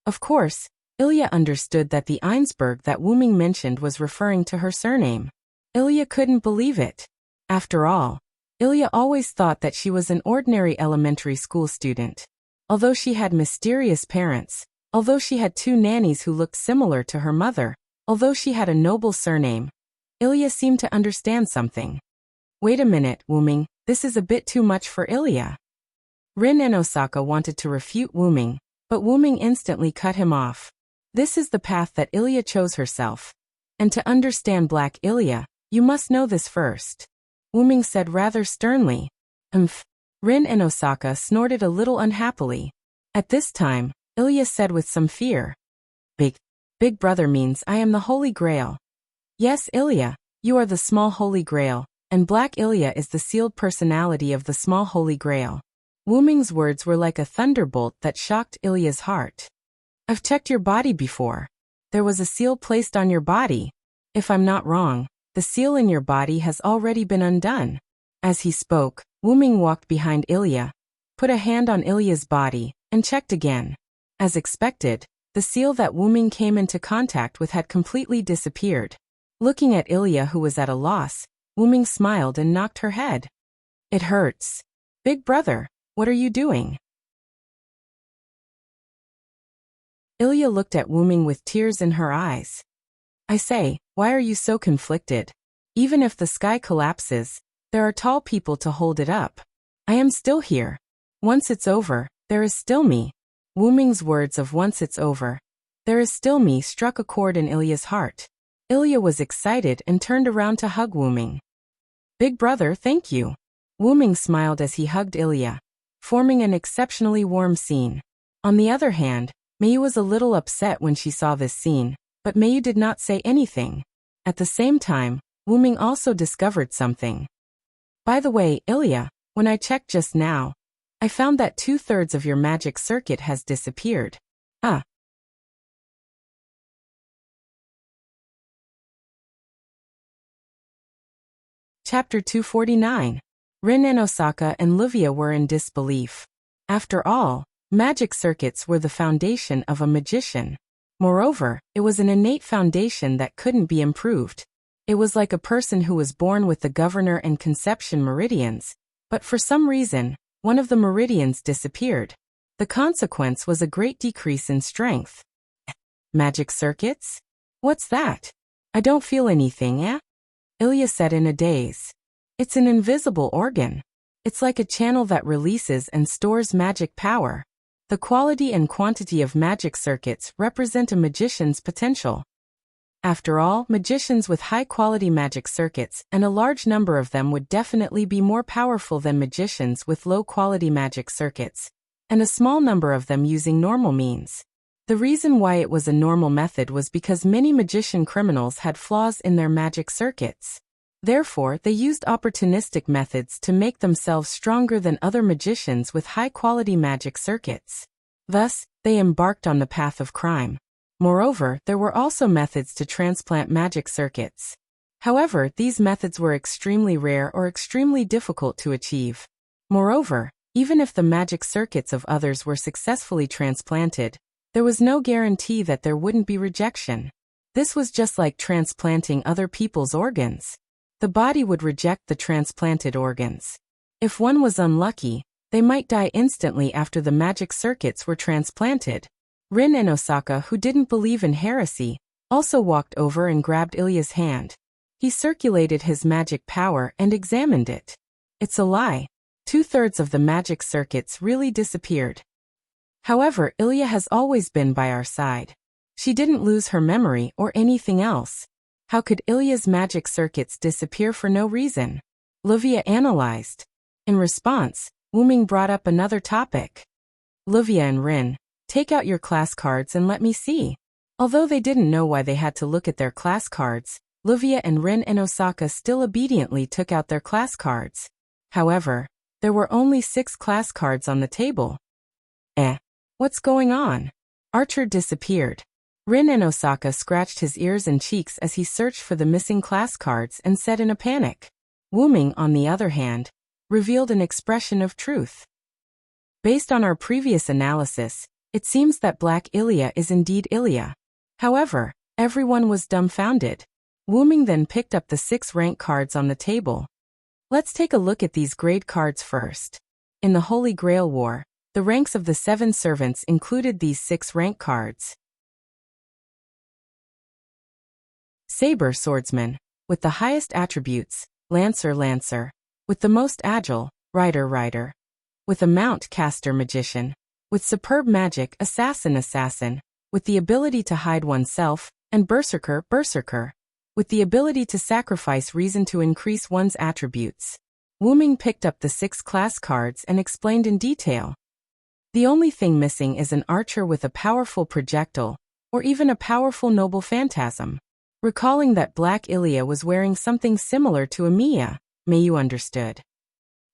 Of course, Ilya understood that the Einsberg that Wuming mentioned was referring to her surname. Ilya couldn't believe it. After all, Ilya always thought that she was an ordinary elementary school student. Although she had mysterious parents, although she had 2 nannies who looked similar to her mother, although she had a noble surname, Ilya seemed to understand something. Wait a minute, Wuming, this is a bit too much for Ilya. Rin and Osaka wanted to refute Wuming, but Wuming instantly cut him off. This is the path that Ilya chose herself. And to understand Black Ilya, you must know this first. Wuming said rather sternly. Rin and Osaka snorted a little unhappily. At this time, Ilya said with some fear. Big brother means I am the Holy Grail. Yes, Ilya, you are the Small Holy Grail, and Black Ilya is the sealed personality of the Small Holy Grail. Wuming's words were like a thunderbolt that shocked Ilya's heart. I've checked your body before. There was a seal placed on your body. If I'm not wrong, the seal in your body has already been undone. As he spoke, Wuming walked behind Ilya, put a hand on Ilya's body, and checked again. As expected, the seal that Wuming came into contact with had completely disappeared. Looking at Ilya, who was at a loss, Wuming smiled and knocked her head. It hurts. Big brother, what are you doing? Ilya looked at Wuming with tears in her eyes. I say, why are you so conflicted? Even if the sky collapses, there are tall people to hold it up. I am still here. Once it's over, there is still me. Wuming's words of once it's over, there is still me struck a chord in Ilya's heart. Ilya was excited and turned around to hug Wuming. Big brother, thank you. Wuming smiled as he hugged Ilya, forming an exceptionally warm scene. On the other hand, Mayu was a little upset when she saw this scene. But Mayu did not say anything. At the same time, Wuming also discovered something. By the way, Ilya, when I checked just now, I found that 2/3 of your magic circuit has disappeared. Ah. Chapter 249. Rin and Osaka and Livia were in disbelief. After all, magic circuits were the foundation of a magician. Moreover, it was an innate foundation that couldn't be improved. It was like a person who was born with the governor and conception meridians, but for some reason, one of the meridians disappeared. The consequence was a great decrease in strength. Magic circuits? What's that? I don't feel anything, eh? Ilya said in a daze. It's an invisible organ. It's like a channel that releases and stores magic power. The quality and quantity of magic circuits represent a magician's potential. After all, magicians with high-quality magic circuits, and a large number of them, would definitely be more powerful than magicians with low-quality magic circuits, and a small number of them using normal means. The reason why it was a normal method was because many magician criminals had flaws in their magic circuits. Therefore, they used opportunistic methods to make themselves stronger than other magicians with high-quality magic circuits. Thus, they embarked on the path of crime. Moreover, there were also methods to transplant magic circuits. However, these methods were extremely rare or extremely difficult to achieve. Moreover, even if the magic circuits of others were successfully transplanted, there was no guarantee that there wouldn't be rejection. This was just like transplanting other people's organs. The body would reject the transplanted organs. If one was unlucky, they might die instantly after the magic circuits were transplanted. Rin and Osaka, who didn't believe in heresy, also walked over and grabbed Ilya's hand. He circulated his magic power and examined it. It's a lie. 2/3 of the magic circuits really disappeared. However, Ilya has always been by our side. She didn't lose her memory or anything else. How could Ilya's magic circuits disappear for no reason? Livia analyzed. In response, Wuming brought up another topic. Livia and Rin, take out your class cards and let me see. Although they didn't know why they had to look at their class cards, Livia and Rin and Osaka still obediently took out their class cards. However, there were only 6 class cards on the table. What's going on? Archer disappeared. Rin and Osaka scratched his ears and cheeks as he searched for the missing class cards and said in a panic. Wuming, on the other hand, revealed an expression of truth. Based on our previous analysis, it seems that Black Ilya is indeed Ilya. However, everyone was dumbfounded. Wuming then picked up the 6 rank cards on the table. Let's take a look at these grade cards first. In the Holy Grail War, the ranks of the 7 servants included these 6 rank cards. Saber Swordsman, with the highest attributes, Lancer Lancer, with the most agile, Rider Rider, with a mount Caster Magician, with superb magic Assassin Assassin, with the ability to hide oneself, and Berserker Berserker, with the ability to sacrifice reason to increase one's attributes. Wuming picked up the 6 class cards and explained in detail. The only thing missing is an archer with a powerful projectile, or even a powerful noble phantasm. Recalling that Black Ilya was wearing something similar to Emiya, Mayu understood.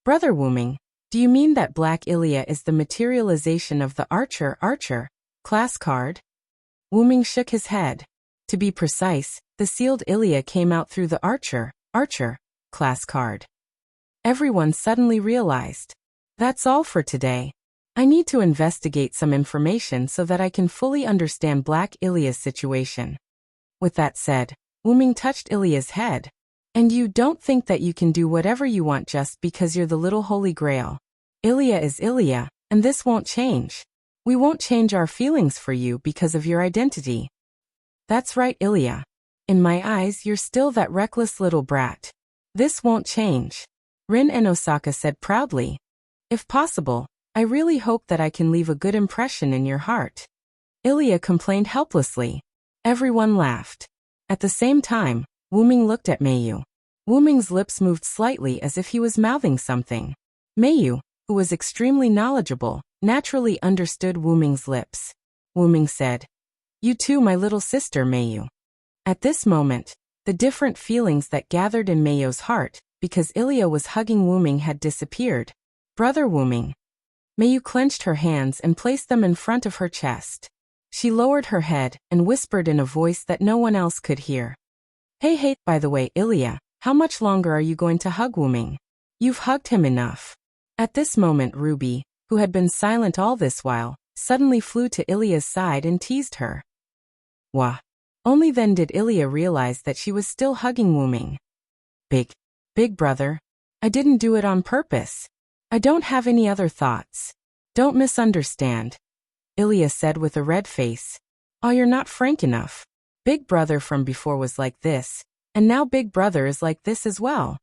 Brother Wuming, do you mean that Black Ilya is the materialization of the Archer class card? Wuming shook his head. To be precise, the sealed Ilya came out through the Archer class card. Everyone suddenly realized. That's all for today. I need to investigate some information so that I can fully understand Black Ilya's situation. With that said, Wuming touched Ilya's head. And you don't think that you can do whatever you want just because you're the little Holy Grail. Ilya is Ilya, and this won't change. We won't change our feelings for you because of your identity. That's right, Ilya. In my eyes, you're still that reckless little brat. This won't change. Rin and Osaka said proudly. If possible, I really hope that I can leave a good impression in your heart. Ilya complained helplessly. Everyone laughed. At the same time, Wuming looked at Mayu. Wuming's lips moved slightly as if he was mouthing something. Mayu, who was extremely knowledgeable, naturally understood Wuming's lips. Wuming said, You too, my little sister Mayu. At this moment, the different feelings that gathered in Mayu's heart, because Ilya was hugging Wuming, had disappeared. Brother Wuming. Mayu clenched her hands and placed them in front of her chest. She lowered her head and whispered in a voice that no one else could hear. Hey, by the way, Ilya, how much longer are you going to hug Wuming? You've hugged him enough. At this moment Ruby, who had been silent all this while, suddenly flew to Ilya's side and teased her. Wah. Only then did Ilya realize that she was still hugging Wuming. Big brother. I didn't do it on purpose. I don't have any other thoughts. Don't misunderstand. Ilya said with a red face. Oh, you're not frank enough. Big brother from before was like this, and now big brother is like this as well.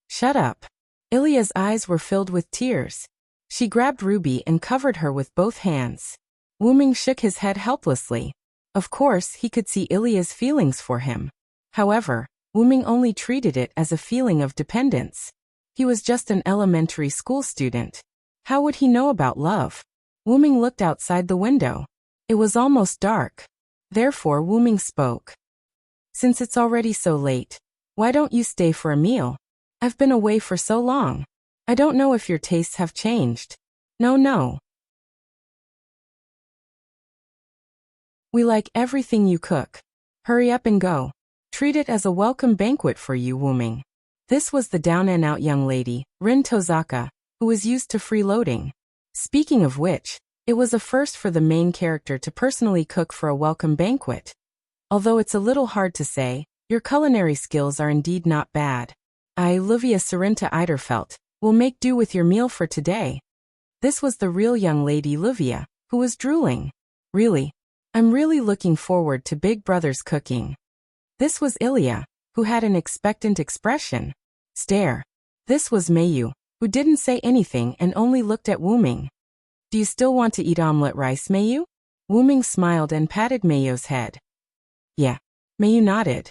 Shut up. Ilya's eyes were filled with tears. She grabbed Ruby and covered her with both hands. Wuming shook his head helplessly. Of course, he could see Ilya's feelings for him. However, Wuming only treated it as a feeling of dependence. He was just an elementary school student. How would he know about love? Wuming looked outside the window. It was almost dark. Therefore Wuming spoke. Since it's already so late, why don't you stay for a meal? I've been away for so long. I don't know if your tastes have changed. No. We like everything you cook. Hurry up and go. Treat it as a welcome banquet for you, Wuming. This was the down-and-out young lady, Rin Tozaka, who was used to freeloading. Speaking of which, it was a first for the main character to personally cook for a welcome banquet. Although it's a little hard to say, your culinary skills are indeed not bad. I, Livia Sarinta Eiderfelt, will make do with your meal for today. This was the real young lady Livia, who was drooling. Really? I'm really looking forward to Big Brother's cooking. This was Ilya, who had an expectant expression. Stare. This was Mayu, who didn't say anything and only looked at Wuming. Do you still want to eat omelette rice, Mayu? Wuming smiled and patted Mayu's head. Yeah. Mayu nodded.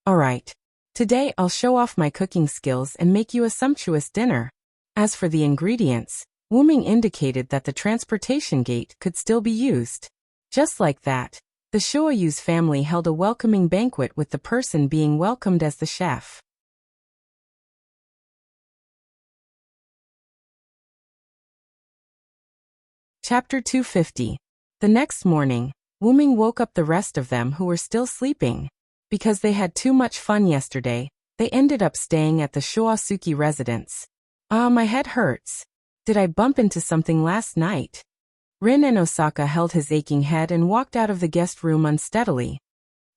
Alright. Today I'll show off my cooking skills and make you a sumptuous dinner. As for the ingredients, Wuming indicated that the transportation gate could still be used. Just like that, the Shoayu's family held a welcoming banquet with the person being welcomed as the chef. Chapter 250. The next morning, Wuming woke up the rest of them who were still sleeping. Because they had too much fun yesterday, they ended up staying at the Shoasuki residence. My head hurts. Did I bump into something last night? Rin and Osaka held his aching head and walked out of the guest room unsteadily.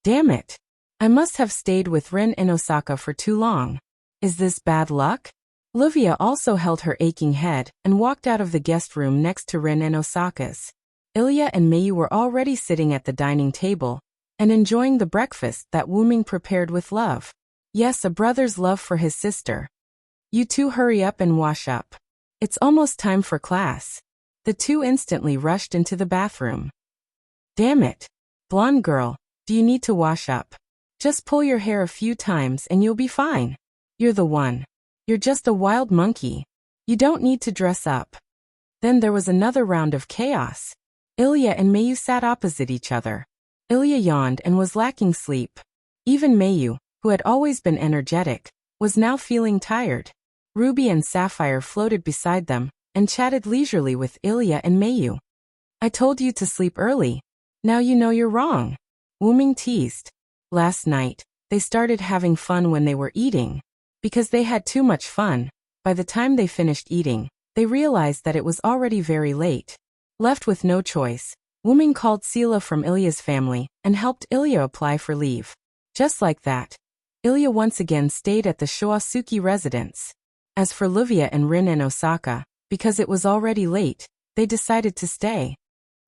Damn it. I must have stayed with Rin and Osaka for too long. Is this bad luck? Livia also held her aching head and walked out of the guest room next to Rin and Osaka's. Ilya and Mayu were already sitting at the dining table and enjoying the breakfast that Wuming prepared with love. Yes, a brother's love for his sister. You two hurry up and wash up. It's almost time for class. The two instantly rushed into the bathroom. Damn it. Blonde girl, do you need to wash up? Just pull your hair a few times and you'll be fine. You're the one. You're just a wild monkey. You don't need to dress up. Then there was another round of chaos. Ilya and Mayu sat opposite each other. Ilya yawned and was lacking sleep. Even Mayu, who had always been energetic, was now feeling tired. Ruby and Sapphire floated beside them and chatted leisurely with Ilya and Mayu. I told you to sleep early. Now you know you're wrong. Wuming teased. Last night, they started having fun when they were eating. Because they had too much fun, by the time they finished eating, they realized that it was already very late. Left with no choice, Wuming called Sila from Ilya's family and helped Ilya apply for leave. Just like that, Ilya once again stayed at the Shoasuki residence. As for Livia and Rin and Osaka, because it was already late, they decided to stay.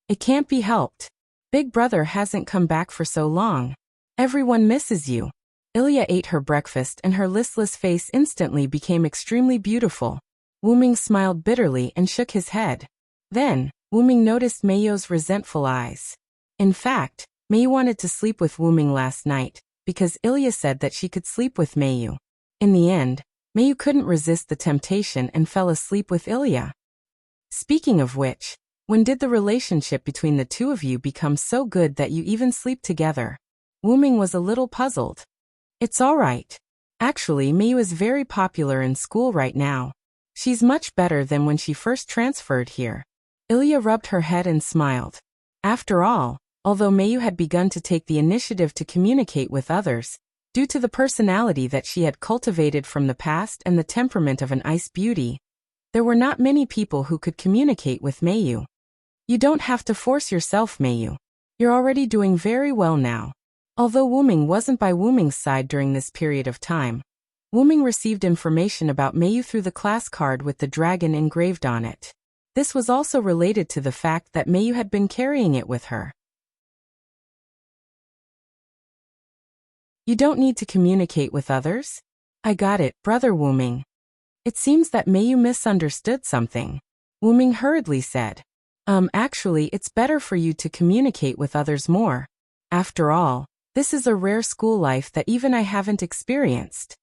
It can't be helped. Big brother hasn't come back for so long. Everyone misses you. Ilya ate her breakfast and her listless face instantly became extremely beautiful. Wuming smiled bitterly and shook his head. Then, Wuming noticed Mayu's resentful eyes. In fact, Mayu wanted to sleep with Wuming last night, because Ilya said that she could sleep with Mayu. In the end, Mayu couldn't resist the temptation and fell asleep with Ilya. Speaking of which, When did the relationship between the two of you become so good that you even sleep together? Wuming was a little puzzled. It's all right. Actually, Mayu is very popular in school right now. She's much better than when she first transferred here. Ilya rubbed her head and smiled. After all, although Mayu had begun to take the initiative to communicate with others, due to the personality that she had cultivated from the past and the temperament of an ice beauty, there were not many people who could communicate with Mayu. You don't have to force yourself, Mayu. You're already doing very well now. Although Wuming wasn't by Wuming's side during this period of time, Wuming received information about Mayu through the class card with the dragon engraved on it. This was also related to the fact that Mayu had been carrying it with her. You don't need to communicate with others? I got it, Brother Wuming. It seems that Mayu misunderstood something. Wuming hurriedly said. Actually, it's better for you to communicate with others more. After all, this is a rare school life that even I haven't experienced.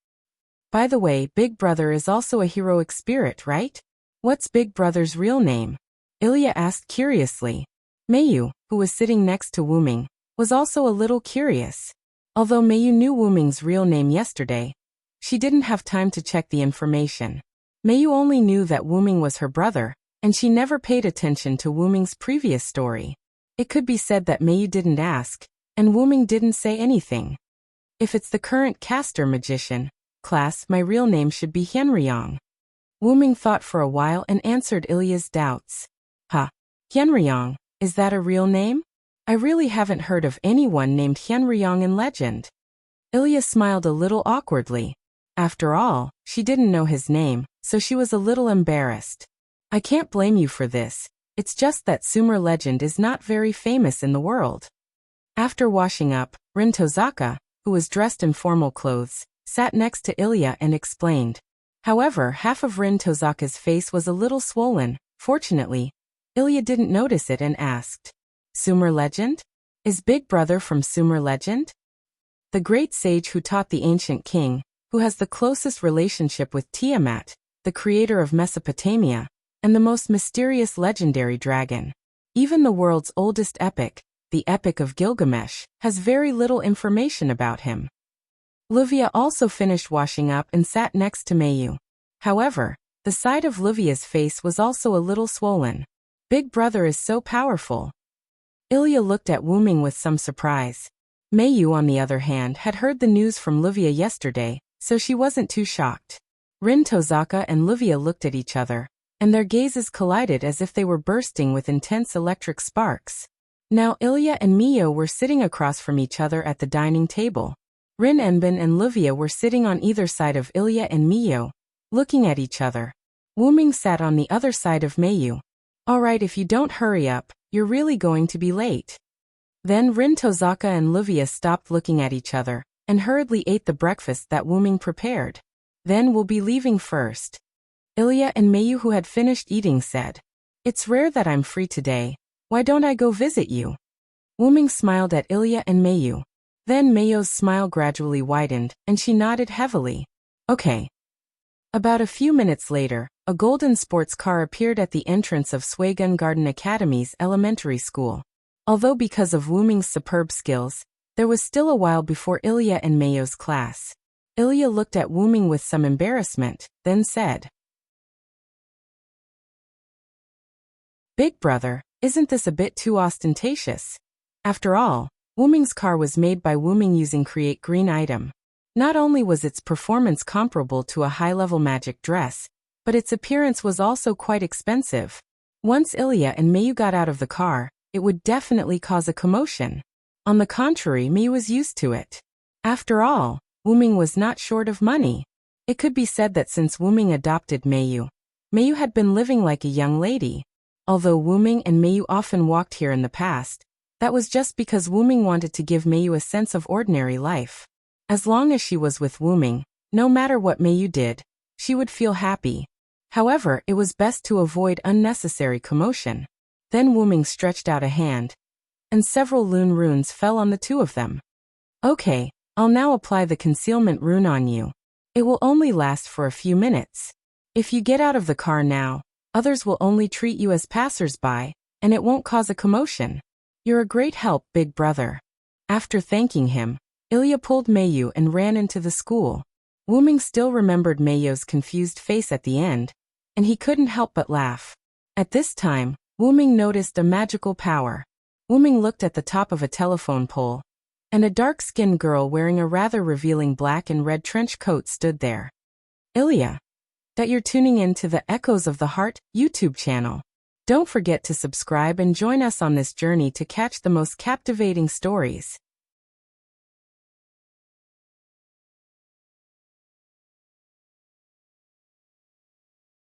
By the way, Big Brother is also a heroic spirit, right? What's Big Brother's real name? Ilya asked curiously. Mayu, who was sitting next to Wuming, was also a little curious. Although Mayu knew Wuming's real name yesterday, she didn't have time to check the information. Mayu only knew that Wuming was her brother, and she never paid attention to Wuming's previous story. It could be said that Mayu didn't ask, and Wuming didn't say anything. If it's the current caster magician class, my real name should be Henryong. Wuming thought for a while and answered Ilya's doubts. Henryong, is that a real name? I really haven't heard of anyone named Henryong in legend. Ilya smiled a little awkwardly. After all, she didn't know his name, so she was a little embarrassed. I can't blame you for this, it's just that Sumer legend is not very famous in the world. After washing up, Rin Tozaka, who was dressed in formal clothes, sat next to Ilya and explained. However, half of Rin Tozaka's face was a little swollen. Fortunately, Ilya didn't notice it and asked, Sumer legend? Is Big Brother from Sumer legend? The great sage who taught the ancient king, who has the closest relationship with Tiamat, the creator of Mesopotamia, and the most mysterious legendary dragon. Even the world's oldest epic, the Epic of Gilgamesh, has very little information about him. Livia also finished washing up and sat next to Mayu. However, the side of Livia's face was also a little swollen. Big Brother is so powerful. Ilya looked at Wuming with some surprise. Mayu, on the other hand, had heard the news from Livia yesterday, so she wasn't too shocked. Rin Tozaka and Livia looked at each other, and their gazes collided as if they were bursting with intense electric sparks. Now Ilya and Mio were sitting across from each other at the dining table. Rin Enbin and Livia were sitting on either side of Ilya and Mio, looking at each other. Wuming sat on the other side of Mayu. Alright, if you don't hurry up, you're really going to be late. Then Rin Tozaka and Livia stopped looking at each other, and hurriedly ate the breakfast that Wuming prepared. Then we'll be leaving first. Ilya and Mayu, who had finished eating, said, It's rare that I'm free today. Why don't I go visit you? Wuming smiled at Ilya and Mayu. Then Mayu's smile gradually widened, and she nodded heavily. Okay. About a few minutes later, a golden sports car appeared at the entrance of Swagun Garden Academy's elementary school. Although because of Wuming's superb skills, there was still a while before Ilya and Mayu's class. Ilya looked at Wuming with some embarrassment, then said, Big Brother, isn't this a bit too ostentatious? After all, Wuming's car was made by Wuming using Create Green item. Not only was its performance comparable to a high-level magic dress, but its appearance was also quite expensive. Once Ilya and Mayu got out of the car, it would definitely cause a commotion. On the contrary, Mayu was used to it. After all, Wuming was not short of money. It could be said that since Wuming adopted Mayu, Mayu had been living like a young lady. Although Wuming and Mayu often walked here in the past, that was just because Wuming wanted to give Mayu a sense of ordinary life. As long as she was with Wuming, no matter what Mayu did, she would feel happy. However, it was best to avoid unnecessary commotion. Then Wuming stretched out a hand, and several Lune runes fell on the two of them. Okay, I'll now apply the concealment rune on you. It will only last for a few minutes. If you get out of the car now, others will only treat you as passers-by, and it won't cause a commotion. You're a great help, big brother. After thanking him, Ilya pulled Mayu and ran into the school. Wuming still remembered Mayu's confused face at the end, and he couldn't help but laugh. At this time, Wuming noticed a magical power. Wuming looked at the top of a telephone pole, and a dark-skinned girl wearing a rather revealing black and red trench coat stood there. Ilya, that you're tuning in to the Echoes of the Heart YouTube channel. Don't forget to subscribe and join us on this journey to catch the most captivating stories.